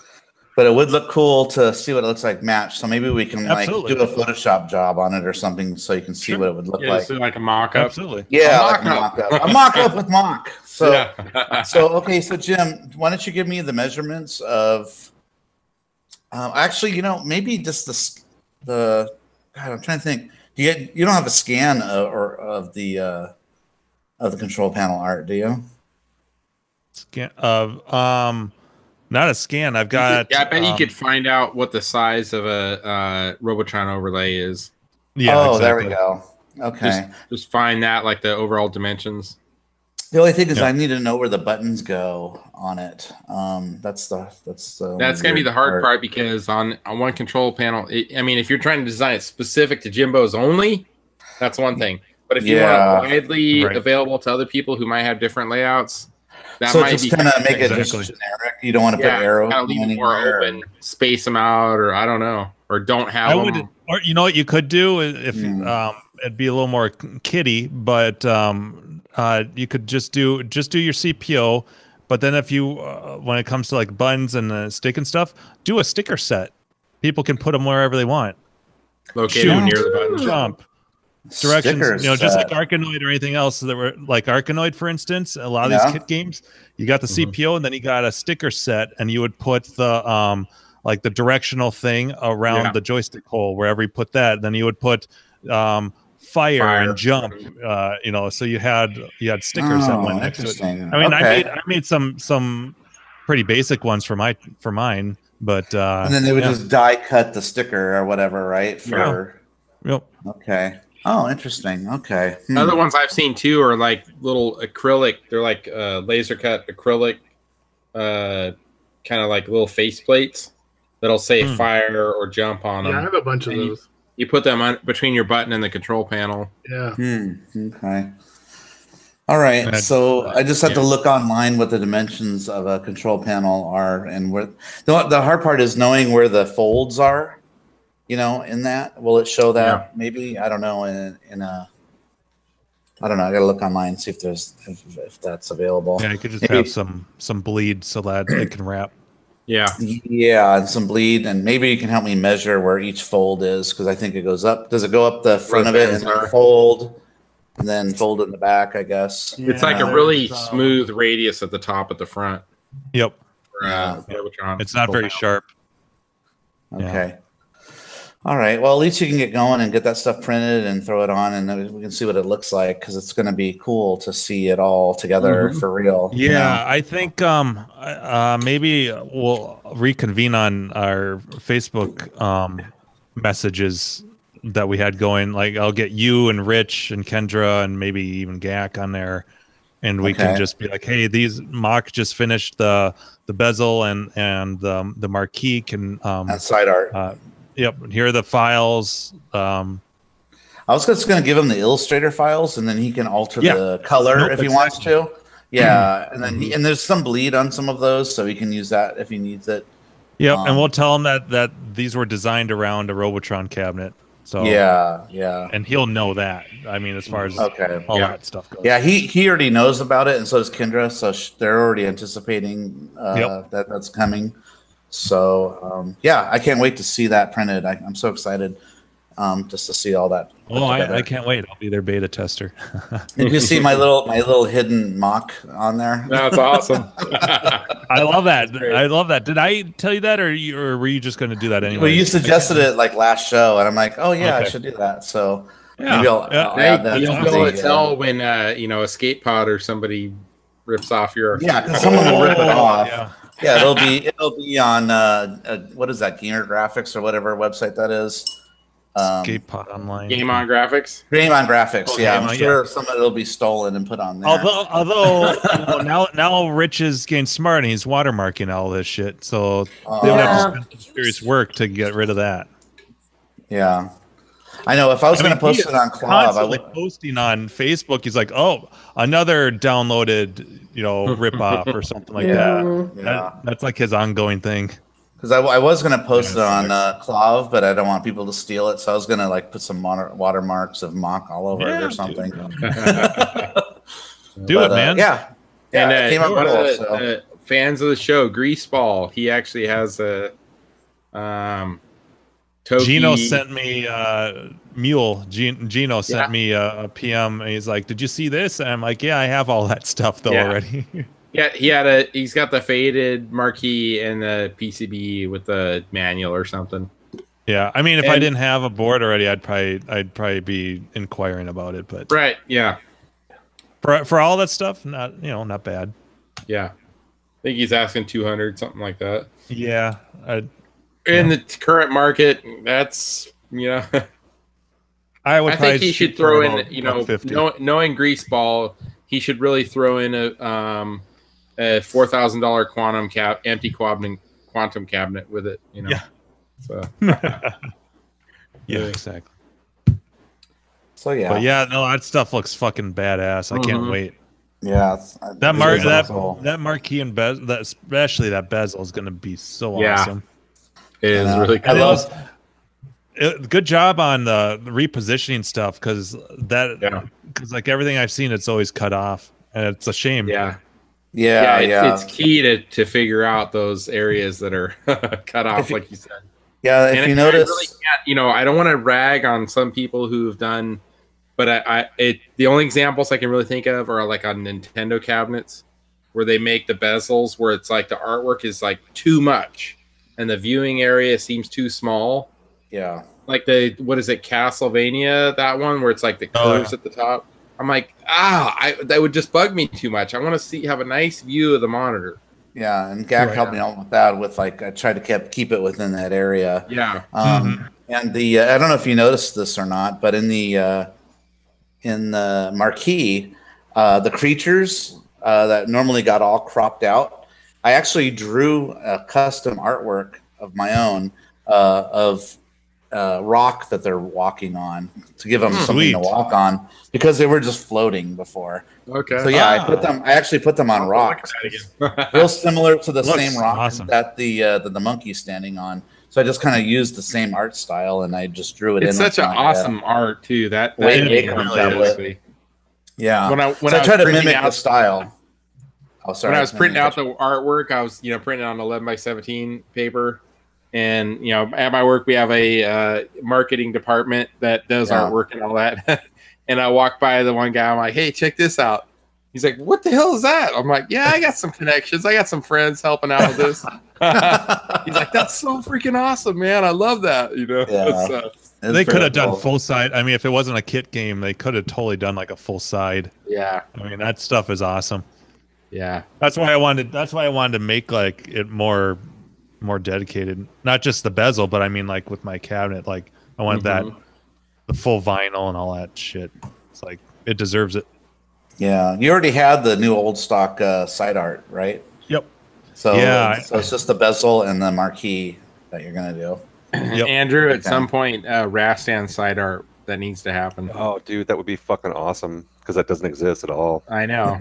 it would look cool to see what it looks like matched. So maybe we can Absolutely. do a Photoshop job on it or something so you can see what it would look Yeah, like. so like a mock-up. Absolutely. Yeah, A like a mock-up. mock-up. A mock-up with mock. So, Yeah. so Jim, why don't you give me the measurements of? Actually, maybe just the. God, I'm trying to think. You don't have a scan of the control panel art, do you? Scan not a scan. I've got. Yeah, I bet you could find out what the size of a Robotron overlay is. Yeah. Oh, exactly. there we go. Okay. Just find that, like the overall dimensions. The only thing is, Yeah. I need to know where the buttons go on it. That's gonna be the hard part because on one control panel, if you're trying to design it specific to Jimbo's only, that's one thing. But if you want it widely available to other people who might have different layouts, that so might just be kind of make it Exactly. just generic. You don't want to put arrows kind of leave it more anywhere. open, space them out, or I don't know, or don't have them. Or you know what you could do if it'd be a little more kiddie, but you could just do your CPO. But then if you when it comes to like buttons and the stick and stuff, do a sticker set. People can put them wherever they want. Located near the button. Jump. Directions, Stickers just like set. Arkanoid or anything else that were like Arkanoid, for instance. A lot of these kit games, you got the CPO and then you got a sticker set, and you would put the like the directional thing around the joystick hole wherever you put that. And then you would put fire and jump. So you had stickers that went next to it. I mean, I made some pretty basic ones for mine, but and then they would just die cut the sticker or whatever, right? Yep. Okay. Oh, interesting. Okay. Other ones I've seen too are like little acrylic. They're like laser cut acrylic, kind of like little face plates that'll say fire or jump on them. Yeah, I have a bunch of those. You put them on between your button and the control panel. Yeah. Okay. All right. So I just have to look online what the dimensions of a control panel are, and where the hard part is knowing where the folds are. In that, will it show that? Yeah. Maybe, I don't know. In a, I don't know. I gotta look online see if that's available. Yeah, you could just have some bleed so that it can wrap. Yeah, and some bleed, and maybe you can help me measure where each fold is, because I think it goes up. Does it go up the front of it and then fold, and then fold in the back? I guess it's like a really smooth radius at the top at the front. Yep. It's not very sharp. Okay. Yeah. All right. Well, at least you can get going and get that stuff printed and throw it on, and then we can see what it looks like, because it's going to be cool to see it all together for real. Yeah, I think maybe we'll reconvene on our Facebook messages that we had going. Like, I'll get you and Rich and Kendra and maybe even Gak on there, and we can just be like, "Hey, these Mock just finished the bezel and the marquee can and side art." Yep. Here are the files. I was just going to give him the Illustrator files, and then he can alter the color if he wants to. Yeah, and then and there's some bleed on some of those, so he can use that if he needs it. Yep, and we'll tell him that these were designed around a Robotron cabinet. So yeah, and he'll know that. I mean, as far as all that stuff goes. Yeah, he already knows about it, and so does Kendra. So they're already anticipating that's coming. So I can't wait to see that printed. I'm so excited just to see all that. Oh, I can't wait. I'll be their beta tester. Did you see my little hidden mock on there? That's awesome. I love that. I love that. Did I tell you that, or were you just going to do that anyway? Well, you suggested it like last show, and I'm like, oh yeah, I should do that. So maybe I'll add that. You'll be able to tell when a skate pod or somebody rips off your. Yeah, because someone will rip it off. Yeah, it'll be on what is that, Gamer Graphics or whatever website that is. Skate Pod Online. Game on Graphics. Game on Graphics. I'm sure some of it'll be stolen and put on there. Although now Rich is getting smart and he's watermarking all this shit, so they would have to spend some serious work to get rid of that. Yeah. I know if I was going to post it on Clav, I would posting on Facebook. He's like, "Oh, another downloaded, rip off or something like that." Yeah. That's like his ongoing thing. Because I was going to post it on Clav, but I don't want people to steal it, so I was going to put some watermarks of Mock all over it or something. Do it, man. Yeah. And it came out one cool, of the fans of the show, Greaseball, he actually has a Toki. Gino sent me Gino sent me a PM, and he's like, "Did you see this?" And I'm like, "Yeah, I have all that stuff though already." Yeah, he's got the faded marquee and the PCB with the manual or something. Yeah, I mean, if I didn't have a board already, I'd probably be inquiring about it. But right, yeah, for all that stuff, not bad. Yeah, I think he's asking 200, something like that. Yeah, in the current market, that's I think he should throw in, knowing Greaseball, he should really throw in a $4,000 empty quantum cabinet with it. Yeah. So. Yeah, exactly. So yeah. But yeah, no, that stuff looks fucking badass. I can't wait. Yeah, that marquee and bezel, especially that bezel, is going to be so awesome. It is really cool. Good job on the repositioning stuff, because like everything I've seen, it's always cut off, and it's a shame. It's key to figure out those areas that are cut off, like you said. Yeah, if you notice, I really can't, I don't want to rag on some people who've done, but the only examples I can really think of are like on Nintendo cabinets, where they make the bezels where it's like the artwork is like too much, and the viewing area seems too small. Yeah. Like what is it, Castlevania, that one where it's like the curves at the top. I'm like, that would just bug me too much. I want to have a nice view of the monitor. Yeah, and Gak helped me out with that. With like, I tried to keep it within that area. Yeah. And I don't know if you noticed this or not, but in the marquee, the creatures that normally got all cropped out, I actually drew a custom artwork of my own of rock that they're walking on to give them something to walk on, because they were just floating before. Okay. So yeah, I actually put them on rocks. Real similar to the same rock that the monkey's standing on. So I just kind of used the same art style, and I just drew it in. It's such an awesome art too. That tablet. Yeah. When I try to mimic the style. Oh, sorry. When I was printing out the artwork, I was printing on 11x17 paper. And at my work we have a marketing department that does artwork and all that. And I walked by the one guy. I'm like, "Hey, check this out." He's like, "What the hell is that?" I'm like, "Yeah, I got some connections. I got some friends helping out with this." He's like, "That's so freaking awesome, man! I love that." Yeah. They could have done full side. I mean, if it wasn't a kit game, they could have totally done like a full side. Yeah. I mean, that stuff is awesome. Yeah. That's why I wanted to make like it more dedicated, not just the bezel, but I mean like with my cabinet, like I wanted that the full vinyl and all that shit. It's like it deserves it. Yeah, you already had the new old stock side art, right? Yep. So so it's just the bezel and the marquee that you're gonna do. Yep. Andrew, at some point, Rastan side art that needs to happen. Oh, dude, that would be fucking awesome, because that doesn't exist at all. I know.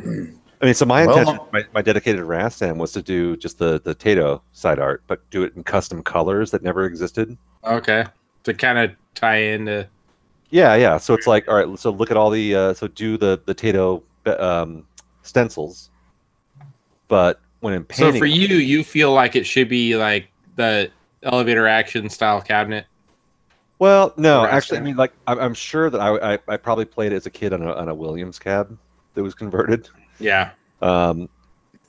I mean, so my intention, my dedicated Rastan was to do just the Tato side art, but do it in custom colors that never existed. Okay, to kind of tie into. Yeah. So it's like, all right, so look at all the do the Tato stencils, but when in painting. So for you feel like it should be like the elevator action style cabinet. Well, no, actually, I mean, like I'm sure that I probably played it as a kid on a Williams cab that was converted. Yeah. But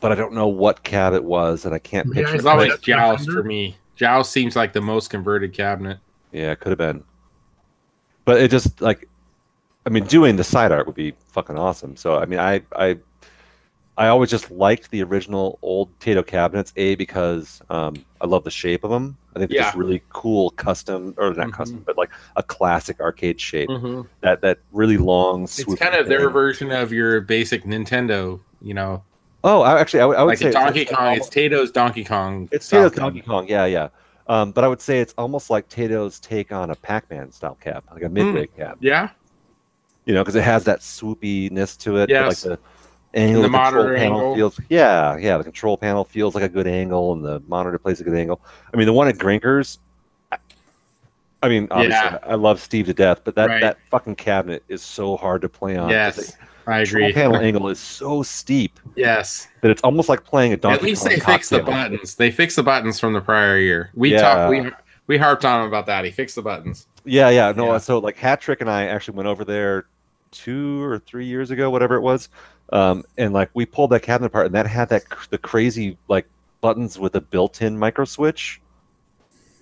I don't know what cab it was, and I can't picture. It's always Joust for me. Joust seems like the most converted cabinet. Yeah, it could have been. But it just like, I mean, doing the side art would be fucking awesome. So I mean, I always just liked the original old Tato cabinets. Because I love the shape of them. I think they're just really cool custom, or not custom, but like a classic arcade shape. That really long. It's kind of their version of your basic Nintendo, Oh, I would like say Donkey Kong. It's Tato's Donkey Kong. It's Tato's Donkey Kong. Yeah. But I would say it's almost like Tato's take on a Pac-Man style cab, like a midway cab. Yeah. Because it has that swoopiness to it. Yes. Like the angle of the control panel angle. feels. Yeah. The control panel feels like a good angle, and the monitor plays a good angle. I mean, the one at Grinkers. I mean, obviously, I love Steve to death, but that fucking cabinet is so hard to play on. Yes, I agree. The control panel angle is so steep. Yes, that it's almost like playing a Donkey Kong. At least they fixed the buttons. They fixed the buttons from the prior year. We harped on him about that. He fixed the buttons. Yeah. No, so like Hat Trick and I actually went over there 2 or 3 years ago, whatever it was, and like we pulled that cabinet apart, and that had the crazy like buttons with a built-in micro switch.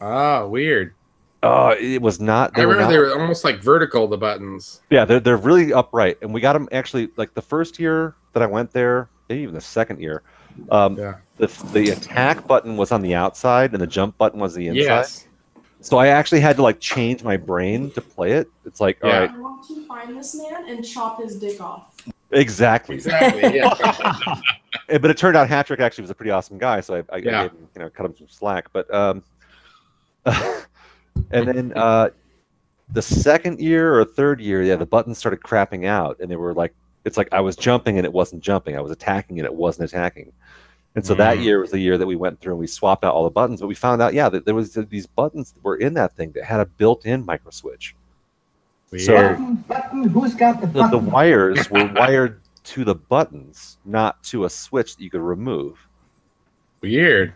Oh, weird. It was not. I remember they were almost like vertical, the buttons. Yeah, they're really upright, and we got them actually like the first year that I went there, maybe even the second year. The attack button was on the outside, and the jump button was the inside. Yes. So I actually had to like change my brain to play it. It's like, all right, I want to find this man and chop his dick off. Exactly. Yeah. But it turned out Hat Trick actually was a pretty awesome guy, so I gave him, cut him some slack. But and then the second year or third year, the buttons started crapping out, and they were like, it's like I was jumping and it wasn't jumping. I was attacking and it wasn't attacking. And so that year was the year that we went through and we swapped out all the buttons. But we found out, that there was these buttons that were in that thing that had a built-in micro switch. Weird. So Button, who's got the the button? wires were wired to the buttons, not to a switch that you could remove. Weird.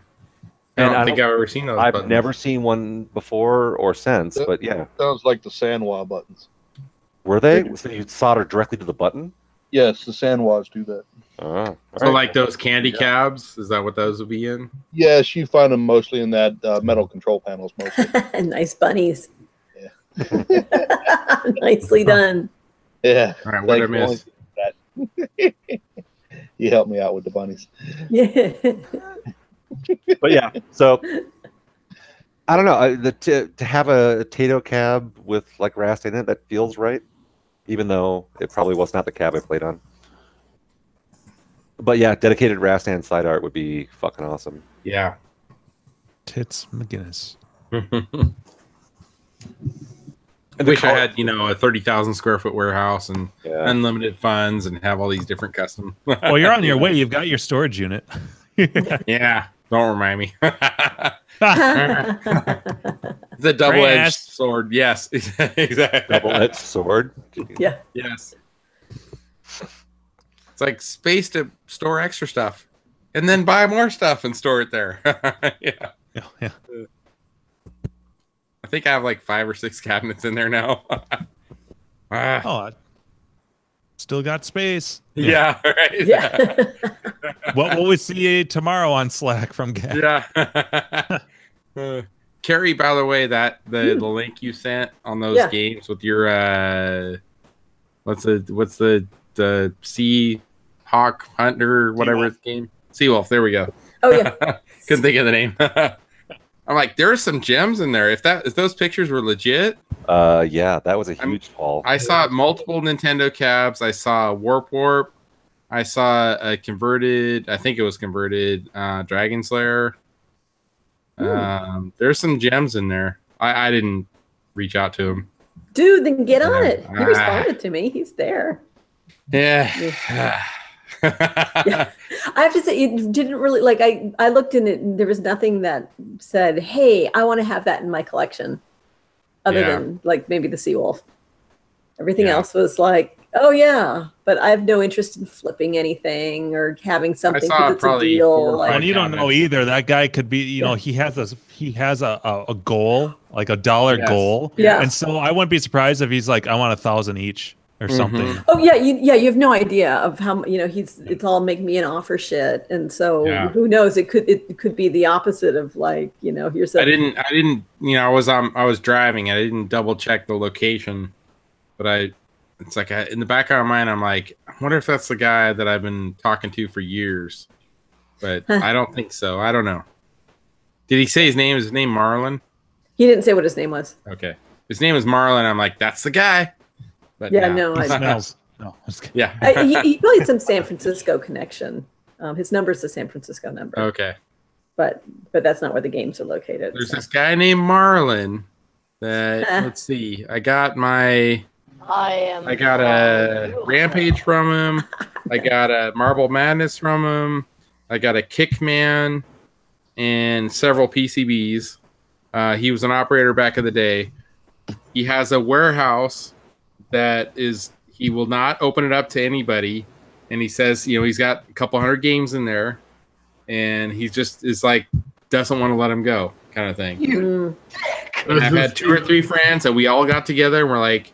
I And don't think I've ever seen those. I've buttons. never seen one before or since, That but yeah. Sounds like the Sanwa buttons. Were they? So you solder directly to the button? Yes, the Sanwas do that. Oh, So like those candy cabs, is that what those would be in? Yes, you find them mostly in that metal control panels mostly. Nice bunnies. Nicely done. Yeah. All right, what did I Thanks miss? for that. You helped me out with the bunnies. Yeah. But yeah, so I don't know. To have a Tato cab with like Rast in it, that feels right, even though it probably was not the cab I played on. But yeah, dedicated Rastan side art would be fucking awesome. Yeah. Tits McGinnis. I wish I had, a 30,000 square foot warehouse and Yeah. unlimited funds and have all these different custom. Well, you're on your way. You've got your storage unit. Yeah, don't remind me. It's a double-edged Grass. sword. Yes, exactly. Double-edged sword. Yeah. Yes. It's like space to store extra stuff, and then buy more stuff and store it there. Yeah. Yeah. I think I have like 5 or 6 cabinets in there now. Ah. Oh, I still got space. Yeah. Right. Yeah. What will we see tomorrow on Slack from Gab? Yeah. Carrie, by the way, the link you sent on those games with your what's the Sea Hawk Hunter, whatever the game? Seawolf. There we go. Oh yeah. Couldn't think of the name. I'm like, there's some gems in there. If those pictures were legit. Yeah, that was a huge haul. I saw multiple Nintendo cabs. I saw Warp. I saw a converted, I think it was converted, Dragon Slayer. There's some gems in there. I didn't reach out to him. Dude, then get on it. He responded to me. He's there. Yeah. Yeah. I have to say, it didn't really like. I looked in it, and there was nothing that said, "Hey, I want to have that in my collection," other than like maybe the Seawolf. Everything else was like, "Oh yeah," but I have no interest in flipping anything or having something because it's a deal. And you don't know either. That guy could be, he has a goal, like a dollar goal. Yeah. And so I wouldn't be surprised if he's like, I want 1,000 each or something. Oh yeah, you have no idea of how it's all make me an offer shit, and so who knows? It could be the opposite of like here's. I didn't. I was driving. I didn't double check the location, but it's like in the back of my mind, I'm like, I wonder if that's the guy that I've been talking to for years, but I don't think so. I don't know. Did he say his name? Is his name Marlon? He didn't say what his name was. Okay, his name is Marlon. I'm like, that's the guy. But no, He smells. No, yeah. He probably had some San Francisco connection. His number is the San Francisco number. Okay. But that's not where the games are located. There's this guy named Marlon that let's see. I got a Rampage from him. I got a Marble Madness from him. I got a Kickman and several PCBs. He was an operator back in the day. He has a warehouse that he will not open it up to anybody. And he says, he's got a couple hundred games in there. And he just is like, doesn't want to let him go kind of thing. And I've had 2 or 3 friends and we all got together and we're like,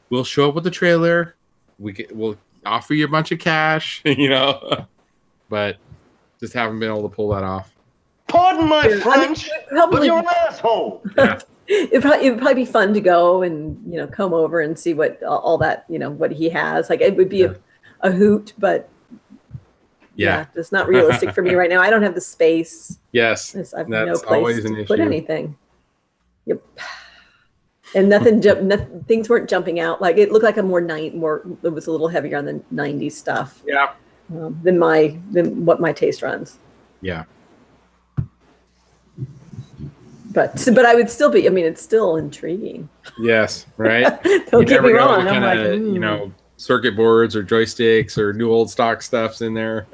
we'll show up with the trailer. We'll offer you a bunch of cash, but just haven't been able to pull that off. Pardon my French, but you're an asshole. Yeah. It'd probably be fun to go and come over and see what all that what he has. Like it would be a hoot, but it's not realistic for me right now. I don't have the space. Yes, I have that's no place always an to issue. put anything. Yep. And things weren't jumping out. Like it looked like it was a little heavier on the 90s stuff. Yeah. Than what my taste runs. Yeah. But I would still be. I mean, it's still intriguing. Yes. Right. Don't get me wrong. I'm like, circuit boards or joysticks or new old stock stuffs in there.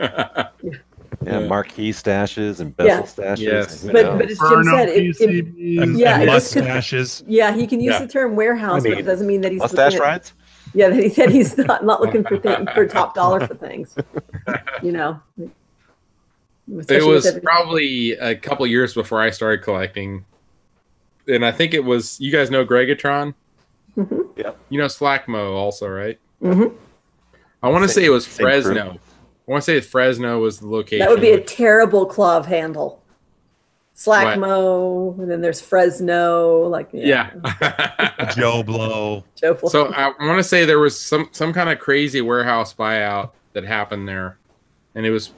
Yeah, marquee stashes and bezel stashes. Yes. But as Jim said, and mustaches. Yeah, he can use the term warehouse, but it doesn't mean that he's mustache rides. Yeah, that he said he's not looking for top dollar for things. You know. It was probably a couple years before I started collecting, and I think it was, you guys know Gregatron? Mm-hmm. Yeah. You know Slackmo also, right? Mm-hmm. I want to say it was Fresno. I want to say Fresno was the location. That would be a terrible club handle. Slackmo, and then there's Fresno, Joe Blow. So I want to say there was some kind of crazy warehouse buyout that happened there, and it was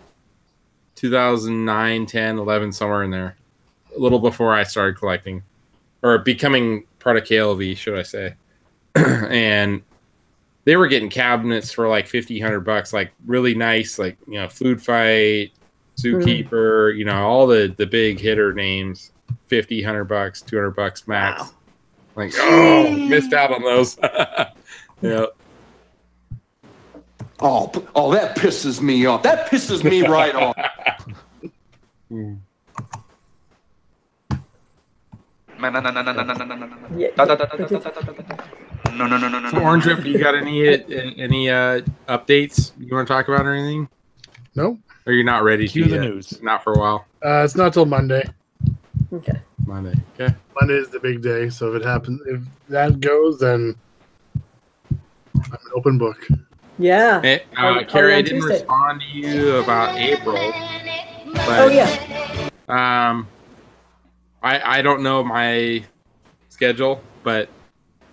2009, 10, 11, somewhere in there, a little before I started collecting, or becoming part of KLV, should I say. And they were getting cabinets for like $50-$100, like really nice, like, you know, Food Fight, Zookeeper, you know, all the big hitter names, $50-$100, $200 max. Wow. Like, missed out on those. Yeah. Oh, that pisses me off. That pisses me right off. No. So Orange Rip, you got any updates you want to talk about or anything? No. Or you're not ready to the news? Not for a while. It's not till Monday. Okay. Monday. Okay. Monday is the big day. So if it happens, if that goes, then I'm an open book. Yeah. Hey, Carrie, I didn't respond to you about April. But, I don't know my schedule, but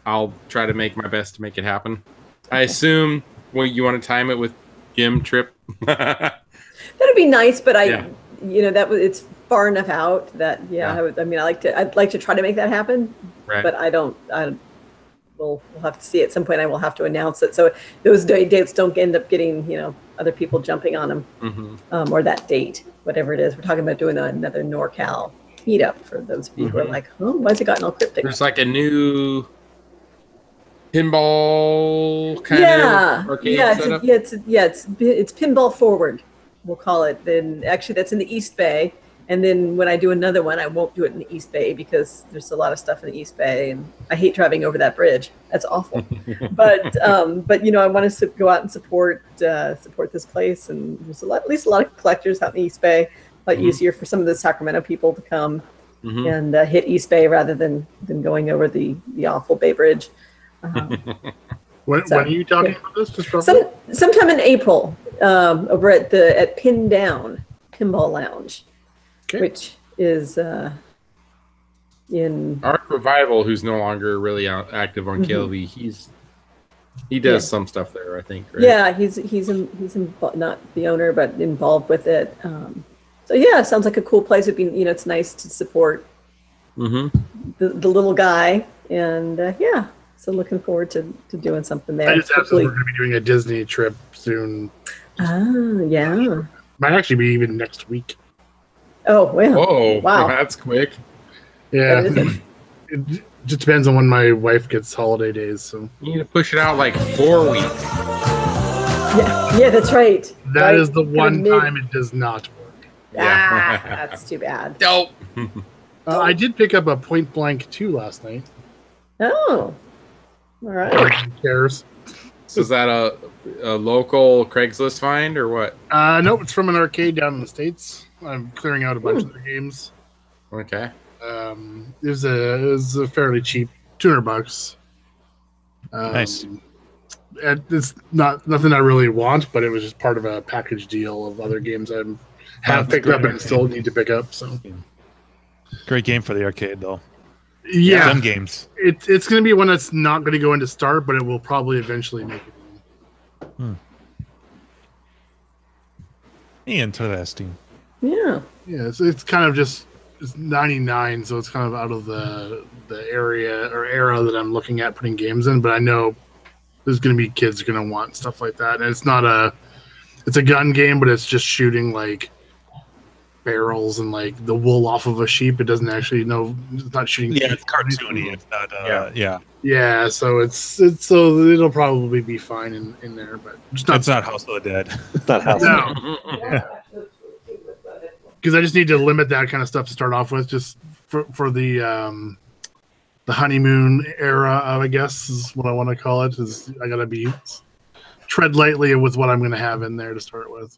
I'll try to make my best to make it happen. I assume you want to time it with Jim trip. That'd be nice, but it's far enough out that I'd like to try to make that happen, right. But we'll have to see at some point. I will have to announce it, so those dates don't end up getting other people jumping on them, or that date, whatever it is. We're talking about doing another NorCal meetup for those of you who are like, why has it gotten all cryptic? There's like a new pinball kind of arcade setup. It's pinball forward, we'll call it. Then actually that's in the East Bay, and then when I do another one, I won't do it in the East Bay because there's a lot of stuff in the East Bay, and I hate driving over that bridge. That's awful. but I want to go out and support this place, and there's at least a lot of collectors out in the East Bay. A lot easier for some of the Sacramento people to come and hit East Bay rather than going over the awful Bay Bridge. When are you talking about this? Just sometime in April, over at Pin Down Pinball Lounge, which is in Arc Revival, who's no longer really active on KLV. He does some stuff there, I think. Right? Yeah, he's not the owner, but involved with it. So it sounds like a cool place. It'd be, it's nice to support the little guy, and so looking forward to doing something there. I just absolutely we're going to be doing a Disney trip soon. Yeah. Might actually be even next week. Oh, well. Whoa! Wow, that's quick. Yeah. It just depends on when my wife gets holiday days. So you need to push it out like 4 weeks. Yeah, that's right. That is the one time it does not work. That's too bad. Dope. I did pick up a Point Blank 2 last night. Oh, all right. Who cares? So is that a local Craigslist find or what? No, it's from an arcade down in the States. I'm clearing out a bunch of their games. Okay. It was a fairly cheap, $200. Nice. It's not nothing I really want, but it was just part of a package deal of other games I have picked up and still need to pick up. So great game for the arcade, though. Yeah, fun games. It's going to be one that's not going to go into start, but it will probably eventually make it. Interesting. Yeah. It's kind of just it's 99, so it's kind of out of the area or era that I'm looking at putting games in. But I know there's going to be kids who are going to want stuff like that, and it's a gun game, but it's just shooting like barrels and like the wool off of a sheep. It doesn't actually it's not shooting. Yeah, it's cartoony. It's not. Yeah. So so it'll probably be fine in there, but it's not House of the Dead. It's not House. No. because I just need to limit that kind of stuff to start off with, just for the honeymoon era, I guess is what I want to call it. Is I gotta tread lightly with what I'm going to have in there to start with.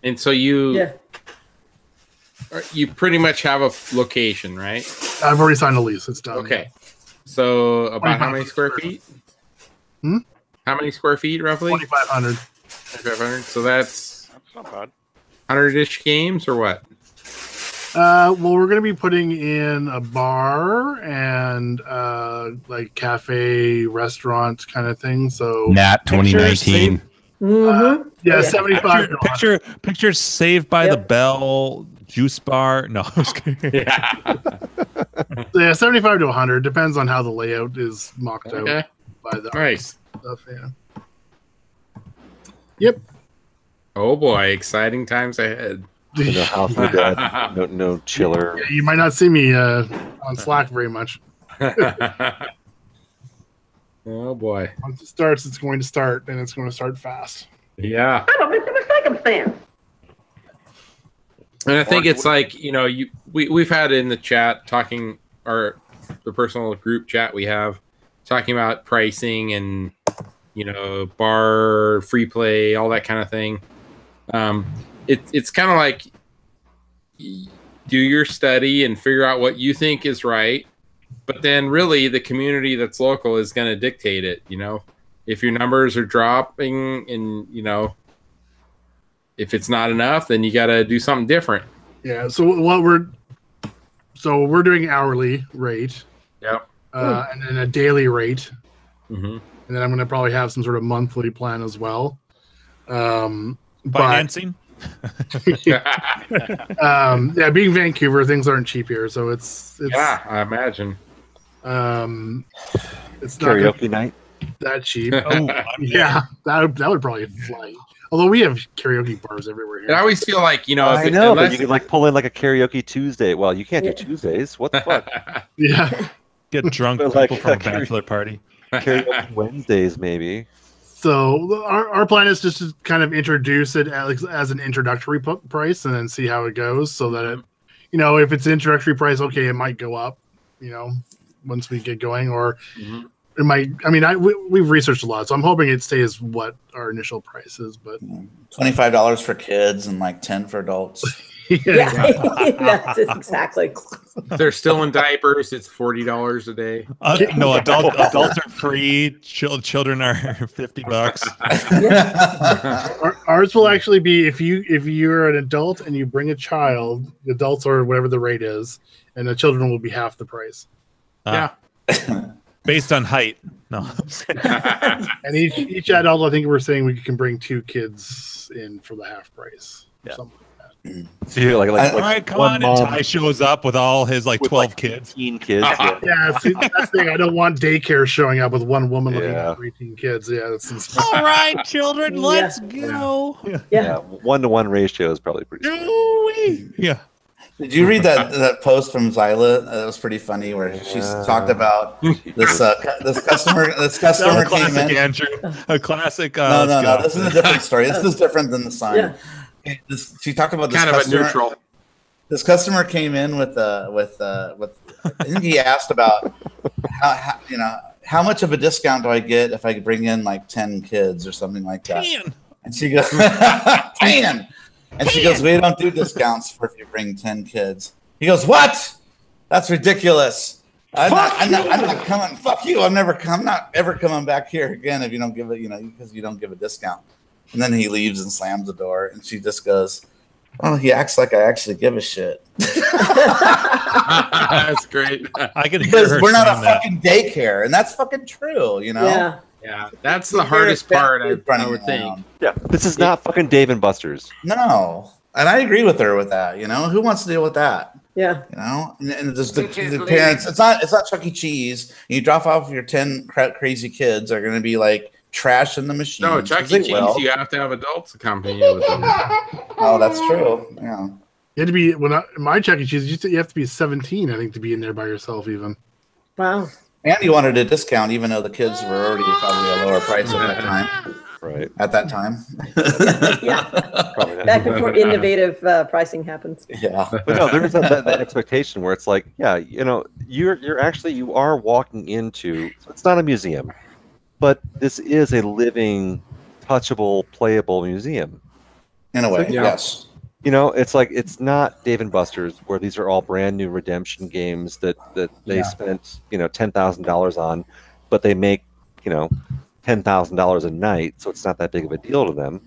And so you pretty much have a location, right? I've already signed a lease. It's done. Okay. So about how many square feet? How many square feet roughly? 2,500. 2,500. So that's not bad. 100-ish games or what? Well, we're going to be putting in a bar and like cafe, restaurant kind of thing. So Nat 2019. Yeah, 75. Picture Saved by the Bell juice bar. No, I was kidding. Yeah, 75 to 100 depends on how the layout is mocked out by the nice stuff. Yeah. Yep. Oh boy, exciting times ahead. No house for dad. No chiller. Yeah, you might not see me on Slack very much. Oh boy. Once it starts, it's going to start, and it's going to start fast. Yeah. I don't make a mistake, I'm saying. And I think it's like, we've had in the chat talking, or the personal group chat we have, talking about pricing and, bar, free play, all that kind of thing. It's kind of like do your study and figure out what you think is right. But then really the community that's local is going to dictate it, If your numbers are dropping and, if it's not enough, then you got to do something different. Yeah. So we're doing hourly rate. Yep. And then a daily rate. Mm-hmm. And then I'm going to probably have some sort of monthly plan as well. Financing? Yeah, being Vancouver, things aren't cheap here. So it's yeah, I imagine. It's karaoke night? That cheap. Yeah, that would probably fly. Although we have karaoke bars everywhere here. I always feel like, I know, but you could like pull in like a karaoke Tuesday. Well, you can't do Tuesdays. What the fuck? Yeah. Get drunk with people for a bachelor party. Karaoke Wednesdays, maybe. So our plan is just to kind of introduce it as an introductory price and then see how it goes. So that it, if it's an introductory price, okay, it might go up, once we get going, or it might. I mean, we've researched a lot, so I'm hoping it stays what our initial price is. But $25 for kids and like 10 for adults. Yeah, that's it, exactly. If they're still in diapers, it's $40 a day. No, adults are free. Children are $50. Ours will actually be if you're an adult and you bring a child, the adults are whatever the rate is, and the children will be half the price. Yeah. Based on height. No. And each adult, I think we're saying we can bring 2 kids in for the half price. Yeah. Something like that. So you're like, all right, come on. And Ty shows up with all his 12 kids. 18 kids. Yeah, see, that's the thing. I don't want daycare showing up with one woman looking at 18 kids. Yeah, that's all right, children, let's go. Yeah, 1-to-1 ratio is probably pretty. Yeah. Did you read that post from Zyla? That was pretty funny, where she's talked about this customer. This customer came in. Andrew, a classic. No. This is a different story. This is different than the sign. Yeah. She talked about this kind customer, of a neutral. This customer came in with I think he asked about how much of a discount do I get if I bring in like 10 kids or something like that. 10. And she goes 10. And she goes, we don't do discounts for if you bring 10 kids. He goes, what? That's ridiculous. I'm not coming. Fuck you. I'm not ever coming back here again if you don't give it, because you don't give a discount. And then he leaves and slams the door, and she just goes, oh, he acts like I actually give a shit. That's great. I can because hear her we're not a that. fucking daycare, and that's fucking true, Yeah. Yeah, that's the hardest part, I would think. Yeah, this is not fucking Dave and Buster's. No, and I agree with her with that. Who wants to deal with that? Yeah. And just the parents. It's not Chuck E. Cheese. You drop off your 10 crazy kids are going to be like trash in the machine. No, Chuck E. Cheese, you have to have adults accompany you with them. Oh, that's true. Yeah. You had to be my Chuck E. Cheese. You have to be 17, I think, to be in there by yourself, even. Wow. And you wanted a discount, even though the kids were already probably a lower price at that time. Right. At that time. Yeah. Probably Back before innovative pricing happens. Yeah. But no, there is that expectation where it's like, yeah, you are walking into. It's not a museum, but this is a living, touchable, playable museum. In a way, yes. It's like it's not Dave & Buster's where these are all brand new redemption games that they spent $10,000 on, but they make $10,000 a night, so it's not that big of a deal to them.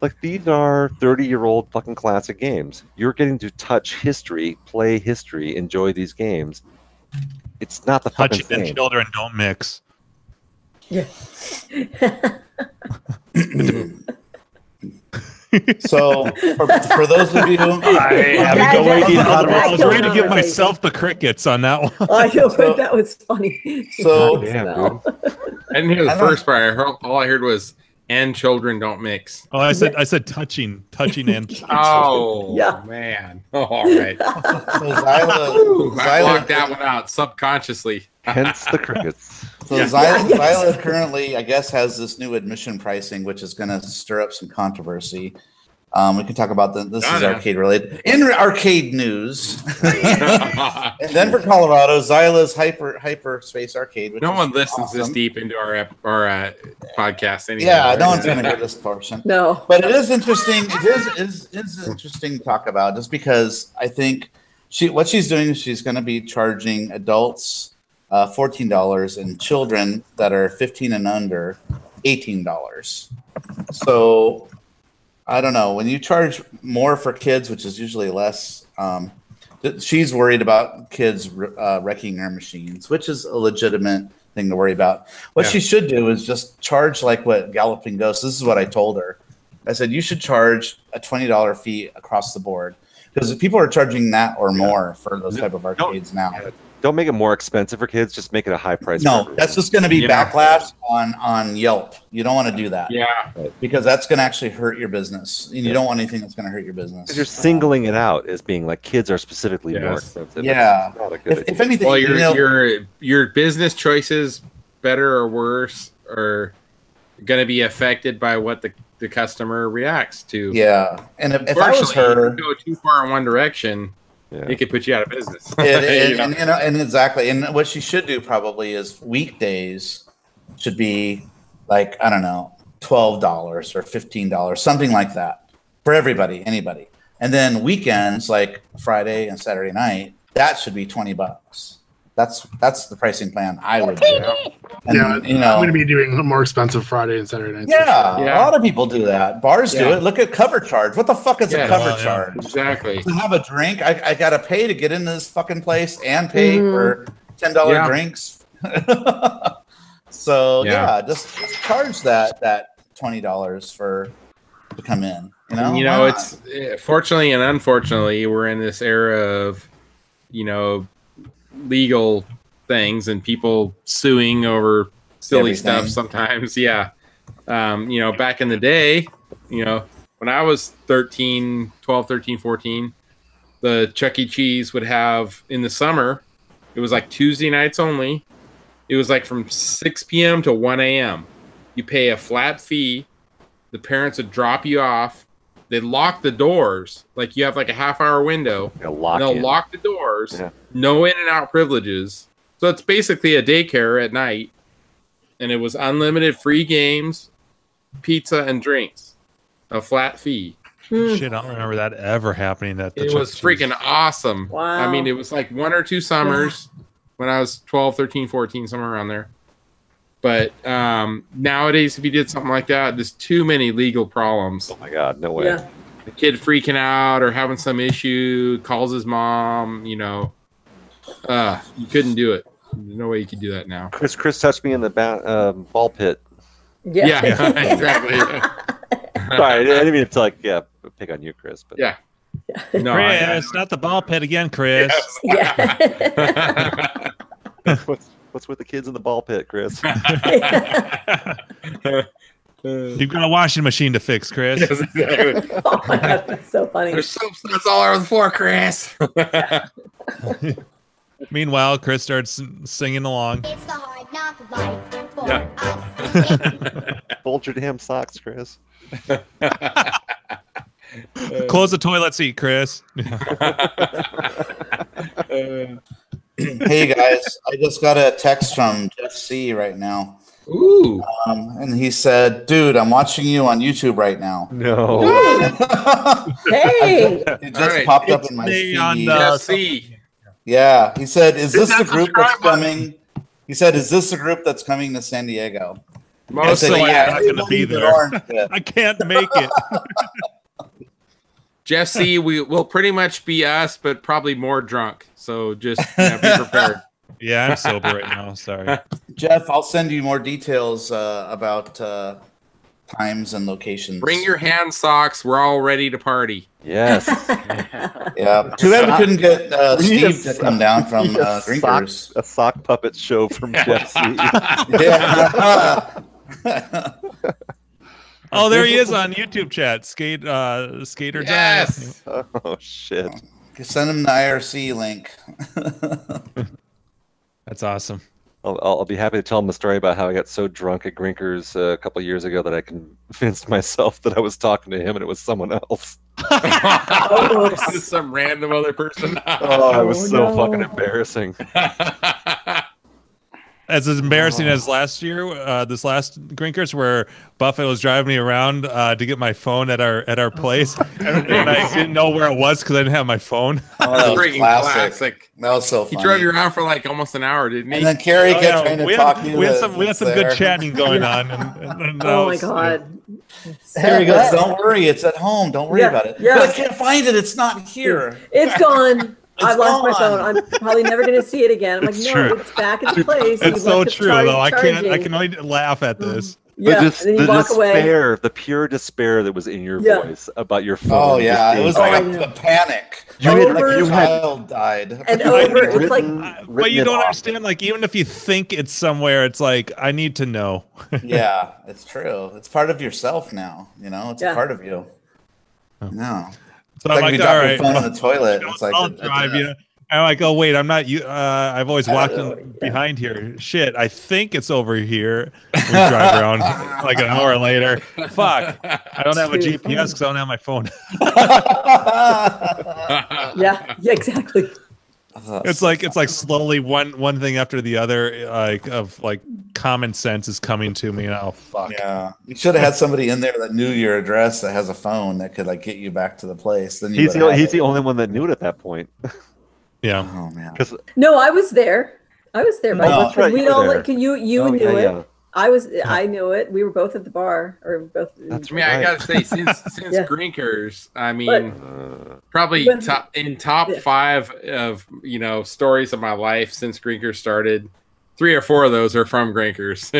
Like, these are 30-year-old fucking classic games. You're getting to touch history, play history, enjoy these games. It's not the fucking Touching and same. children don't mix. Yeah. So, for those of you, I was ready to give myself the crickets on that one. I know, that was funny. So, I didn't hear the first part. All I heard was "and children don't mix." Oh, I said touching and. Oh, yeah, man. Oh, all right. So I blocked that one out subconsciously. Hence the crickets. So Zyla currently, I guess, has this new admission pricing, which is going to stir up some controversy. We can talk about this is arcade related. In arcade news, in Denver, Colorado, Zyla's Hyperspace Arcade. Which no one listens this deep into our podcast anyway. Yeah, right? no one's going to hear this portion. No, but it is interesting. It is interesting to talk about, just because I think what she's doing is she's going to be charging adults $14 and children that are 15 and under $18. So I don't know, when you charge more for kids, which is usually less, she's worried about kids wrecking her machines, which is a legitimate thing to worry about. What she should do is just charge like what Galloping Ghost. This is what I told her. I said you should charge a $20 fee across the board, because people are charging that or more for those type of arcades now. Don't make it more expensive for kids. Just make it a high price. No, that's just going to be backlash on Yelp. You don't want to do that. Yeah, because that's going to actually hurt your business, and you don't want anything that's going to hurt your business. You're singling it out as being like kids are specifically more expensive. Yeah. It's not a good If anything, well, your business choices, better or worse, are going to be affected by what the customer reacts to. Yeah, and if I was her, if you go too far in one direction, it could put you out of business. and exactly. And what she should do probably is weekdays should be like, I don't know, $12 or $15, something like that for anybody. And then weekends, like Friday and Saturday night, that should be $20. That's the pricing plan I would do. And, I'm going to be doing more expensive Friday and Saturday nights. Yeah, a lot of people do that. Bars do it. Look at cover charge. What the fuck is a cover charge? Exactly. To have a drink, I got to pay to get into this fucking place and pay for $10 drinks. So just charge that $20 to come in. It's fortunately and unfortunately, we're in this era of legal things and people suing over silly stuff sometimes. Back in the day, when I was 13, 14, the Chuck E. Cheese would have, in the summer, it was like Tuesday nights only. It was like from 6 p.m. to 1 a.m. You pay a flat fee. The parents would drop you off. They lock the doors. Like, you have like a half-hour window. They'll lock the doors. Yeah. No in and out privileges. So it's basically a daycare at night. And it was unlimited free games, pizza, and drinks. A flat fee. Shit, I don't remember that ever happening. It was freaking awesome. Wow. I mean, it was like 1 or 2 summers when I was 12, 13, 14, somewhere around there. But nowadays, if you did something like that, there's too many legal problems. Oh my God, no way. Yeah. The kid freaking out or having some issue, calls his mom, you couldn't do it. There's no way you could do that now. Chris touched me in the ball pit. Yeah, exactly. Sorry, I didn't mean to pick on you, Chris. But no, Chris, not the ball pit again, Chris. Yeah. What's with the kids in the ball pit, Chris? You've got a washing machine to fix, Chris. Yes, exactly. Oh my God, that's so funny. There's soap suds all over the floor, Chris. Meanwhile, Chris starts singing along. It's the hard knock life for us. Fold your damn socks, Chris. Close the toilet seat, Chris. Hey guys, I just got a text from Jeff C right now. Ooh. And he said, "Dude, I'm watching you on YouTube right now." No. Hey. It just popped up in my feed. Jeff C. Yeah, he said, "Is this the group that's coming?" He said, "Is this the group that's coming to San Diego?" Most I said, likely "Yeah, not going to be there. I can't make it. Jeff C, will pretty much be us, but probably more drunk. So just be prepared. Yeah, I'm sober right now. Sorry. Jeff, I'll send you more details about times and locations. Bring your hand socks. We're all ready to party. Yes. Yeah. Too bad we couldn't get Steve to come down from Drinkers. A sock puppet show from Jeff C. Yeah. Oh, there he is on YouTube chat. Skater Yes. Oh shit. Send him the IRC link. That's awesome. I'll be happy to tell him the story about how I got so drunk at Grinkers a couple years ago that I convinced myself that I was talking to him and it was someone else. Just some random other person. Oh, it was so fucking embarrassing. As embarrassing as last year, this last Grinkers, where Buffett was driving me around to get my phone at our place, and I didn't know where it was because I didn't have my phone. Oh, that was Freaking classic. That was so funny. He drove you around for like almost an hour, didn't he? And then Carrie kept trying to talk to you. We had some good chatting going on. And Oh my God. Carrie goes, "Don't worry, it's at home. Don't worry about it." Yeah. But I can't find it. It's not here. It's gone. I've lost my gone. phone. I'm probably never going to see it again. I'm like, It's no, true. it's back in place. It's so true, though. I charging. can only laugh at this. Yeah, the and then you walk away. despair, the pure despair that was in your voice about your phone. Oh yeah, it was like being a panic. You Like, had- like you your had- child died. And over, it's like, But you don't understand, like, even if you think it's somewhere, it's like, I need to know. Yeah, it's true. It's part of yourself now. You know, it's a part of you. No. So It's I'm like like, if you all drop right, your phone in the toilet. It's like I'll drive you. I'm like, oh wait, I'm not you. I've always walked in behind here. Shit, I think it's over here. We drive around like an hour later. Fuck, I don't have a GPS because I don't have my phone. yeah, exactly. It's like slowly one thing after the other, like common sense is coming to me. Oh fuck. Yeah, you should have had somebody in there that knew your address that has a phone that could like get you back to the place. Then He's the only one that knew it at that point. Yeah. Oh man. No, I was there. I was there. No, that's right, We you were all there. like, you Oh, knew yeah, it. yeah. I knew it. We were both at the bar, or both. That's I mean, I gotta say, since Grinkers, I mean, probably top 5 of stories of my life since Grinkers started. 3 or 4 of those are from Grinkers.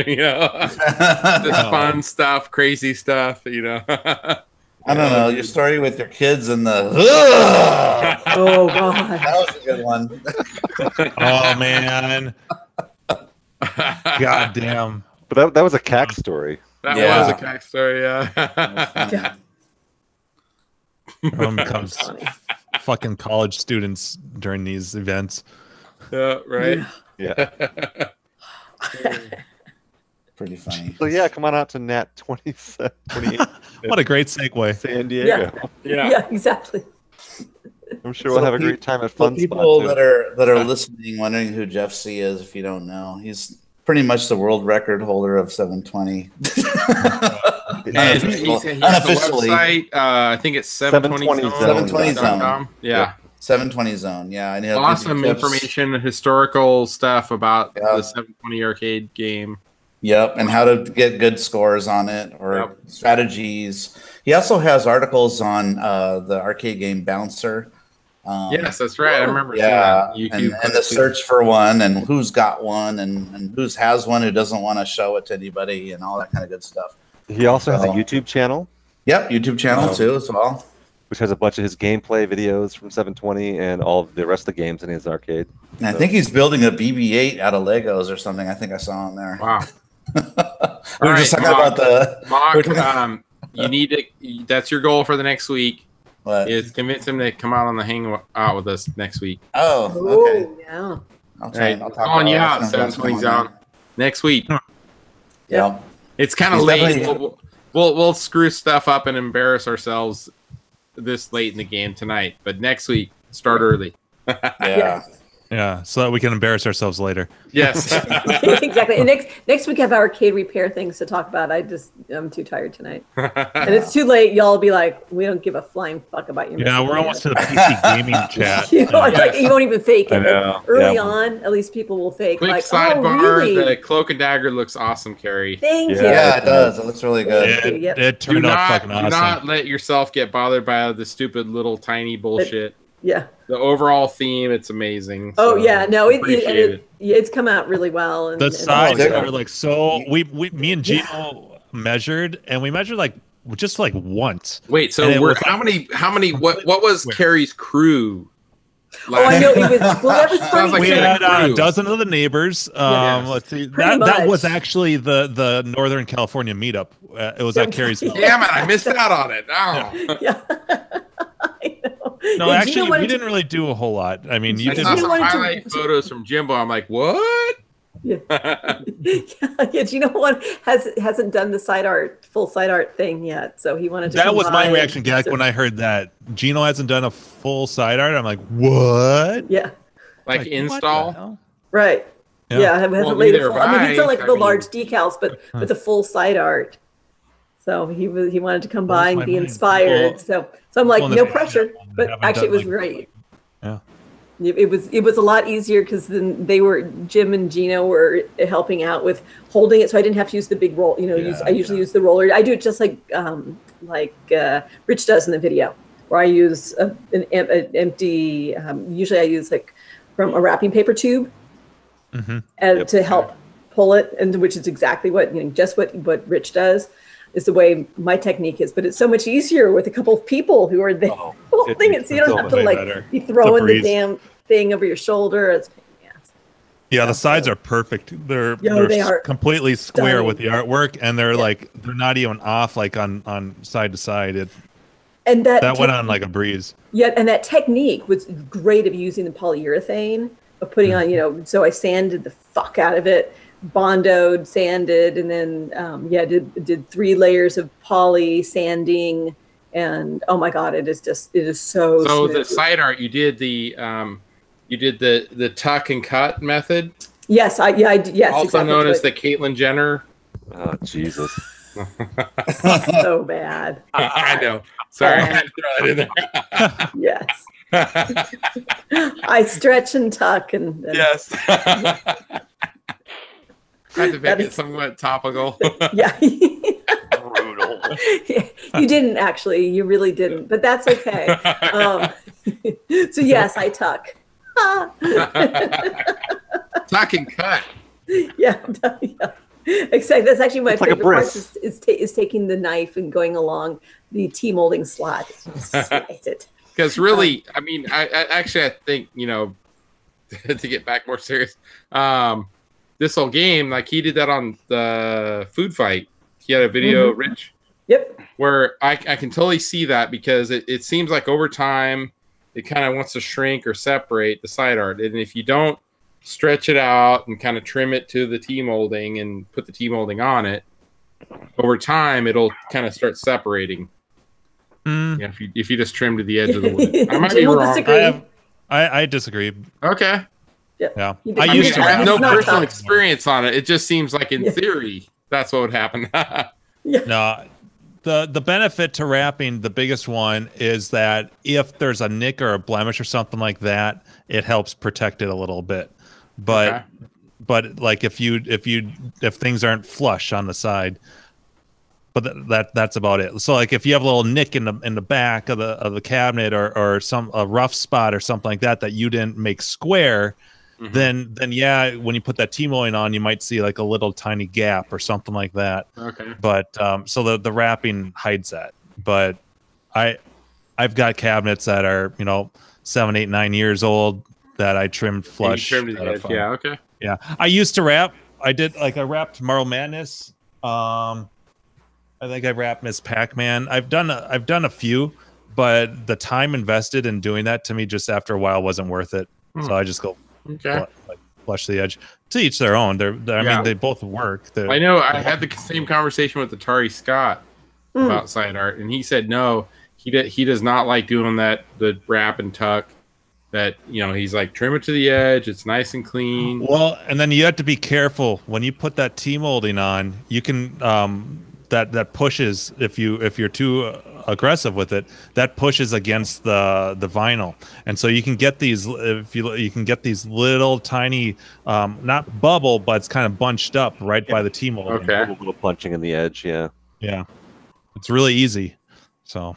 Just fun stuff, crazy stuff. I don't know your story with your kids and the. Oh god, that was a good one. Oh man. God damn. But that was a CAC story. That was a CAC story, yeah. Everyone becomes fucking college students during these events. Yeah, right. Yeah. Pretty funny. So yeah, come on out to Nat 28. What a great segue. San Diego. Yeah, exactly. I'm sure we'll have a great time at Fun Spot. People that are listening, wondering who Jeff C is, if you don't know, he's pretty much the world record holder of 720. And he has a website. I think it's 720zone.com. Yeah. 720 Zone. Yeah. And awesome information, historical stuff about the 720 arcade game. Yep, and how to get good scores on it or strategies. He also has articles on the arcade game Bouncer. Yes, that's right. I remember. Yeah, seeing that. YouTube and the search for one, and who's got one, and who's has one, who doesn't want to show it to anybody, and all that kind of good stuff. He also has a YouTube channel. Yep, YouTube channel too as well, which has a bunch of his gameplay videos from 720 and all of the rest of the games in his arcade. And I think he's building a BB-8 out of Legos or something. I think I saw him there. Wow. We were just talking about the Mock. You need to. That's your goal for the next week. What? Is convince him to come out on the hangout with us next week. Oh, okay. Yeah. I'll try. I'll talk calling you about out, 720 Zone next week. Yeah. It's kind of late. We'll screw stuff up and embarrass ourselves this late in the game tonight, but next week start early. Yeah, so that we can embarrass ourselves later. Yes. Exactly. And next week I have arcade repair things to talk about. I'm too tired tonight. And it's too late. Y'all will be like, we don't give a flying fuck about your Yeah, we're almost to the PC gaming chat. It's like you won't even fake it. know. Early on, at least people will fake. Quick like, sidebar, oh, really? the Cloak and Dagger looks awesome, Carrie. Thank you. Yeah, it does. It looks really good. It turned out fucking awesome. Do not let yourself get bothered by the stupid little tiny bullshit. Yeah. The overall theme, it's amazing. Oh so yeah, no, appreciate it's come out really well. And, The sides are like so. Me and Gino measured, and we measured like just like once. Wait, so And it we're was how many? What was Carrie's crew? I know it was. Well, that was funny. We had a dozen of the neighbors. Let's see. That was actually the Northern California meetup. It was at Carrie's. Damn it! I missed out on it. Oh. No, actually, we didn't really do a whole lot. I mean, you did some highlight photos from Jimbo. I'm like, what? Yeah. Yeah, Gino hasn't done the full side art thing yet, so he wanted to. That was my reaction, Gak, when I heard that Gino hasn't done a full side art. I'm like, what? Yeah. Like install. Right. Yeah, I haven't laid it full. I mean, he's done like the large decals, but the full side art. So he wanted to come by and be inspired. So I'm like, no pressure. But actually, it was great. Yeah. It was a lot easier because then Jim and Gino were helping out with holding it, so I didn't have to use the big roll. I usually use the roller. I do it just like Rich does in the video, where I use an empty. Usually, I use like from a wrapping paper tube, to help pull it, and which is exactly what just what Rich does. Is the way my technique is, but it's so much easier with a couple of people who are there holding it, so you don't have to be throwing the damn thing over your shoulder. It's Yeah, the sides are perfect. They're completely square with the artwork, and they're they're not even off like on side to side. And that went on like a breeze. Yeah, and that technique was great of using the polyurethane of putting on. So I sanded the fuck out of it. Bondoed, sanded, and then did 3 layers of poly sanding, and oh my god, it is so smooth. The side art you did the tuck and cut method. Yes, yes. Also exactly known as the Caitlyn Jenner. Oh Jesus. So bad. I know. Sorry, I had to throw that in there. Yes. I stretch and tuck and yes. I had to make it somewhat topical. Yeah. Brutal. You didn't actually. You really didn't. But that's okay. So yes, I tuck. Tuck and cut. Yeah. Exactly. That's actually my favorite part. Is taking the knife and going along the T molding slot. Slice it. Because really, I mean, I think to get back more serious. This whole game, like he did that on the food fight. He had a video, Rich. Yep. Where I can totally see that because it seems like over time it kind of wants to shrink or separate the side art. And if you don't stretch it out and kind of trim it to the T molding and put the T molding on it, over time it'll kind of start separating. Yeah, if you just trim to the edge of the wood. I might be wrong. I disagree. Okay. Yeah. I used to have no personal experience on it. It just seems like in theory that's what would happen. No, the benefit to wrapping, the biggest one is that if there's a nick or a blemish or something like that, it helps protect it a little bit. But like if things aren't flush on the side, but that's about it. So like if you have a little nick in the back of the cabinet or a rough spot or something like that you didn't make square. Then yeah, when you put that T-molding on, you might see like a little tiny gap or something like that. Okay. But so the wrapping hides that. But I've got cabinets that are 7, 8, 9 years old that I trimmed flush. You trimmed the edge. Yeah. Okay. Yeah. I used to wrap. I wrapped Marble Madness. I think I wrapped Miss Pac-Man. I've done a few, but the time invested in doing that to me just after a while wasn't worth it. So I just go. Okay. Flush the edge. To each their own. I mean, they both work. I know. I had the same conversation with Atari Scott about side art, and he said no. He does not like doing the wrap and tuck. That, you know, he's like, trim it to the edge. It's nice and clean. Well, and then you have to be careful when you put that T-molding on. You can that pushes if you're too aggressive with it. That pushes against the vinyl, and so you can get these you can get these little tiny not bubble, but it's kind of bunched up right by the T-molding. Okay, a little punching in the edge. Yeah, it's really easy. So.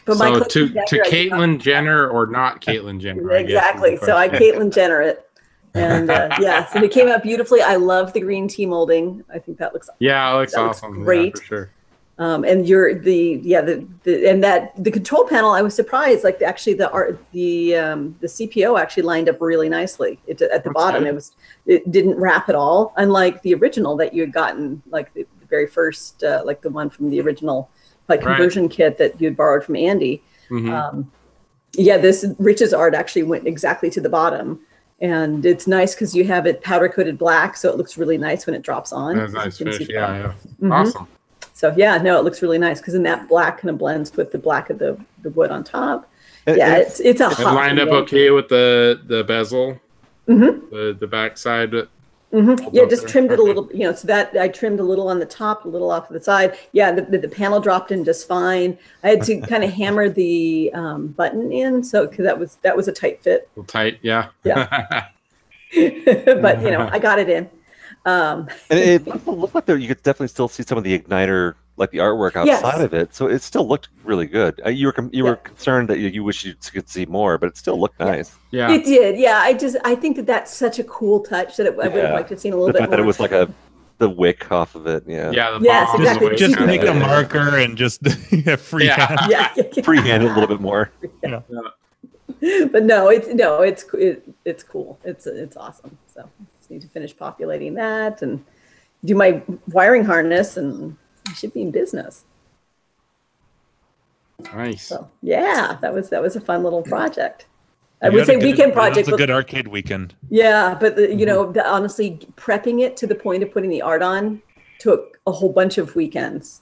But so to Caitlyn Jenner or not Caitlyn Jenner? Exactly. So I Caitlyn Jenner it, and yes, and it came out beautifully. I love the green T molding. I think that looks awesome. Great, for sure. And the control panel. I was surprised. Like the CPO actually lined up really nicely. At the bottom, it didn't wrap at all. Unlike the original that you had gotten, like the very first, like the one from the original. Like conversion kit that you had borrowed from Andy. This Rich's art actually went exactly to the bottom, and it's nice because you have it powder coated black, so it looks really nice when it drops on. That's nice finish. Awesome. So it looks really nice because then that black kind of blends with the black of the wood on top. It's a hot. It lined up okay with the bezel, the back side. Just trimmed it a little, so that I trimmed a little on the top, a little off to the side. The panel dropped in just fine. I had to kind of hammer the button in, so because that was a tight fit. Tight, yeah. But I got it in. And it looked like you could definitely still see some of the igniter, like the artwork outside of it. So it still looked really good. You were concerned that you wish you could see more, but it still looked nice. Yeah, it did. Yeah, I think that's such a cool touch that I would have liked to have seen a little bit more. That it was like the wick off of it. Yeah. Yeah. Yes, exactly. Just make a marker and just freehand. Freehand it a little bit more. Yeah. But no, it's cool. It's awesome. So just need to finish populating that and do my wiring harness, and I should be in business. Nice. So that was a fun little project. I would say weekend project. It was a good arcade weekend. Yeah, but honestly, prepping it to the point of putting the art on took a whole bunch of weekends.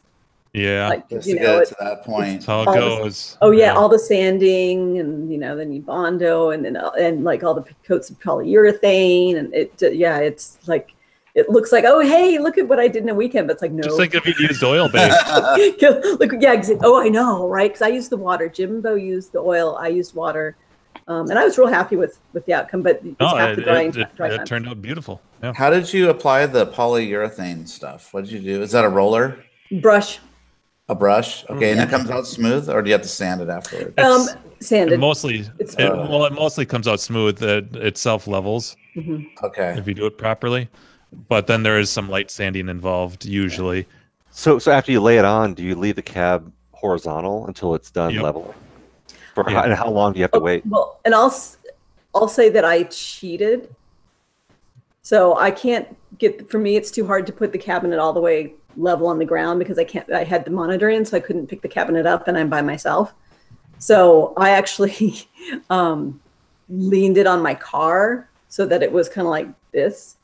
Yeah, just to get it to that point. That's how it goes. All the sanding, and then you bondo, and like all the coats of polyurethane, and it's like it looks like, oh hey, look at what I did in a weekend, but it's like no. Just think if you used oil base. Look, I know, right? Because I used the water. Jimbo used the oil. I used water. And I was real happy with the outcome, but it turned out beautiful. Yeah. How did you apply the polyurethane stuff? What did you do? Is that a roller? Brush. A brush? Okay, and it comes out smooth, or do you have to sand it afterwards? Sanded. It mostly comes out smooth. It self levels. Okay. If you do it properly, but then there is some light sanding involved usually. So after you lay it on, do you leave the cab horizontal until it's done leveling? And how long do you have to wait? Well, and I'll say that I cheated. So I can't for me, it's too hard to put the cabinet all the way level on the ground because I had the monitor in, so I couldn't pick the cabinet up, and I'm by myself. So I actually leaned it on my car so that it was kind of like this.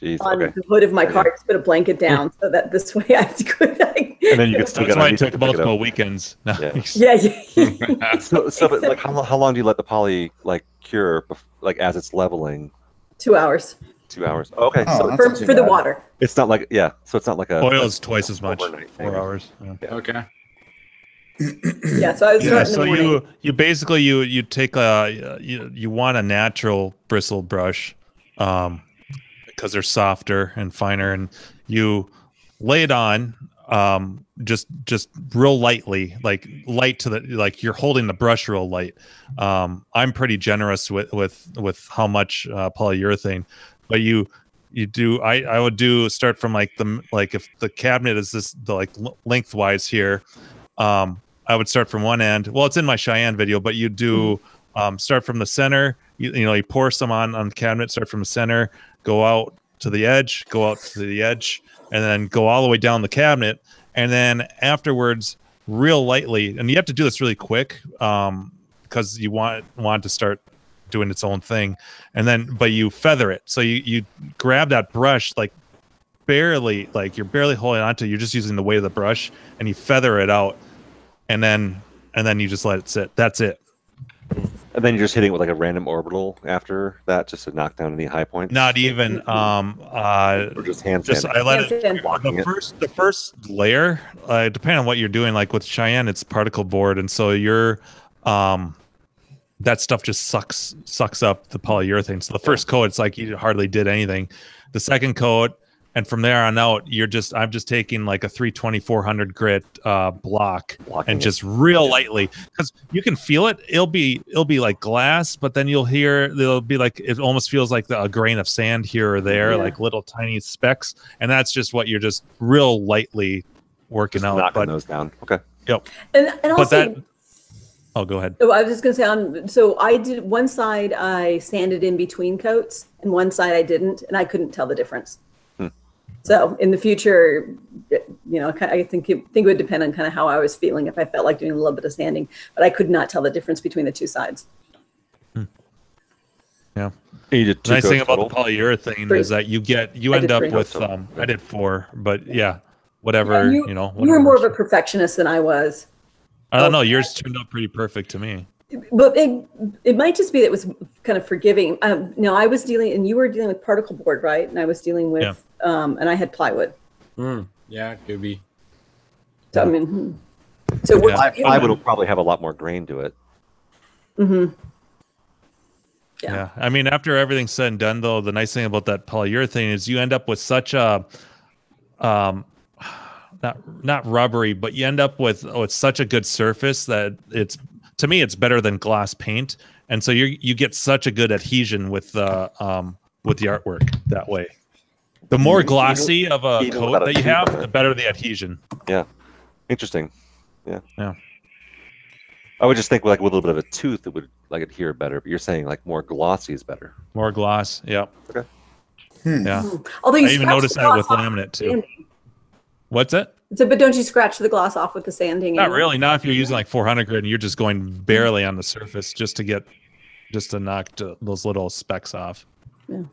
Jeez, on the hood of my car, just put a blanket down so that this way I could. And then you could still. That's why it took multiple weekends. Yeah. So but like, how long do you let the poly cure, as it's leveling? 2 hours. 2 hours. Okay. Oh, so for the water. It's not like So it's not like oil is twice as much. 4 hours. Yeah. Okay. So I was starting in the morning. you basically you take you want a natural bristle brush, because they're softer and finer, and you lay it on just real lightly, light to the you're holding the brush real light. I'm pretty generous with how much polyurethane, but you do I would start from if the cabinet is this lengthwise here, I would start from one end. Well, it's in my Cheyenne video, but you do start from the center. You pour some on the cabinet, start from the center, go out to the edge, and then go all the way down the cabinet. And then afterwards, real lightly, and you have to do this really quick because you want to start doing its own thing. And then, but you feather it. So you grab that brush barely, you're barely holding onto it. You're just using the weight of the brush, and you feather it out and then you just let it sit. That's it. And then you're just hitting it with like a random orbital after that, just to knock down any high points. Not even or just hand just sanding. I let it the first layer, depending on what you're doing. Like with Cheyenne, it's particle board, and so you're that stuff just sucks up the polyurethane. So the first coat, it's like you hardly did anything. The second coat, and from there on out, I'm just taking like a 320-400 grit block and just real lightly, because you can feel it. It'll be like glass, but then there'll be like, it almost feels like a grain of sand here or there, like little tiny specks, and that's just what you're just real lightly working just out. Knocking those down. Okay. Yep. And also, oh, go ahead. Oh, I was just going to say, so I did one side, I sanded in between coats, and one side I didn't, and I couldn't tell the difference. So in the future, I think it would depend on kind of how I was feeling, if I felt like doing a little bit of sanding, but I could not tell the difference between the two sides. Yeah. You did nice thing about the polyurethane is that you end up with I did 4, but yeah, whatever, you were more of a perfectionist than I was. I don't know, yours turned out pretty perfect to me. But it might just be that it was kind of forgiving. No, I was dealing, and you were dealing with particle board, right? And I was dealing with, and I had plywood. Yeah, it could be. So I mean, so plywood will probably have a lot more grain to it. Yeah, I mean, after everything's said and done, though, the nice thing about that polyurethane is you end up with such a, not rubbery, but you end up with such a good surface that to me, it's better than glass paint, and so you get such a good adhesion with the artwork that way. The more glossy of a coat that you have, the better the adhesion. Yeah, interesting. Yeah. Yeah. I would just think like with a little bit of a tooth, it would like adhere better. But you're saying like more glossy is better. More gloss. Yeah. Okay. Yeah. Although I even noticed that with laminate too. What's it? So, but don't you scratch the gloss off with the sanding? Not really. Not if you're using like 400 grit and you're just going barely on the surface just to knock those little specks off. Yeah.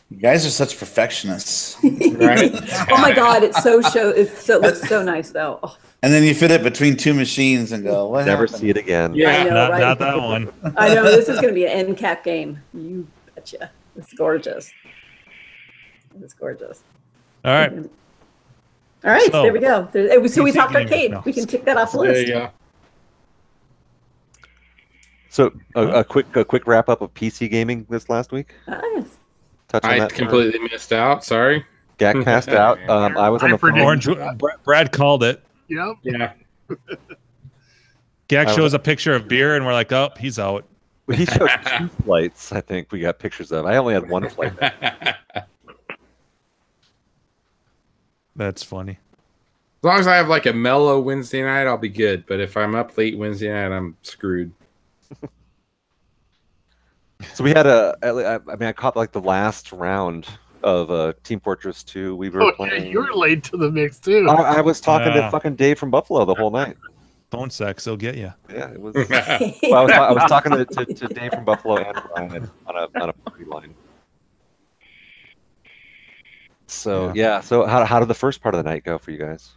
You guys are such perfectionists, right? Oh my God, it looks so nice though. Oh. And then you fit it between two machines and go, what never happened? See it again. Yeah, I know, not that one. I know, this is going to be an end cap game. You betcha. It's gorgeous. It's gorgeous. All right. All right, so there we go. So we talked gaming arcade. now. We can tick that off the list. Yeah. So a quick wrap up of PC gaming this last week. Yes. Touch on I that. completely missed out. Sorry. Gak passed out. I was on the phone. Orange. Brad called it. Yep. Yeah. Gak shows a picture of beer, and we're like, oh, he's out. He showed 2 flights. I think we got pictures of. I only had 1 flight. That's funny. As long as I have like a mellow Wednesday night, I'll be good. But if I'm up late Wednesday night, I'm screwed. So we had I caught like the last round of Team Fortress 2. We were playing. Yeah, you were late to the mix too. I was talking to fucking Dave from Buffalo the whole night. Phone sex, they'll get you. Yeah, it was. Well, I was talking to Dave from Buffalo and Brian on a party line. So so how did the first part of the night go for you guys?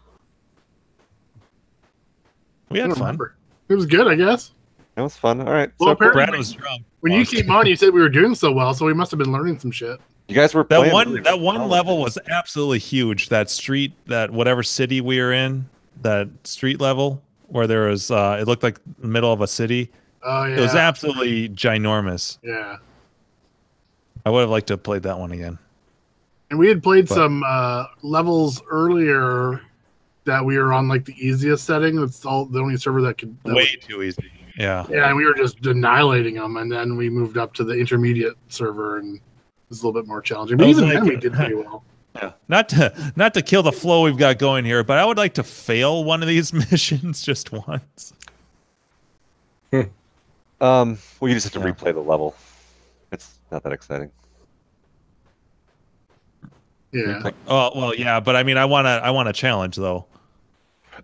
We had fun. It was good, I guess. It was fun. All right. Well, so apparently Brad was drunk. When you came on, you said we were doing so well, so we must have been learning some shit. You guys were that playing one level was absolutely huge. That street, that whatever city we were in, that street level where there was it looked like the middle of a city. Oh yeah. It was absolutely ginormous. Yeah. I would have liked to have played that one again. And we had played some levels earlier that we were on like the easiest setting. It's the only server that could way too easy. Yeah. Yeah, and we were just annihilating them, and then we moved up to the intermediate server, and it was a little bit more challenging. But even then, we did pretty well. Yeah. Not to kill the flow we've got going here, but I would like to fail one of these missions just once. Well, you just have to replay the level. It's not that exciting. Yeah. Oh well, yeah, but I mean, I want a challenge though.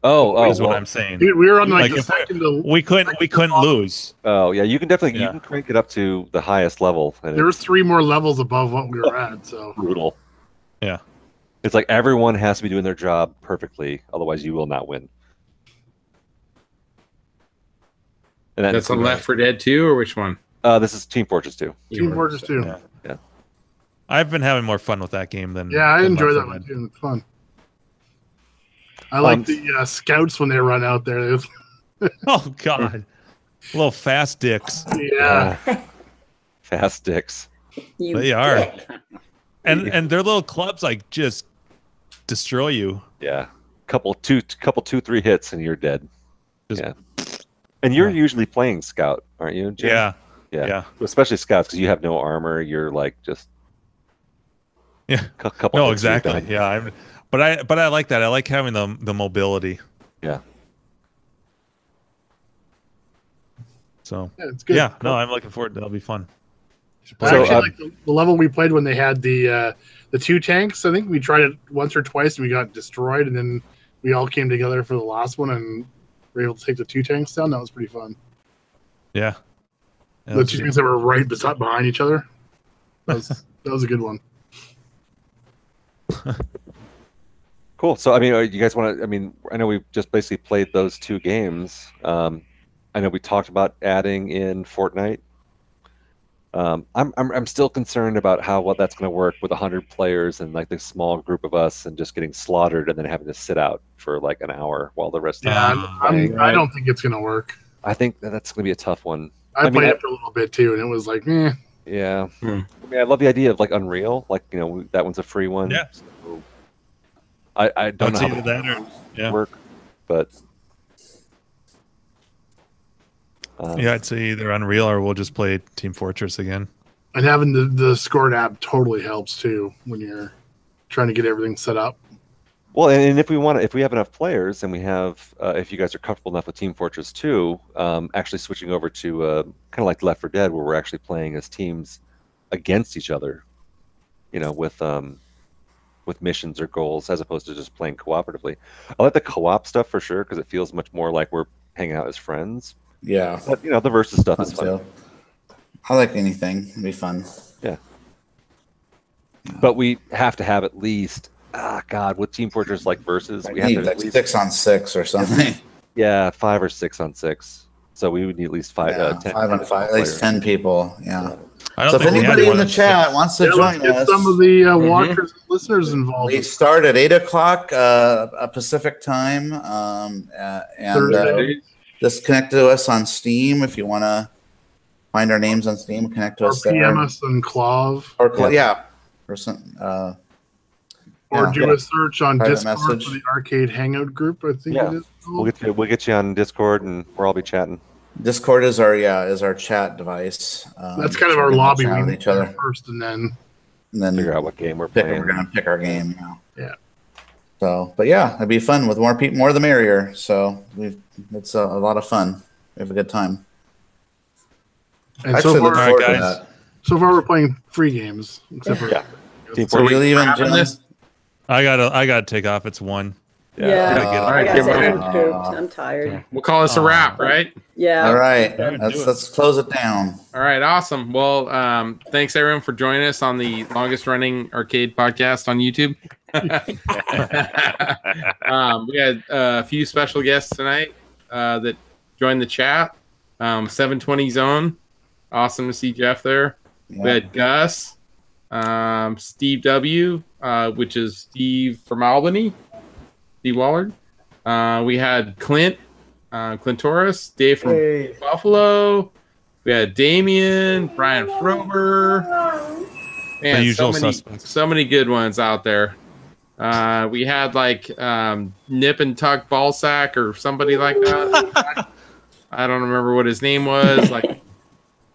Is what I'm saying. Dude, we were on like the second. We couldn't lose. Oh yeah, you can definitely you can crank it up to the highest level. And there was 3 more levels above what we were at. So brutal. Yeah, it's like everyone has to be doing their job perfectly, otherwise you will not win. And that's on Left 4 Dead 2, or which one? This is Team Fortress 2. Team Fortress 2. Yeah. I've been having more fun with that game than. Yeah, I than enjoy Left that 4 one Dead. too. It's fun. I like the scouts when they run out there. Oh God, little fast dicks. Yeah. Fast dicks. They are. And their little clubs like just destroy you. Yeah. Couple two, 3 hits and you're dead. Yeah. And you're usually playing scout, aren't you, Jim? Yeah. Yeah. Especially scouts because you have no armor. You're like just couple. No, hits, you're exactly. done. Yeah. But I like that. I like having the mobility. Yeah. So it's good. yeah, no, I'm looking forward. That'll be fun. I actually like the level we played when they had the 2 tanks. I think we tried it once or twice and we got destroyed, and then we all came together for the last one and were able to take the 2 tanks down. That was pretty fun. Yeah. The 2 tanks that were right behind each other. That was a good one. Cool. So, I mean, you guys want to? I mean, I know we've just basically played those 2 games. I know we talked about adding in Fortnight. I'm still concerned about how that's going to work with 100 players and like this small group of us and just getting slaughtered and then having to sit out for like an hour while the rest. Yeah, of I don't think it's going to work. I think that's going to be a tough one. I played it for a little bit too, and it was like, eh. Yeah. I mean, I love the idea of like Unreal. Like, you know, that one's a free one. Yeah. So I don't know how either that or work, but yeah, I'd say either Unreal or we'll just play Team Fortress again. And having the Discord app totally helps too when you're trying to get everything set up. Well, and if we have enough players, and we have, if you guys are comfortable enough with Team Fortress 2, actually switching over to kind of like Left 4 Dead, where we're actually playing as teams against each other, you know, with missions or goals, as opposed to just playing cooperatively. I like the co-op stuff for sure because it feels much more like we're hanging out as friends. Yeah. But, you know, the versus stuff is fun. Too. I like anything. It'd be fun. Yeah. But we have to have at least, God, with Team Fortress like versus, we have to like at least 6 on 6 or something. Yeah, 5 or 6 on 6. So we would need at least 5, 10, 5 on 5, at least 10 people. Yeah. I don't So if think we had anybody more in the than chat 6. wants to Let's join get us, some of the watchers and listeners involved. we start at 8 o'clock Pacific time, and just connect to us on Steam if you want to find our names on Steam. Connect to Or us there. PM us on Clav. Or or some, Or do a search on Private Discord message. for the Arcade Hangout group, I think it is. We'll get you on Discord and we'll all be chatting. Discord is our chat device. That's kind of so our we can lobby. chat We with meet each other first, and then figure out what game we're pick. playing. We're gonna pick our game. Yeah. So, but yeah, it'd be fun with more people. More the merrier. So it's a lot of fun. We have a good time. And Actually, so look far, forward to that. so far we're playing free games, except for So we leaving, gentlemen? I gotta take off. It's 1. Yeah. All right, I give got them I'm pooped. I'm tired. We'll call this a wrap, right? Yeah. All right, let's close it down. All right, awesome. Well, thanks everyone for joining us on the longest running arcade podcast on YouTube. We had a few special guests tonight that joined the chat. 720 Zone, awesome to see Jeff there. Yeah. We had Gus, Steve W, which is Steve from Albany, Steve Wallard. We had Clint, Clintoris, Dave from Buffalo. We had Damien, Brian Frober. Man, The usual suspects. so many good ones out there. We had like Nip and Tuck Ballsack or somebody like that. I don't remember what his name was. Like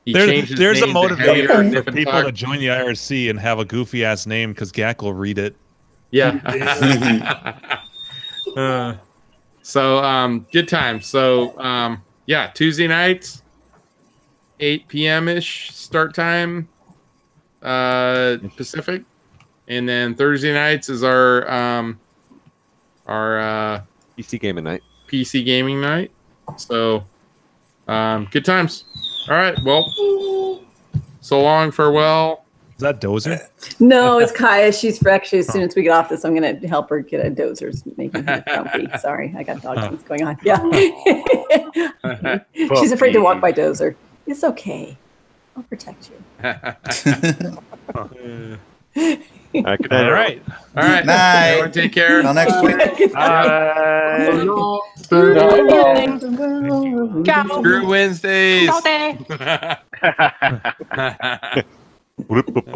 he changed his there's a name to motivator Heavier for Nip and people Tuck. to join the IRC and have a goofy ass name because Gak will read it. Yeah. So good time. So yeah, Tuesday nights, 8 p.m. ish start time, Pacific, and then Thursday nights is our PC gaming night. PC gaming night. So good times. All right. Well, so long, farewell. Is that Dozer? No, it's Kaya. She's actually, as soon as we get off this, I'm going to help her get a Dozer's making her grumpy. Sorry, I got dog things going on. Yeah. She's afraid to walk by Dozer. It's okay. I'll protect you. All right. Good night. All right. All right. Night. Everyone take care. Till next week. Screw Wednesdays. Bloop, bloop, bloop.